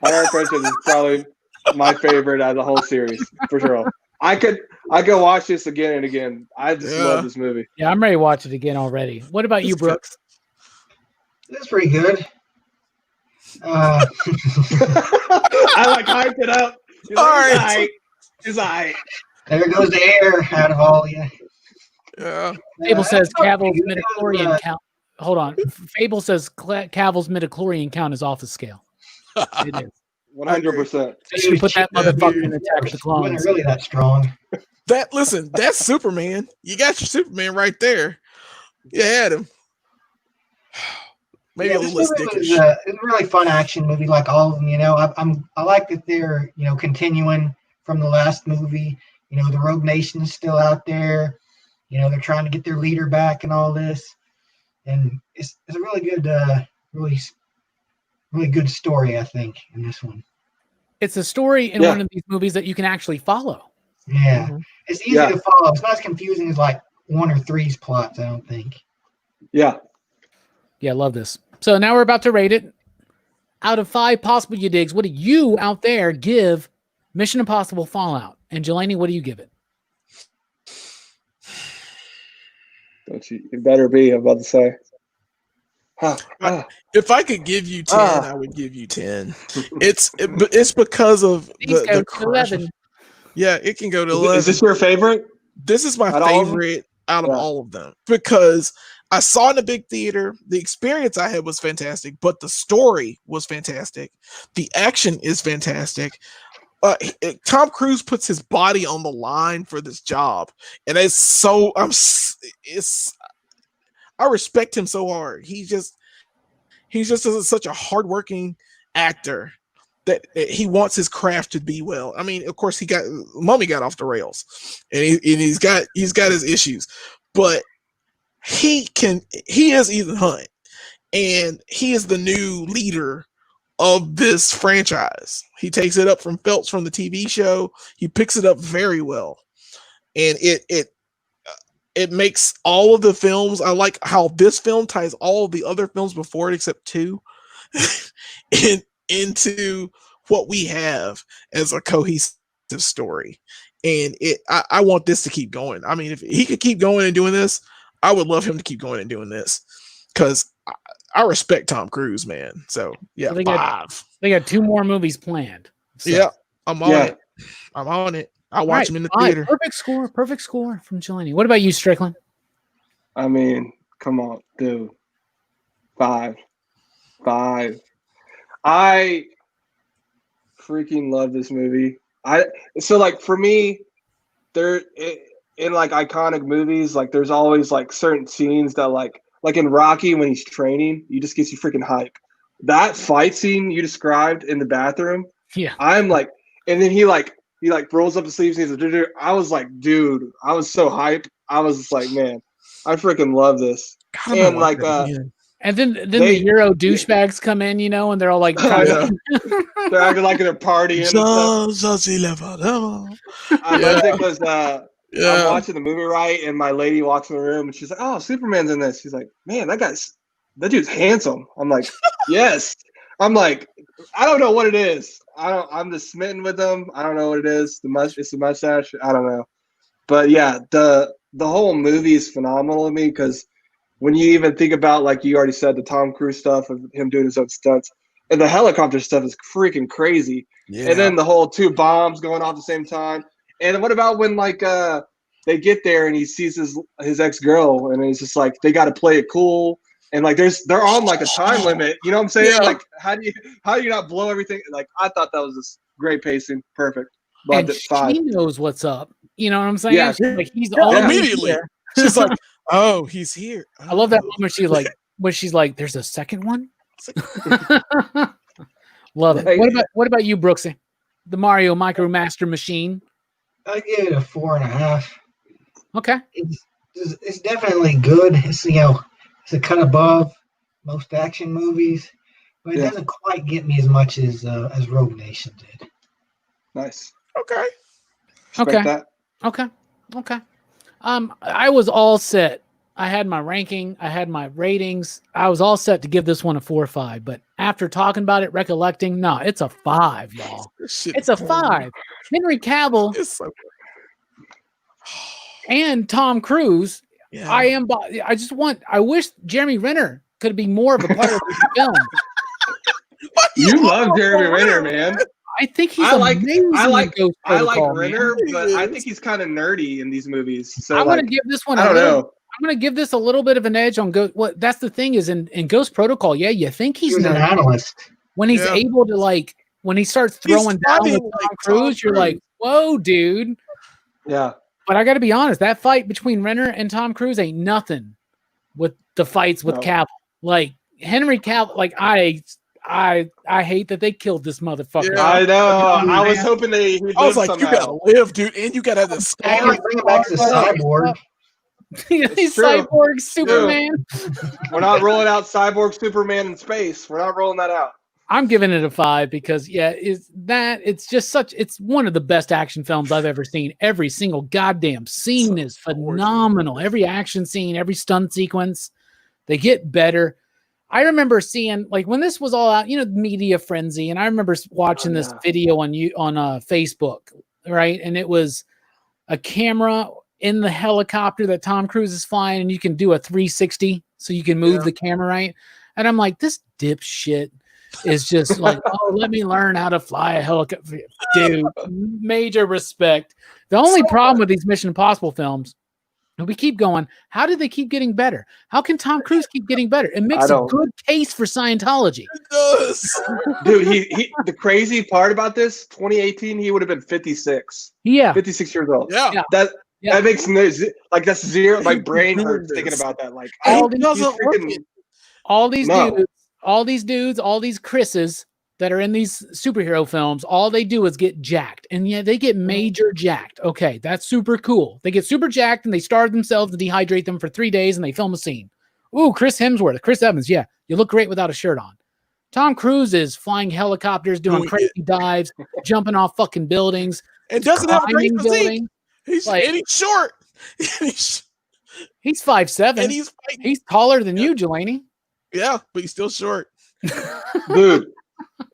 On our friendship is probably my favorite out of the whole series, for sure. I could watch this again and again. I just love this movie. Yeah, I'm ready to watch it again already. What about you, Brooks? It's pretty good. I like hyped it up. All right. It's all right. There goes the air out of all you. Yeah. Fable says Cavill's midichlorian count. Hold on. Fable says Cavill's midichlorian count is off the scale. It is. 100%. They should put that motherfucker in Attack of the Clones. Wasn't really that strong. Listen, that's Superman. You got your Superman right there. You had him. Maybe a little dickish. It's a really fun action movie, like all of them. You know, I like that they're continuing from the last movie. You know, the Rogue Nation's still out there. You know, they're trying to get their leader back and all this, and it's a really good, really good story, I think, in this one. It's a story in one of these movies that you can actually follow. Yeah, it's easy to follow. It's not as confusing as like 1 or 3's plots, I don't think. Yeah, I love this. So now we're about to rate it. Out of 5 possible you digs, what do you out there give Mission Impossible Fallout? And Jelani, what do you give it? Don't you? It better be. I'm about to say. If I could give you 10, I would give you 10. It's because of the 11. Yeah, it can go to 11. Is this your favorite? This is my favorite out of all of them because I saw it in a big theater. The experience I had was fantastic, but the story was fantastic. The action is fantastic. Tom Cruise puts his body on the line for this job, and I respect him so hard. He's just such a hardworking actor that he wants his craft to be well. I mean, of course, Mummy got off the rails, and he's got his issues, but he is Ethan Hunt, and he is the new leader of this franchise. He takes it up from Phelps from the TV show. He picks it up very well, and it makes all of the films. I like how this film ties all of the other films before it, except 2, into what we have as a cohesive story. And I want this to keep going. I mean, if he could keep going and doing this, I would love him to keep going and doing this because I respect Tom Cruise, man. So yeah, they got 2 more movies planned. So. Yeah, I'm on it. I'm on it. I'll watch him in the theater. Perfect score from Jelani. What about you, Strickland? I mean, come on, dude. 5. I freaking love this movie. So like for me, in like iconic movies, like there's always like certain scenes that like in Rocky when he's training, you just gets you freaking hype. That fight scene you described in the bathroom, Yeah. I'm like, and then he rolls up the sleeves and he's like, I was like, dude, I was so hype. I was just like, man, I freaking love this. And like, and then the Euro douchebags come in, you know, and they're all like, they're acting like they're partying. And stuff. I love it because I'm watching the movie, right, and my lady walks in the room and she's like, "Oh, Superman's in this." She's like, "Man, that dude's handsome." I'm like, "Yes." I'm like, I don't know what it is. I'm just smitten with him. I don't know what it is. It's the mustache. I don't know. But yeah, the whole movie is phenomenal to me because when you even think about, like you already said, the Tom Cruise stuff of him doing his own stunts, and the helicopter stuff is freaking crazy. Yeah. And then the whole 2 bombs going off at the same time. And what about when like they get there and he sees his ex-girl and he's just like, they got to play it cool. And like they're on like a time limit, you know what I'm saying? Yeah. Like how do you not blow everything? Like I thought that was just great pacing, perfect. But she knows what's up. You know what I'm saying? Yeah, like he's immediately. Here. She's like, "Oh, he's here." Oh. I love that moment. She's like, "There's a second one." Love it. What about you, Brooksy? The Mario Micro Master Machine. I give it a 4.5. Okay. It's definitely good. It's it's a cut above most action movies, but it doesn't quite get me as much as Rogue Nation did. Nice. Okay. Okay. I was all set. I had my ranking. I had my ratings. I was all set to give this one a 4 or 5. But after talking about it, recollecting, no, it's a 5, y'all. It's a 5. Henry Cavill and Tom Cruise. Yeah. I wish Jeremy Renner could be more of a part of the film. You love Jeremy Renner, man. I think he's amazing. I like Renner, but I think he's kind of nerdy in these movies. So I'm going to give this one. I'm going to give this a little bit of an edge on Ghost. What that's the thing is in Ghost Protocol. Yeah, you think he's an analyst when he's able to when he starts throwing down with Tom Cruise. You're like, whoa, dude. Yeah. But I got to be honest, that fight between Renner and Tom Cruise ain't nothing with the fights with Cavill. Like Henry Cavill, like I hate that they killed this motherfucker. Yeah, I know. I was hoping I was like, somehow. You gotta live, dude, and you gotta have the scar. Bring it back to Cyborg. He's Cyborg Superman. We're not rolling out Cyborg Superman in space. We're not rolling that out. I'm giving it a 5 because it's one of the best action films I've ever seen. Every single goddamn scene is phenomenal. Every action scene, every stunt sequence, they get better. I remember seeing when this was all out, media frenzy, and I remember watching this video on Facebook, right? And it was a camera in the helicopter that Tom Cruise is flying, and you can do a 360, so you can move the camera, right? And I'm like, this dipshit is just like, oh, let me learn how to fly a helicopter. Dude, major respect. The only problem with these Mission Impossible films, and we keep going, how do they keep getting better? How can Tom Cruise keep getting better? It makes a good case for Scientology. It does. Dude, he the crazy part about this, 2018, he would have been 56. Yeah. 56 years old. Yeah. That makes no, that's zero. My brain hurts thinking about that. Like all these dudes, all these Chris's that are in these superhero films, all they do is get jacked. And yeah, they get major jacked. Okay, that's super cool. They get super jacked and they starve themselves and dehydrate them for 3 days and they film a scene. Ooh, Chris Evans. Yeah, you look great without a shirt on. Tom Cruise is flying helicopters, doing crazy dives, jumping off fucking buildings. And doesn't have a great physique. He's short. He's 5'7". And he's taller than you, Jelani. Yeah, but he's still short. Dude,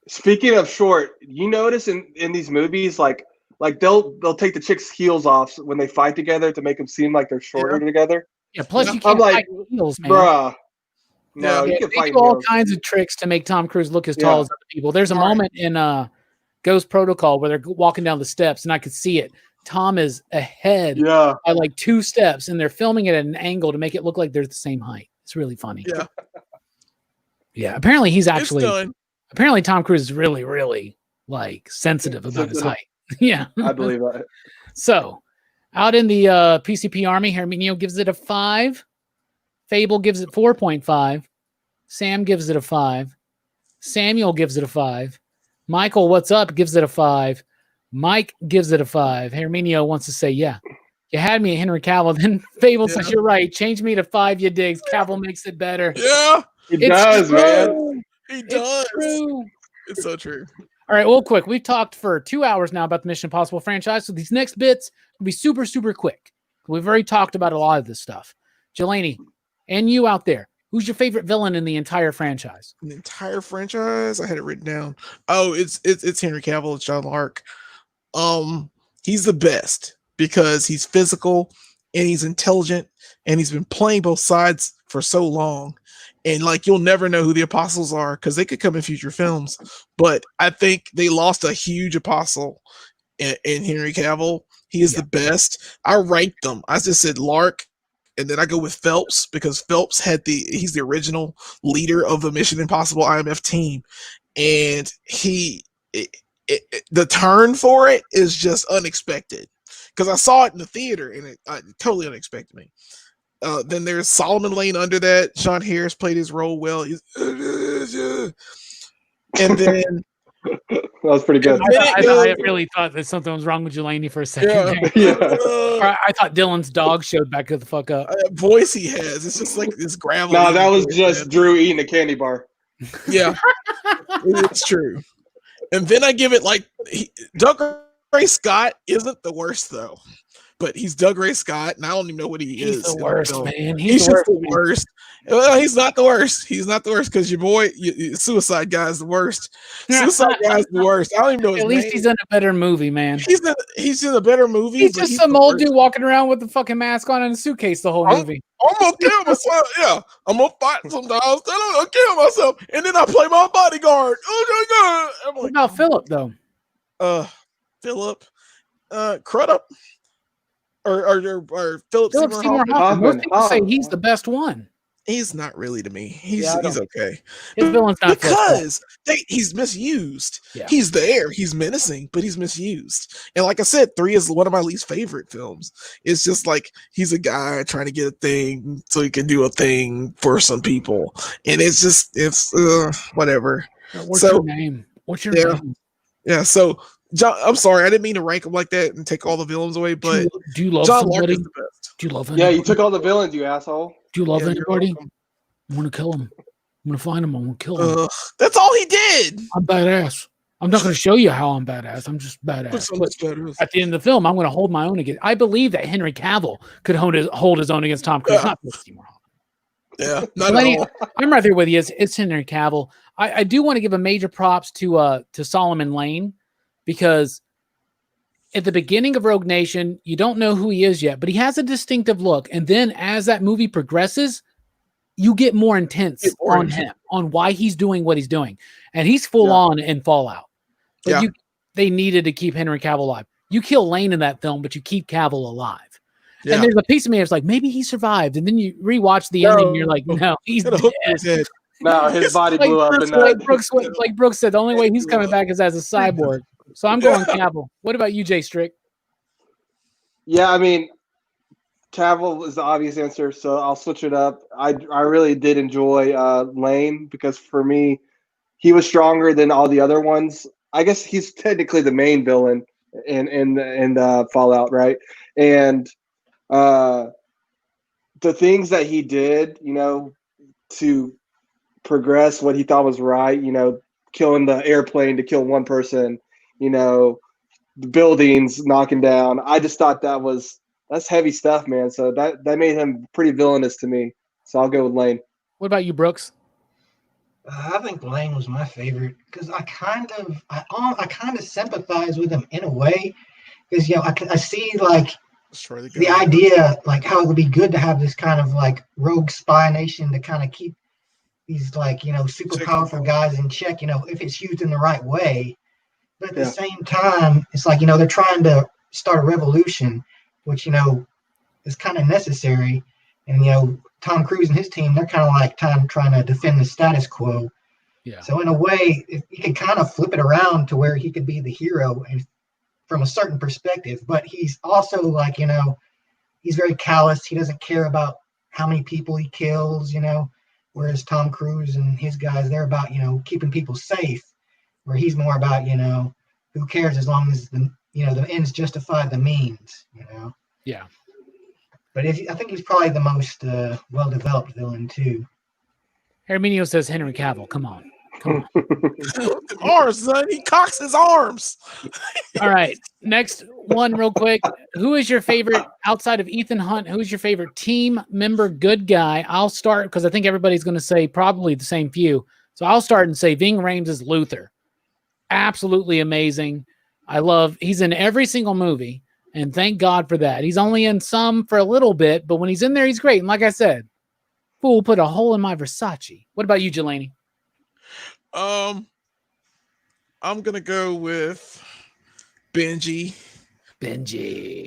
speaking of short, you notice in these movies, like they'll take the chicks' heels off when they fight together to make them seem like they're shorter together. Yeah, plus you can't fight heels, man. Bruh. No, you can fight do all kinds of tricks to make Tom Cruise look as tall as other people. There's a moment in Ghost Protocol where they're walking down the steps, and I could see it. Tom is ahead by like 2 steps, and they're filming it at an angle to make it look like they're the same height. It's really funny. Yeah. Yeah. Apparently apparently Tom Cruise is really, really sensitive about his height. Yeah. I believe that. So Out in the PCP Army, Herminio gives it a 5. Fable gives it 4.5. Sam gives it a 5. Samuel gives it a 5. Michael, what's up, gives it a 5. Mike gives it a 5. Herminio wants to say, yeah. You had me at Henry Cavill. Then Fable says, you're right. Change me to 5, you digs. Cavill makes it better. Yeah. He does, true. man. He does. It's true. It's so true. All right, well, quick. We've talked for 2 hours now about the Mission Impossible franchise, so these next bits will be super, super quick. We've already talked about a lot of this stuff. Jelani, and you out there, who's your favorite villain in the entire franchise? The entire franchise? I had it written down. Oh, it's Henry Cavill. It's John Lark. He's the best because he's physical and he's intelligent and he's been playing both sides for so long. And like, you'll never know who the apostles are because they could come in future films. But I think they lost a huge apostle in Henry Cavill. He is the best. I ranked them. I just said Lark, and then I go with Phelps because Phelps he's the original leader of the Mission Impossible IMF team. And the turn for it is just unexpected because I saw it in the theater and it totally unexpected me. Then there's Solomon Lane under that. Sean Harris played his role well. And then that was pretty good. I really thought that something was wrong with Jelani for a second. Yeah. I thought Dylan's dog showed back the fuck up. Voice he has. It's just like this gravel. No, that was just Drew eating a candy bar. Yeah, it's true. And then I give it like Doug Ray Scott isn't the worst though. But he's Doug Ray Scott, and I don't even know what he is. He's the worst, man. He's just the worst. Well, he's not the worst. He's not the worst because your boy, Suicide Guy, is the worst. Suicide Guy is the worst. I don't even know his name. At least he's in a better movie, man. He's in a better movie. He's just some old dude walking around with the fucking mask on and a suitcase the whole movie. I'm gonna kill myself. Yeah, I'm gonna fight sometimes. Then I'm gonna kill myself, and then I play my bodyguard. Oh my god! What about Philip though? Philip, Crudup. Or Philip Seymour Hoffman. Most people say he's the best one. He's not really to me. He's okay. His villain's not because he's misused. Yeah. He's there. He's menacing, but he's misused. And like I said, 3 is one of my least favorite films. It's just like he's a guy trying to get a thing so he can do a thing for some people, and it's whatever. What's your name? What's your name? Yeah. So. John, I'm sorry, I didn't mean to rank them like that and take all the villains away, but do you love John somebody? Lark is the best. Do you love anybody? Yeah, you took all the villains, you asshole. Do you love anybody? I'm going to kill him. I'm going to find him. I'm going to kill him. That's all he did. I'm badass. I'm not going to show you how I'm badass. I'm just badass. At the end of the film, I'm going to hold my own against. I believe that Henry Cavill could hold his own against Tom Cruise. Not Seymour. Yeah, not at all. I'm right there with you. It's Henry Cavill. I do want to give a major props to Solomon Lane because at the beginning of Rogue Nation, you don't know who he is yet, but he has a distinctive look. And then as that movie progresses, you get more intense on him, on why he's doing what he's doing. And he's full on in Fallout. But they needed to keep Henry Cavill alive. You kill Lane in that film, but you keep Cavill alive. Yeah. And there's a piece of me that's like, maybe he survived. And then you rewatch the ending and you're like, no, he's dead. No, his body blew up. Like Brooks said, the only way he's coming back is as a cyborg. So I'm going Cavill. What about you, Jay Strick? Yeah, I mean, Cavill is the obvious answer, so I'll switch it up. I really did enjoy Lane because for me, he was stronger than all the other ones. I guess he's technically the main villain in Fallout, right? And the things that he did, to progress what he thought was right, killing the airplane to kill one person, the buildings knocking down. I just thought that's heavy stuff, man. So that made him pretty villainous to me. So I'll go with Lane. What about you, Brooks? I think Lane was my favorite because I kind of sympathize with him in a way because I see like the idea like how it would be good to have this kind of like rogue spy nation to kind of keep these like super powerful guys in check if it's used in the right way. But at the same time, it's like, they're trying to start a revolution, which, is kind of necessary. And, Tom Cruise and his team, they're kind of like trying to defend the status quo. Yeah. So in a way, you could kind of flip it around to where he could be the hero and from a certain perspective, but he's also like, he's very callous. He doesn't care about how many people he kills, whereas Tom Cruise and his guys, they're about, keeping people safe, where he's more about, who cares as long as the ends justify the means, Yeah. But I think he's probably the most well-developed villain too. Herminio says Henry Cavill. Come on. Arms, son. He cocks his arms. All right. Next one, real quick. Who is your favorite outside of Ethan Hunt? Who's your favorite team member good guy? I'll start because I think everybody's going to say probably the same few. So I'll start and say Ving Rhames is Luther. Absolutely amazing. He's in every single movie, and thank God for that. He's only in some for a little bit, but when he's in there, he's great. And like I said, fool put a hole in my Versace. What about you, Jelani? I'm gonna go with Benji.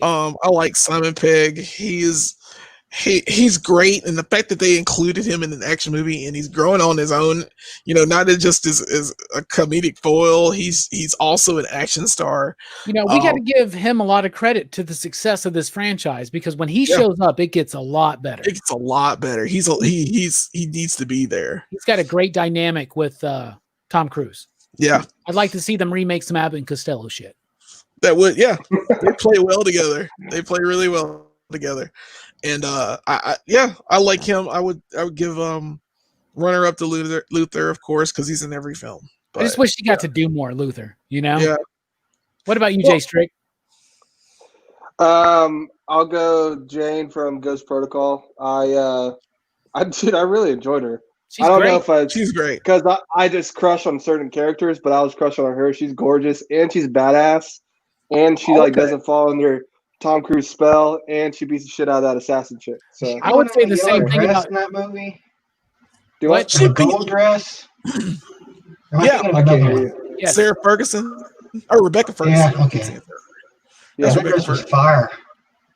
I like Simon Pegg. He's great, and the fact that they included him in an action movie and he's growing on his own, not just as a comedic foil, he's also an action star. We got to give him a lot of credit to the success of this franchise, because when he shows up, it gets a lot better. It gets a lot better. He needs to be there. He's got a great dynamic with Tom Cruise. Yeah, I'd like to see them remake some Abbott and Costello shit. That would, they play well together. They play really well together. And I like him. I would give runner up to Luther, of course, because he's in every film. But, I just wish he got to do more Luther. Yeah. What about you, Jay Strick? I'll go Jane from Ghost Protocol. I really enjoyed her. She's great because I just crush on certain characters, but I was crushing on her. She's gorgeous and she's badass, and she doesn't fall under Tom Cruise spell, and she beats the shit out of that assassin chick. So I would say the same thing about in that movie. Do what? The gold dress. Yeah, I can't hear you. Yes. Sarah Ferguson or Rebecca Ferguson. Yeah, okay. Yeah, that dress was fire.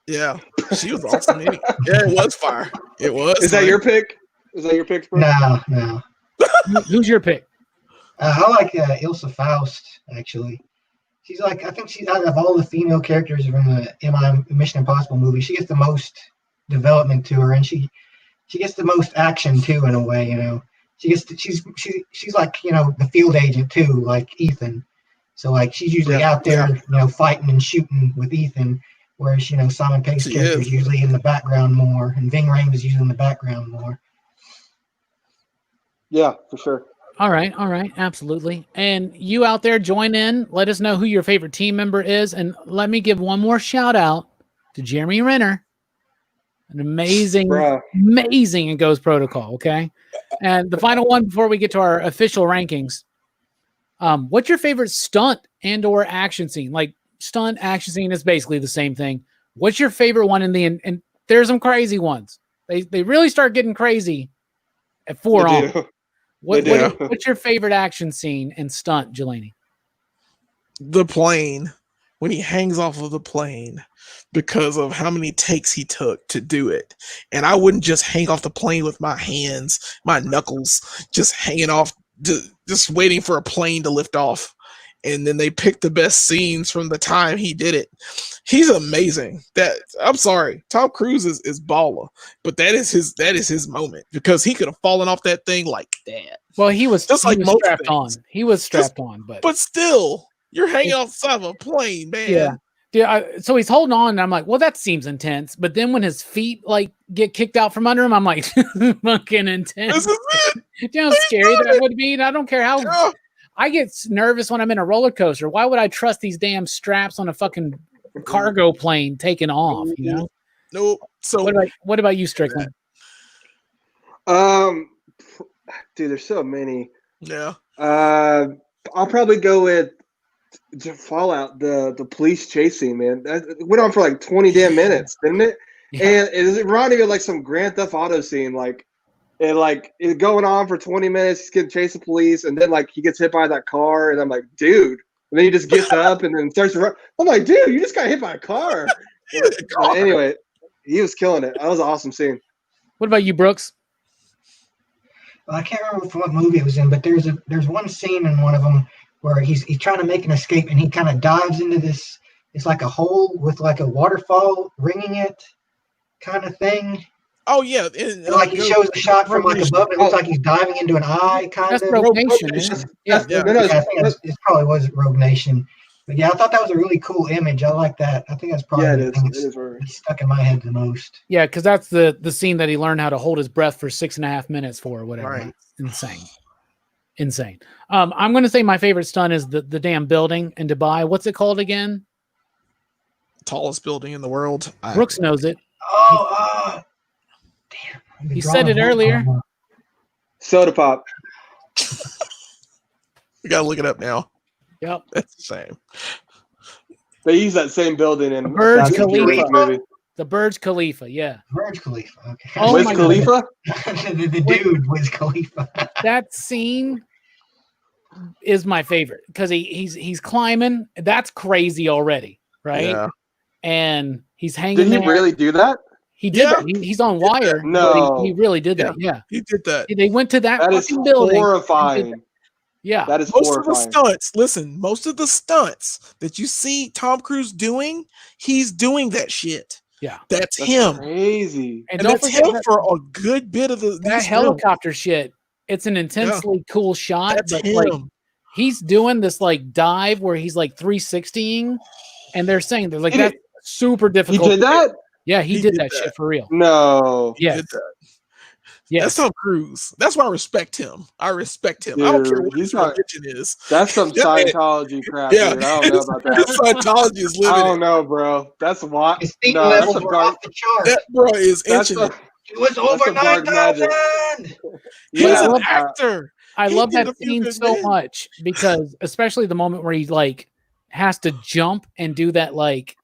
Yeah, she was awesome. Yeah, it was fire. It was. Is that your pick? Is that your pick, bro? No. Who's your pick? I like Ilsa Faust, actually. I think she's out of all the female characters from the Mission Impossible movie, she gets the most development to her, and she gets the most action too, in a way. She's like the field agent too, like Ethan. So like she's usually out there, fighting and shooting with Ethan, whereas Simon Pegg's character is usually in the background more, and Ving Rhames is usually in the background more. Yeah, for sure. All right, absolutely. And you out there, join in. Let us know who your favorite team member is, and let me give one more shout out to Jeremy Renner, an amazing in Ghost Protocol. Okay, and the final one before we get to our official rankings. What's your favorite stunt and/or action scene? Like stunt action scene is basically the same thing. What's your favorite one in the end? And there's some crazy ones. They really start getting crazy at 4 on. What's your favorite action scene and stunt, Jelani? The plane, when he hangs off of the plane, because of how many takes he took to do it. And I wouldn't just hang off the plane with my hands, my knuckles, just hanging off, just waiting for a plane to lift off. And then they picked the best scenes from the time he did it. He's amazing. I'm sorry, Tom Cruise is baller, but that is his moment, because he could have fallen off that thing like that. Well, he was strapped on. He was strapped on, but still, you're hanging outside of a plane, man. Yeah. So he's holding on, and I'm like, well, that seems intense. But then when his feet get kicked out from under him, I'm like, fucking intense. This is it. You know how scary that would be? And I don't care how. Yeah. I get nervous when I'm in a roller coaster. Why would I trust these damn straps on a fucking cargo plane taking off? Nope. So what about you, Strickland? Dude, there's so many. Yeah. I'll probably go with Fallout, the police chasing, man. That went on for like 20 damn minutes, didn't it? Yeah. And it reminded me of like some Grand Theft Auto scene, it's going on for 20 minutes. He's getting chased the police, and then he gets hit by that car, and I'm like, dude. And then he just gets up and then starts to run. I'm like, dude, you just got hit by a car. Anyway, he was killing it. That was an awesome scene. What about you, Brooks? Well, I can't remember what movie it was in, but there's one scene in one of them where he's trying to make an escape, and he kind of dives into this It's like a hole with like a waterfall ringing it, kind of thing. Oh yeah, And like he shows a shot from like above. It looks like he's diving into an eye, kind That's of. Rogue Nation, isn't it? Yeah. No, Yeah, I think it probably was Rogue Nation. But yeah, I thought that was a really cool image. I like that. I think that's probably the thing that's stuck in my head the most. Yeah, because that's the scene that he learned how to hold his breath for 6.5 minutes for, or whatever. Right. Insane. I'm going to say my favorite stunt is the damn building in Dubai. What's it called again? Tallest building in the world. Brooks knows it. Damn. He said it earlier. Soda pop. We gotta look it up now. Yep. That's the same. They use that same building in Burj Fast and Furious Khalifa. movie. The Burj Khalifa, yeah. Burj Khalifa. Okay. Oh Wiz my Khalifa? the dude Wiz Khalifa. That scene is my favorite because he's climbing. That's crazy already, right? Yeah. And he's hanging. Did he there. really do that? He did. Yeah. That. He's on wire. No. But he really did that. Yeah. He did that. They went to that That is fucking building. horrifying. Yeah. That is Most horrifying. of the stunts, listen, most of the stunts that you see Tom Cruise doing, he's doing that shit. Yeah. That's That's him. crazy. And don't that's forget him that, for a good bit of that these films. helicopter shit. It's an intensely cool shot. That's but him. like he's doing this like dive where he's like 360ing, and they're saying they're like that's super He difficult. did that? Yeah, he He did did that that. shit for real. No. He Yes. did that. Yes. That's Tom Cruise. That's why I respect him. I respect him. I don't care Dude, what he's his not- religion is. That's some Yeah, man. Scientology crap, Yeah, dude. I don't know about his that. Scientology is I living don't it. know, bro. That's what. His feet No, that's levels some were dark. off the chart. That bro is That's inching a, it. It was over some dark 9,000. He's yeah. an actor. I He love did that a few scene good so men. much because especially the moment where he like has to jump and do that like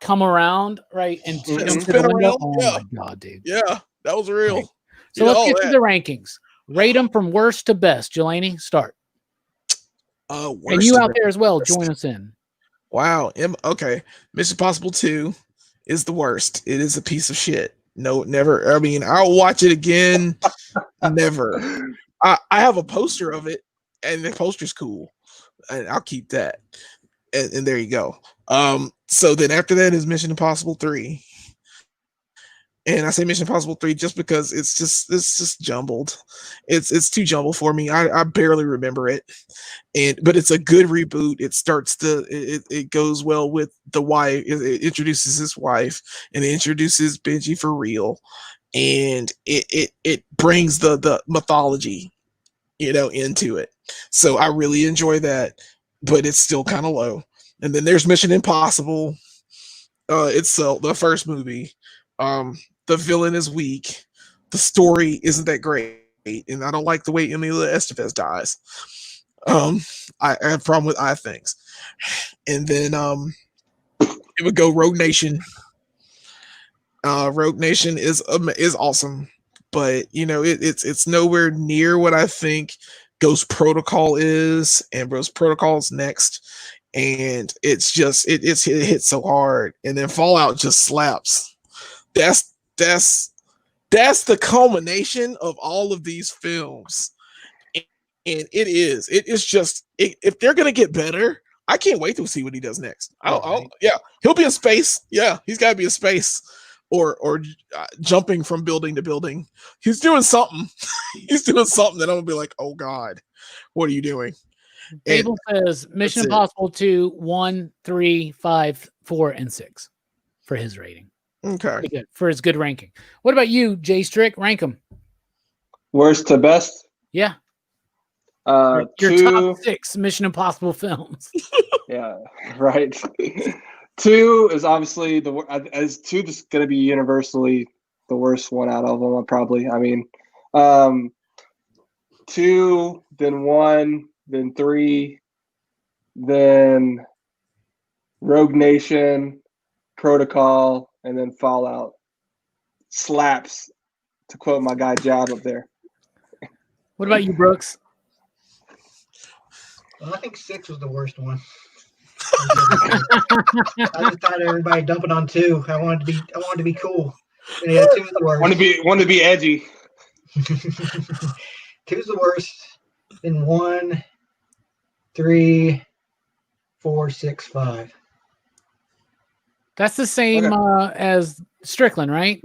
come around, right? And Mhm. jump to Spin the window. around, Oh yeah. my god, dude. Yeah, that was real. Right. He So did let's all get to that. the rankings. Rate them from worst to best. Jelani, start. And Worst you to out there as well, best. join us in. Wow. Okay. Mission Impossible 2 is the worst. It is a piece of shit. No, never. I mean, I'll watch it again. Never. I have a poster of it, and the poster's cool, and I'll keep that. And there you go. So then after that is Mission Impossible 3. And I say Mission Impossible 3 just because it's just jumbled. It's too jumbled for me. I barely remember it. But it's a good reboot. It goes well with the wife. It introduces his wife and it introduces Benji for real. And it brings the mythology, into it. So I really enjoy that, but it's still kind of low. And then there's Mission Impossible. It's the first movie. The villain is weak. The story isn't that great, and I don't like the way Emilio Estevez dies. I have a problem with eye things. And then it would go Rogue Nation. Rogue Nation is awesome, but it's nowhere near what I think Ghost Protocol is, and Ghost Protocol's next. And it hits so hard, and then Fallout just slaps. That's the culmination of all of these films, and it's just if they're gonna get better, I can't wait to see what he does next. Yeah, he'll be in space. Yeah, he's got to be in space or jumping from building to building. He's doing something. He's doing something that I'm gonna be like, oh God, what are you doing? Fable says Mission Impossible 2, 1, 3, 5, 4, and 6 for his rating. Okay. Pretty good for his good ranking. What about you, Jay Strick? Rank them. Worst to best? Yeah. Your 2. top 6 Mission Impossible films. Yeah, right. 2 is obviously as 2 is going to be universally the worst one out of them. Probably. I mean, 2, then 1, then 3, then Rogue Nation, Protocol, and then Fallout. Slaps, to quote my guy Jab up there. What about you, Brooks? Well, I think 6 was the worst one. I just thought everybody dumping on 2. I wanted to be cool. And yeah, 2 is the worst. Want to be edgy. 2 is the worst. Then 1, 3, 4, 6, 5. That's the same as Strickland, right?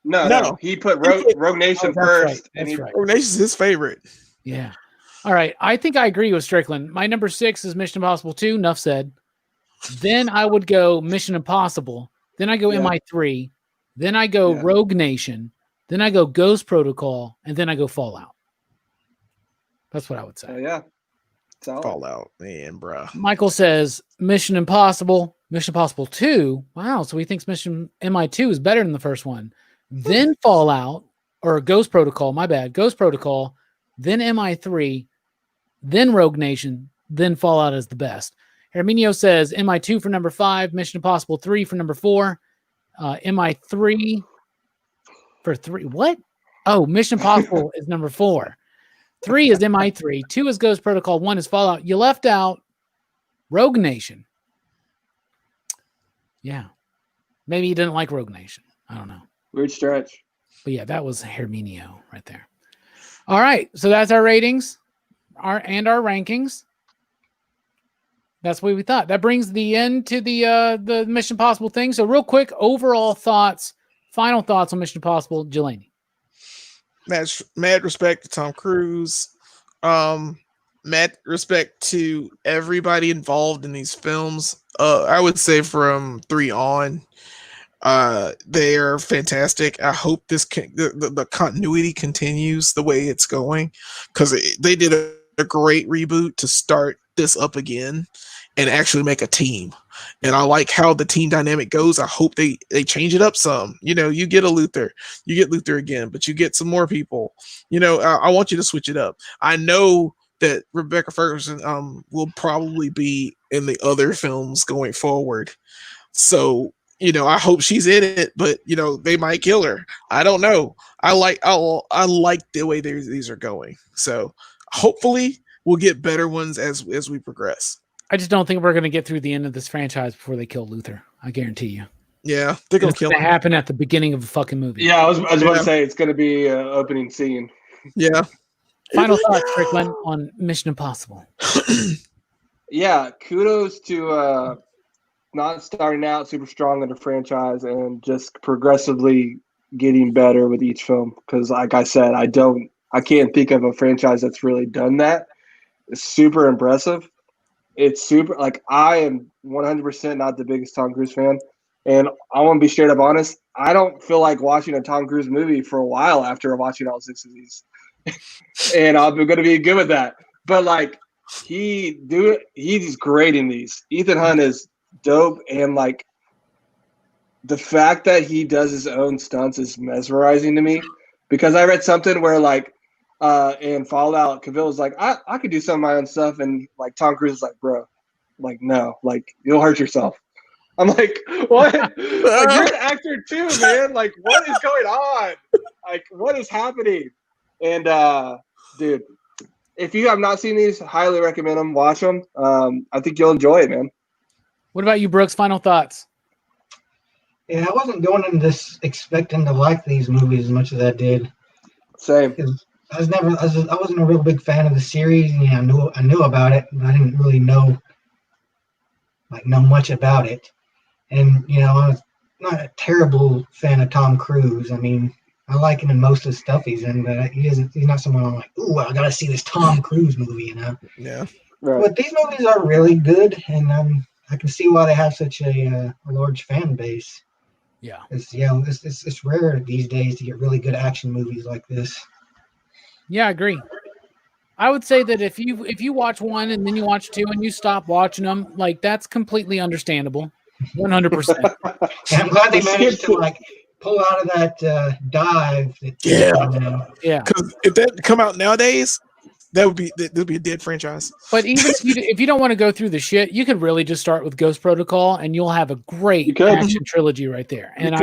No. He put Rogue Nation first. That's right. Rogue Nation's his favorite. Yeah. All right. I think I agree with Strickland. My number 6 is Mission Impossible 2. Enough said. Then I would go Mission Impossible. Then I go MI3. Then I go Rogue Nation. Then I go Ghost Protocol. And then I go Fallout. That's what I would say. Oh, yeah. Fallout, man, bro. Michael says Mission Impossible 2. Wow. So he thinks Mission MI2 is better than the first one. Then Fallout or Ghost Protocol. My bad. Ghost Protocol. Then MI3. Then Rogue Nation. Then Fallout is the best. Herminio says MI2 for number 5, Mission Impossible 3 for number 4, MI3 for 3. What? Oh, Mission Impossible is number 4. 3 is MI3. 2 is Ghost Protocol. 1 is Fallout. You left out Rogue Nation. Yeah. Maybe you didn't like Rogue Nation. I don't know. Weird stretch. But yeah, that was Herminio right there. All right. So that's our ratings our rankings. That's what we thought. That brings the end to the Mission Impossible thing. So real quick, overall thoughts, final thoughts on Mission Impossible, Jelani. Mad respect to Tom Cruise. Mad respect to everybody involved in these films. I would say from 3 on, they are fantastic. I hope the continuity continues the way it's going, because they did a great reboot to start this up again and actually make a team. And I like how the team dynamic goes. I hope they change it up some. You know, you get Luther again, but you get some more people. You know, I want you to switch it up. I know that Rebecca Ferguson will probably be in the other films going forward. So, you know, I hope she's in it, but you know, they might kill her. I don't know. I like the way these are going. So hopefully we'll get better ones as we progress. I just don't think we're going to get through the end of this franchise before they kill Luther. I guarantee you. Yeah, they're going to kill him. Happen at the beginning of a fucking movie. Yeah, I was about to say it's going to be an opening scene. Yeah. Final thoughts, Strickland, on Mission Impossible. Yeah, kudos to not starting out super strong in the franchise and just progressively getting better with each film. Because, like I said, I can't think of a franchise that's really done that. It's super impressive. It's super, like, I am 100% not the biggest Tom Cruise fan. And I want to be straight up honest. I don't feel like watching a Tom Cruise movie for a while after watching all 6 of these. And I'm going to be good with that. But, like, he's great in these. Ethan Hunt is dope. And, like, the fact that he does his own stunts is mesmerizing to me. Because I read something where, like, in Fallout, Cavill was like, I could do some of my own stuff. And, like, Tom Cruise is like, bro, like, no. Like, you'll hurt yourself. I'm like, what? Like, you're an actor too, man. Like, what is going on? Like, what is happening? And, dude, if you have not seen these, highly recommend them. Watch them. I think you'll enjoy it, man. What about you, Brooks? Final thoughts? Yeah, I wasn't going into this expecting to like these movies as much as I did. Same. I wasn't a real big fan of the series. And, yeah, I knew about it, but I didn't really know much about it. And, you know, I was not a terrible fan of Tom Cruise. I mean, I like him in most of the stuff he's in, but he's not someone I'm like, ooh, I got to see this Tom Cruise movie, you know? Yeah. Right. But these movies are really good, and I can see why they have such a large fan base. Yeah. It's rare these days to get really good action movies like this. Yeah, I agree. I would say that if you watch one and then you watch 2 and you stop watching them, like, that's completely understandable. 100%. I'm glad they managed to pull out of that dive. Yeah. Because if that come out nowadays, that'd be a dead franchise. But even if you don't want to go through the shit, you could really just start with Ghost Protocol, and you'll have a great action trilogy right there. And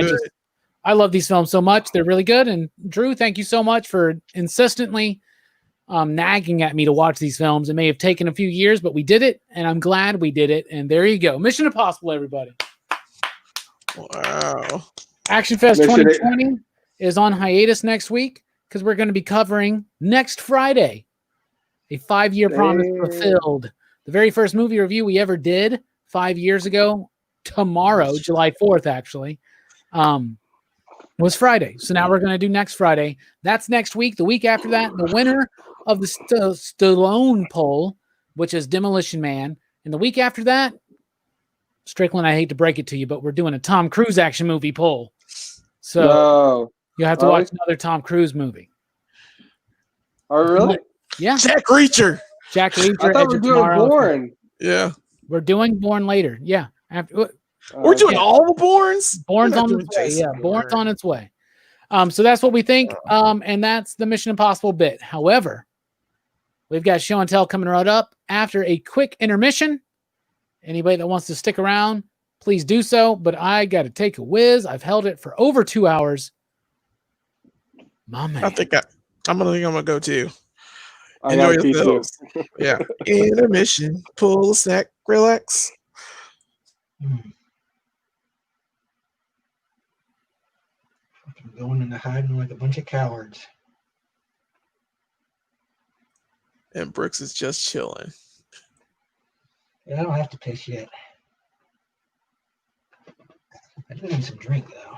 I love these films so much; they're really good. And Drew, thank you so much for insistently nagging at me to watch these films. It may have taken a few years, but we did it, and I'm glad we did it. And there you go. Mission Impossible, everybody. Wow. Action Fest 2020 is on hiatus next week because we're going to be covering next Friday a 5-year promise fulfilled. The very first movie review we ever did 5 years ago tomorrow, July 4th, actually, was Friday. So now we're going to do next Friday. That's next week. The week after that, the winner of the Stallone poll, which is Demolition Man. And the week after that, Strickland, I hate to break it to you, but we're doing a Tom Cruise action movie poll. So you'll have to watch another Tom Cruise movie. Oh, really? Yeah. Jack Reacher. Jack Reacher. I thought we were doing Bourne. Yeah. We're doing Bourne later. Yeah. We're doing all the Bournes? Bourne's on its way. Yeah, Bourne's on its way. So that's what we think. And that's the Mission Impossible bit. However, we've got show and tell coming right up after a quick intermission. Anybody that wants to stick around, please do so. But I got to take a whiz. I've held it for over 2 hours. My man. I think I'm gonna go too. Enjoy yourselves. Yeah. Intermission. Pull a snack. Relax. Going into hiding like a bunch of cowards. And Brooks is just chilling. Yeah, I don't have to piss yet. I do need some drink though.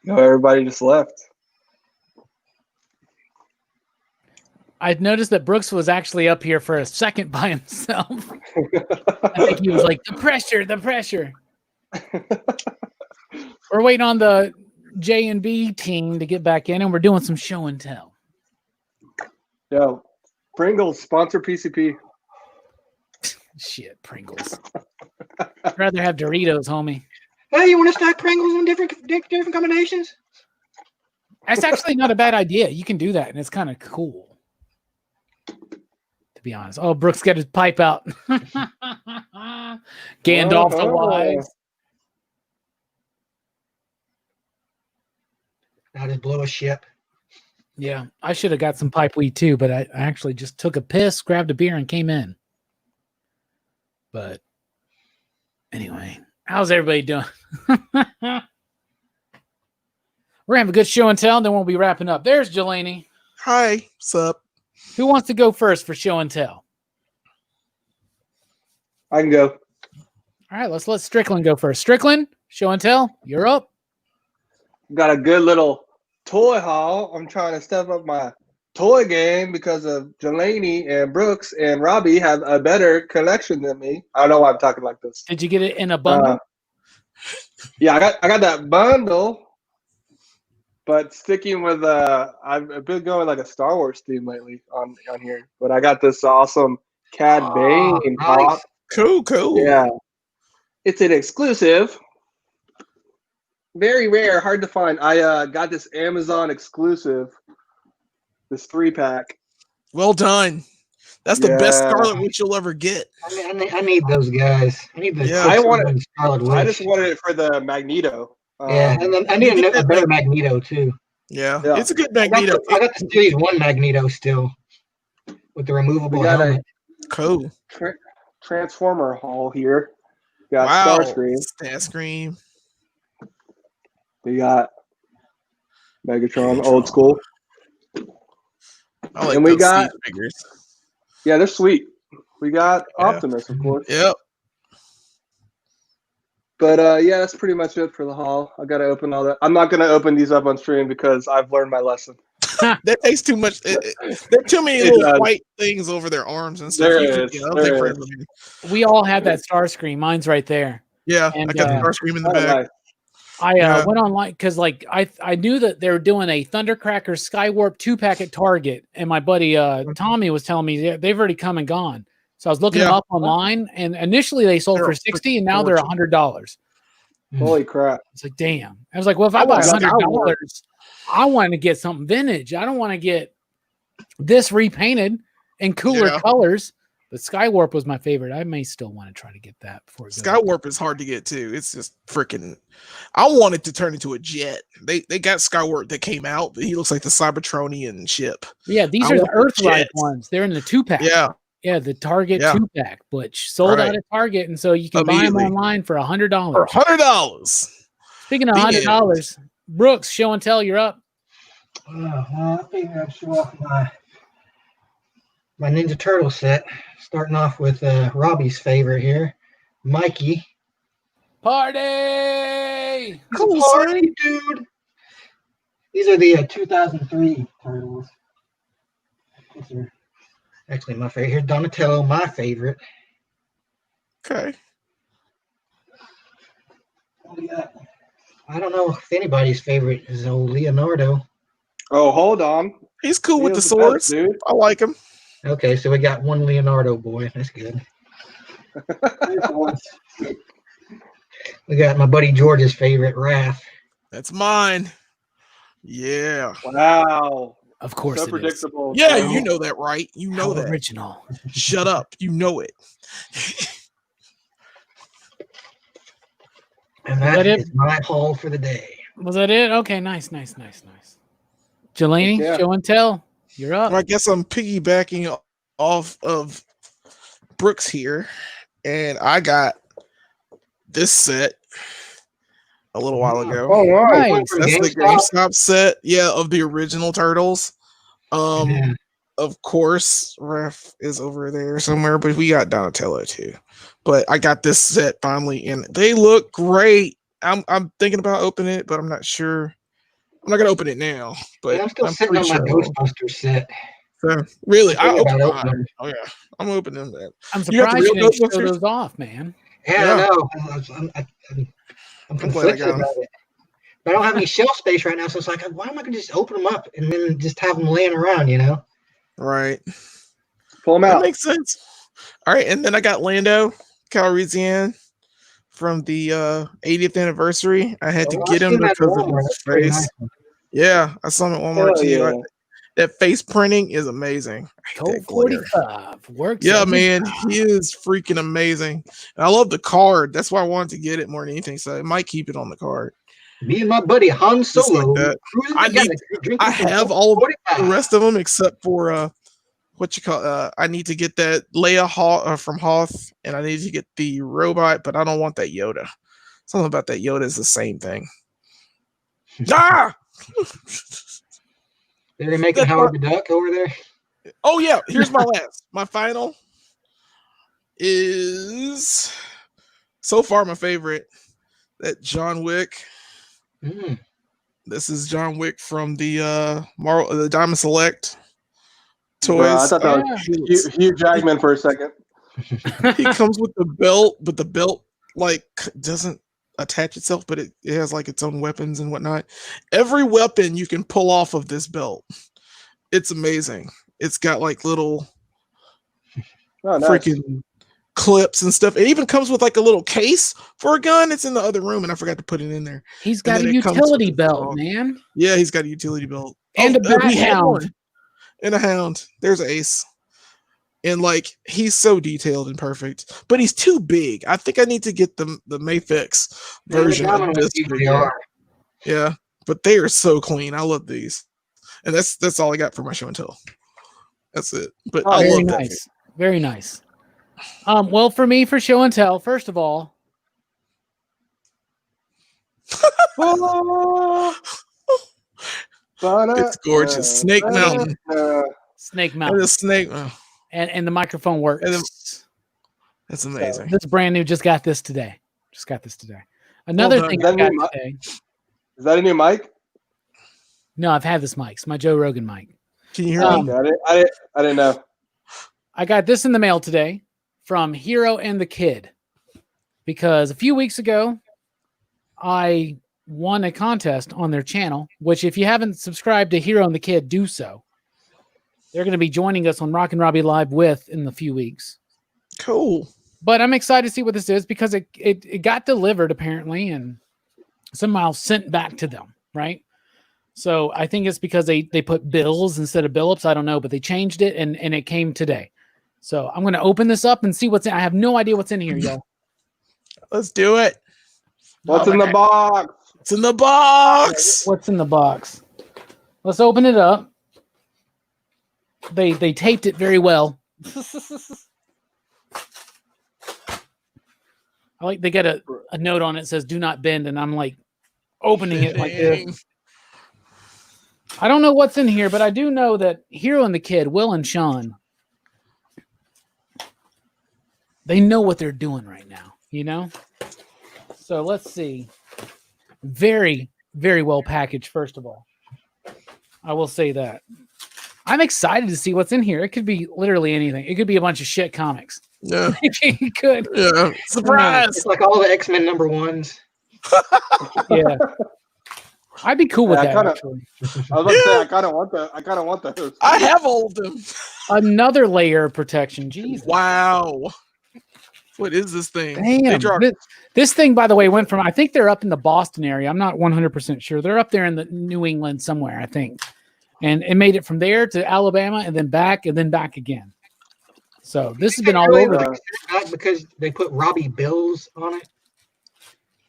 No, everybody just left. I'd noticed that Brooks was actually up here for a second by himself. I think he was like, the pressure. We're waiting on the J&B team to get back in, and we're doing some show and tell. Yo, Pringles sponsor PCP. Shit, Pringles. I'd rather have Doritos, homie. Hey, you want to stack Pringles in different combinations? That's actually not a bad idea. You can do that, and it's kind of cool, to be honest. Oh, Brooks got his pipe out. Gandalf the Wise. I just blow a ship. Yeah, I should have got some pipe weed too, but I actually just took a piss, grabbed a beer, and came in. But anyway, how's everybody doing? We're gonna have a good show and tell, and then we'll be wrapping up. There's Jelani. Hi, what's up? Who wants to go first for show and tell? I can go. All right, let's let Strickland go first. Strickland, show and tell, you're up. Got a good little toy haul. I'm trying to step up my toy game because of Jelani and Brooks and Robbie have a better collection than me. I don't know why I'm talking like this. Did you get it in a bundle? Yeah, I got that bundle. But sticking with I've been going like a Star Wars theme lately on here. But I got this awesome Cad Bane pop. Cool. Yeah, it's an exclusive. Very rare, hard to find. I got this Amazon exclusive. This 3-pack. Well done. That's the best Scarlet Witch you'll ever get. I need those guys. I need the. Yeah, I just wanted it for the Magneto. Yeah, and then I need a better Magneto too. Yeah, Yeah. it's a good I Magneto. got the Series 1 Magneto still with the removable We got helmet. Cool. Transformer Hall here. We got Wow. Starscream. Starscream. We got Megatron, old school. I like And we those got- Steve figures. Yeah, they're sweet. We got Yeah. Optimus, of course. Yep. But yeah, that's pretty much it for the haul. I gotta open all that. I'm not gonna open these up on stream because I've learned my lesson. That takes too much. There are too many It little does. white things over their arms and stuff. There You is. can, I don't There think for is. everybody. We all have that Starscream. Mine's right there. Yeah, And, I got the Starscream in the Oh, back. nice. I Yeah. went online because like I knew that they were doing a Thundercracker Skywarp 2-pack at Target, and my buddy Tommy was telling me they've already come and gone. So I was looking them Yeah. up online, and initially they sold They're for a $60, and now they're fortune. $100. Holy crap. It's like, damn. I was like, well, if I I buy want $100, I want to get something vintage. I don't want to get this repainted in cooler Yeah. colors. But Skywarp was my favorite. I may still want to try to get that before it goes. Skywarp is hard to get too. It's just freaking. I wanted to turn into a jet. They got Skywarp that came out, but he looks like the Cybertronian ship. Yeah, these I are the want the Earthrise jets. ones. They're in the 2-pack. Yeah, Yeah, the Target Yeah. 2-pack, but sold Right. out at Target, and so you can buy them Immediately. online for $100. for $100. Speaking of The $100, Brooks, show and tell, you're up. Well, I figure I'd show off my Ninja Turtle set. Starting off with Robbie's favorite here, Mikey. Party! He's Cool, a party, dude. These are the 2003 Turtles. These are actually my favorite. Here's Donatello, my favorite. Okay. I don't know if anybody's favorite is old Leonardo. Oh, hold on. He's cool with the Leo's swords. best, dude. I like him. Okay, so we got one Leonardo boy. That's good. We got my buddy George's favorite, Raph. That's mine. Yeah. Wow. Of course, So it is. predictable. Yeah, Wow. you know that, right? You know How that. original. Shut up. You know it. And that that it? is my haul for the day. Was that it? Okay, nice. Jelani, Yeah. show and tell. You're up. I guess I'm piggybacking off of Brooks here, and I got this set a little while ago. Oh, wow. Nice. That's the GameStop set, yeah, of the original Turtles. Yeah. Of course, Ref is over there somewhere, but we got Donatello too. But I got this set finally, and they look great. I'm thinking about opening it, but I'm not sure. I'm not gonna open it now. But Yeah, I'm still sitting pretty on my sure. Ghostbusters set. So, really, I Thinking opened about mine. opening. Oh yeah, I'm opening that. I'm You got the surprised you real didn't show Ghostbusters? those off, man. Yeah, Yeah. I know. I'm glad I conflicted got 'em. about it. But I don't have any shelf space right now, so it's like, why am I going to just open them up and then just have them laying around, you know? Right, Pull them that out. makes sense. All right, and then I got Lando Calrissian from the 80th anniversary. I had to Oh, get I've him seen that because of Walmart. his That's pretty face. nice. Yeah, I saw him at Walmart Hell too. yeah. That face printing is amazing. I hate Colt that glitter. 45 works. Yeah, every man, time. he is freaking amazing. And I love the card. That's why I wanted to get it more than anything. So I might keep it on the card. Me and my buddy Han Just like Solo. that. Cruising I together, need- drinking I some have Colt all of 45. The rest of them, except for I need to get that Leia from Hoth, and I need to get the robot, but I don't want that Yoda. Something about that Yoda is the same thing. Ah! They're making That's Howard the Duck over there. Oh yeah, here's my last. My final is so far my favorite. That John Wick. Mm. This is John Wick from the the Diamond Select toys. Bro, I thought that was Hugh Jackman for a second. He comes with the belt, but the belt like doesn't attach itself, but it has like its own weapons and whatnot. Every weapon you can pull off of this belt. It's amazing. It's got like little Oh, nice. freaking clips and stuff. It even comes with like a little case for a gun. It's in the other room, and I forgot to put it in there. He's got And a then it comes utility with the belt, dog. man. Yeah, he's got a utility belt And a bat we had hound. one. And a hound. There's Ace. And like he's so detailed and perfect, but he's too big. I think I need to get the Mayfix version of this figure. are. Yeah, but they are so clean. I love these, and that's all I got for my show and tell. That's it. But I Very love nice. Very nice. Well, for me, for show and tell, first of all, it's gorgeous. Snake Mountain. Snake And Mountain. the snake. And the microphone works. That's amazing. So, this is brand new. Just got this today. Another thing I got today. Is that a new mic? No, I've had this mic. It's my Joe Rogan mic. Can you hear me? I didn't know. I got this in the mail today from Hero and the Kid because a few weeks ago, I won a contest on their channel, which if you haven't subscribed to Hero and the Kid, do so. They're going to be joining us on Rockin Robbie Live in a few weeks. Cool. But I'm excited to see what this is because it got delivered apparently and somehow sent back to them, right? So I think it's because they put Bills instead of Billups. I don't know, but they changed it and it came today. So I'm going to open this up and see what's in. I have no idea what's in here, y'all. Let's do it. What's in the box? It's in the box. What's in the box? Let's open it up. They taped it very well. I like they get a note on it that says "Do not bend," and I'm like opening it like this. I don't know what's in here, but I do know that Hero and the Kid, Will and Sean, they know what they're doing right now, you know? So let's see. Very, very well packaged, first of all. I will say that. I'm excited to see what's in here. It could be literally anything. It could be a bunch of shit comics. Yeah. It could. Yeah. Surprise. It's like all the X-Men #1s. Yeah. I'd be cool with that. Actually. I was about to say I kind of want those. I have all of them. Another layer of protection. Jesus. Wow. What is this thing? Damn. This thing, by the way, went from, I think they're up in the Boston area. I'm not 100% sure. They're up there in the New England somewhere, I think. And it made it from there to Alabama and then back again. So this has been all over. Because they put Robbie Bills on it.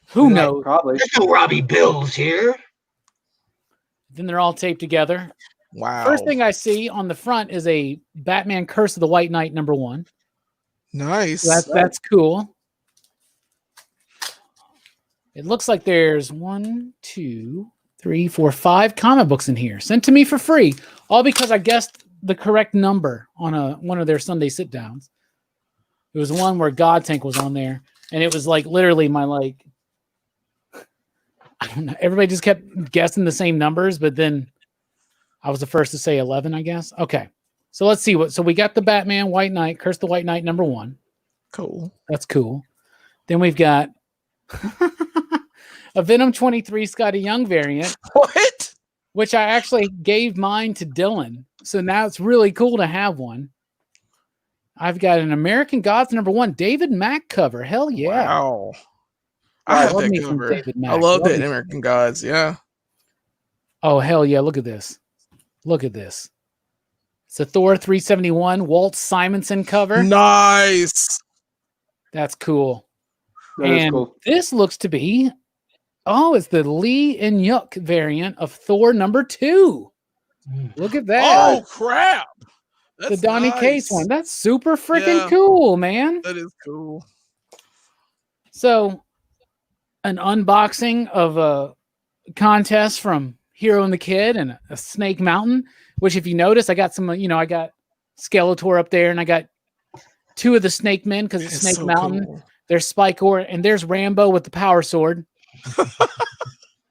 Who knows? Probably. There's no Robbie Bills here. Then they're all taped together. Wow. First thing I see on the front is a Batman Curse of the White Knight #1. Nice. That's cool. It looks like there's 1, 2, 3, 4, 5 comic books in here sent to me for free, all because I guessed the correct number on one of their Sunday sit downs. It was one where God Tank was on there, and it was like literally my I don't know. Everybody just kept guessing the same numbers, but then I was the first to say 11, I guess. Okay. So let's see so we got the Batman White Knight, Curse the White Knight #1. Cool. That's cool. Then we've got a Venom 23 Scotty Young variant. What? Which I actually gave mine to Dylan. So now it's really cool to have one. I've got an American Gods #1 David Mack cover. Hell yeah. Wow. I have love that me some cover. David Mack. I love Love that me. American Gods. Yeah. Oh, hell yeah. Look at this. Look at this. It's a Thor 371 Walt Simonson cover. Nice. That's cool. That is And cool. this looks to be, it's the Lee and Yuk variant of Thor #2. Look at that. Oh, crap. the That's Donny nice. Cates one. That's super freaking Yeah. cool, man. That is cool. So, an unboxing of a contest from Hero and the Kid and a Snake Mountain, which if you notice, I got some, I got Skeletor up there and I got 2 of the Snake Men because it's Snake so Mountain. cool. There's Spike and there's Rambo with the power sword.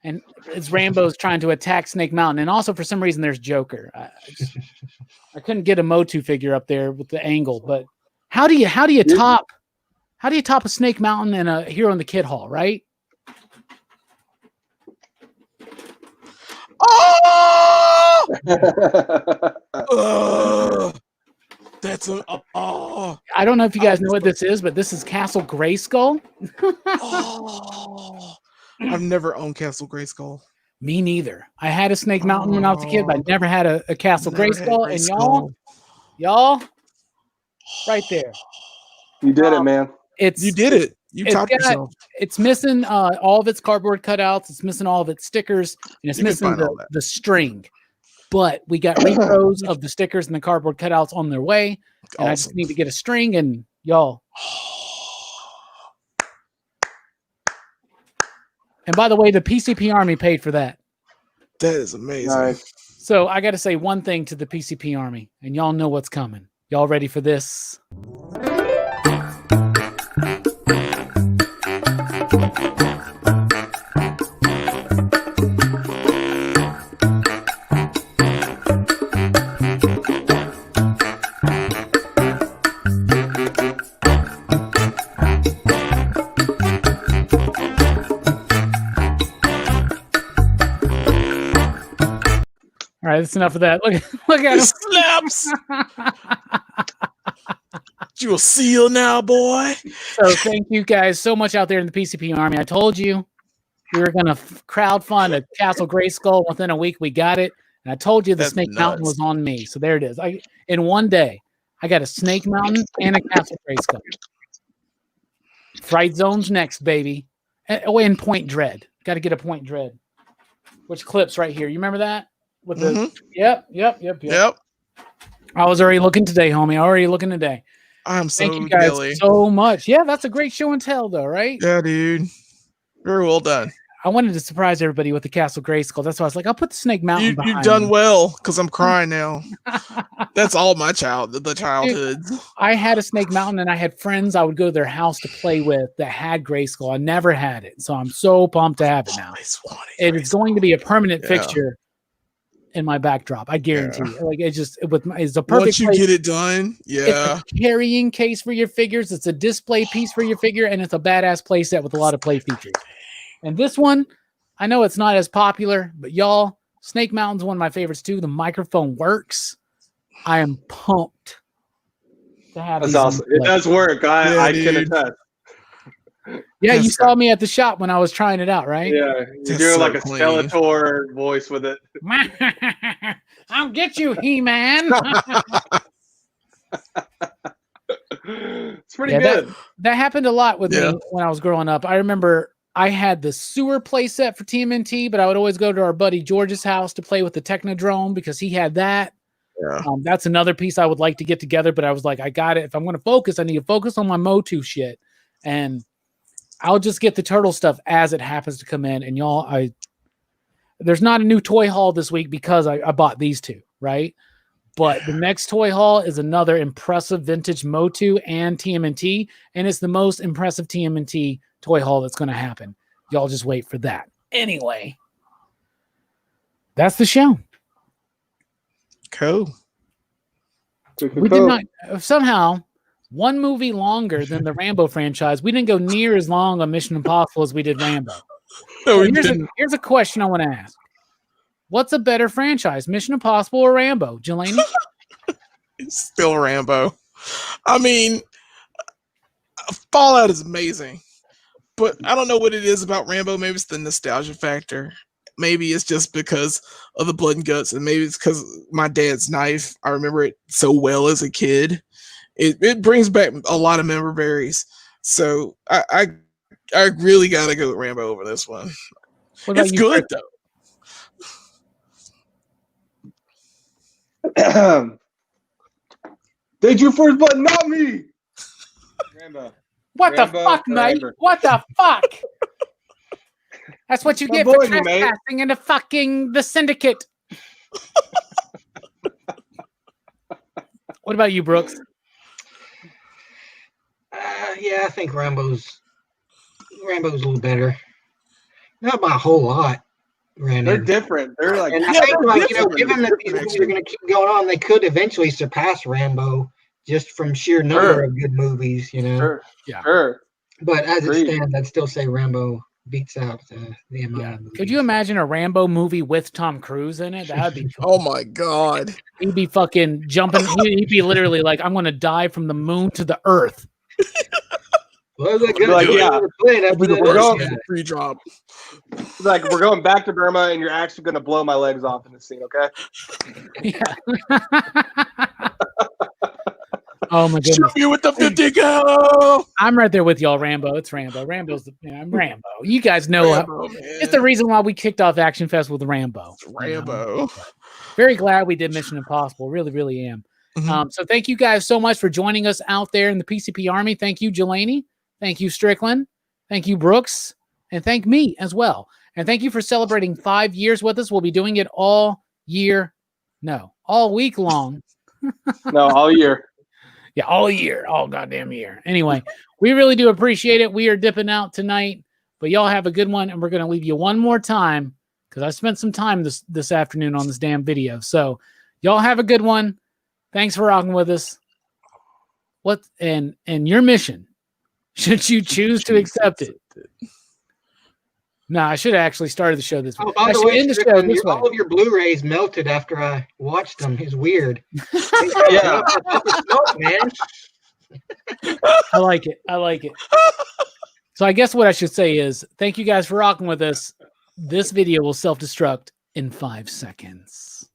And it's Rambo's trying to attack Snake Mountain. And also for some reason there's Joker. I couldn't get a Motu figure up there with the angle, but how do you top a Snake Mountain and a Hero and the Kid haul, right? Oh! That's oh. I don't know if you guys know what this is, but this is Castle Grayskull. Oh. I've never owned Castle Grayskull. Me neither. I had a Snake Mountain when I was a kid, but I never had a Castle Grayskull. And y'all, right there. You did it, man. You did it. You topped yourself. It's missing all of its cardboard cutouts. It's missing all of its stickers, and it's missing the string. But we got repros of the stickers and the cardboard cutouts on their way, and I just need to get a string. And y'all. And by the way, the PCP Army paid for that. That is amazing. Nice. So I got to say one thing to the PCP Army, and y'all know what's coming. Y'all ready for this? All right, that's enough of that. Look at him. Slaps. You a seal now, boy. So thank you guys so much out there in the PCP Army. I told you we were going to crowdfund a Castle Grayskull. Within a week, we got it. And I told you the Snake Mountain was on me. So there it is. In one day, I got a Snake Mountain and a Castle Grayskull. Fright Zone's next, baby. And Point Dread. Got to get a Point Dread. Which clips right here. You remember that? With the Yep. I was already looking today, homie. Already looking today. Thank you guys Billy. so much. Yeah, that's a great show and tell, though, right? Yeah, dude. Very well done. I wanted to surprise everybody with the Castle Grayskull. That's why I was like, I'll put the Snake Mountain behind. You've done well, because I'm crying now. That's all my childhood. Dude, I had a Snake Mountain, and I had friends I would go to their house to play with that had Grayskull. I never had it, so I'm so pumped to have it now. It is going to be a permanent fixture in my backdrop. I guarantee you. Like it's a perfect once you get it done. Yeah. It's a carrying case for your figures. It's a display piece for your figure, and it's a badass play set with a lot of play features. And this one, I know it's not as popular, but y'all, Snake Mountain's one of my favorites too. The microphone works. I am pumped to have That's awesome. It does work. I can attest. Yeah, you saw me at the shop when I was trying it out, right? Yeah, you're doing like a Skeletor voice with it. I'll get you, He-Man. It's pretty good. That happened a lot with me when I was growing up. I remember I had the sewer play set for TMNT, but I would always go to our buddy George's house to play with the Technodrome because he had that. Yeah. That's another piece I would like to get together, but I was like, I got it. If I'm going to focus, I need to focus on my Motu shit. And I'll just get the turtle stuff as it happens to come in. And y'all, there's not a new toy haul this week because I bought these two, right? But the next toy haul is another impressive vintage Motu and TMNT, and it's the most impressive TMNT toy haul that's going to happen. Y'all just wait for that. Anyway, that's the show. Cool. We did not somehow one movie longer than the Rambo franchise. We didn't go near as long on Mission Impossible as we did Rambo. No, here's a question I want to ask. What's a better franchise, Mission Impossible or Rambo? Jelani? It's still Rambo. I mean, Fallout is amazing, but I don't know what it is about Rambo. Maybe it's the nostalgia factor. Maybe it's just because of the blood and guts, and maybe it's because my dad's knife. I remember it so well as a kid. It brings back a lot of memory berries. So I really gotta go with Rambo over this one. It's good though. They drew first, but not me. Rambo. What the fuck, mate? What the fuck? That's what you get for trespassing into fucking the syndicate. What about you, Brooks? Yeah, I think Rambo's a little better. Not by a whole lot. They're different. They're like, and I think, given that these movies are going to keep going on, they could eventually surpass Rambo just from sheer number of good movies. Sure. Yeah. Sure. But as it stands, I'd still say Rambo beats out the amount of movies. Could you imagine a Rambo movie with Tom Cruise in it? That'd be oh my god. He'd be fucking jumping. He'd be literally like, I'm going to dive from the moon to the earth. Well, we're going free drop. It's like, we're going back to Burma, and you're actually going to blow my legs off in this scene, okay? Yeah. Oh my Shoot goodness. me with the 50 cal. I'm right there with y'all, Rambo. It's Rambo. I'm Rambo. You guys know Rambo, man. it's the reason why we kicked off Action Fest with Rambo. It's Rambo. Very glad we did Mission Impossible. Really, really am. So thank you guys so much for joining us out there in the PCP Army. Thank you, Jelani. Thank you, Strickland. Thank you, Brooks. And thank me as well. And thank you for celebrating 5 years with us. We'll be doing it all week long. No, all year. Yeah, all year. All goddamn year. Anyway, we really do appreciate it. We are dipping out tonight, but y'all have a good one. And we're going to leave you one more time because I spent some time this afternoon on this damn video. So y'all have a good one. Thanks for rocking with us. And your mission, should you choose to accept it? No, I should have actually started the show this way. Oh, by the way, all of your Blu-rays melted after I watched them. It's weird. Yeah. Smoke, man. I like it. So I guess what I should say is thank you guys for rocking with us. This video will self-destruct in 5 seconds.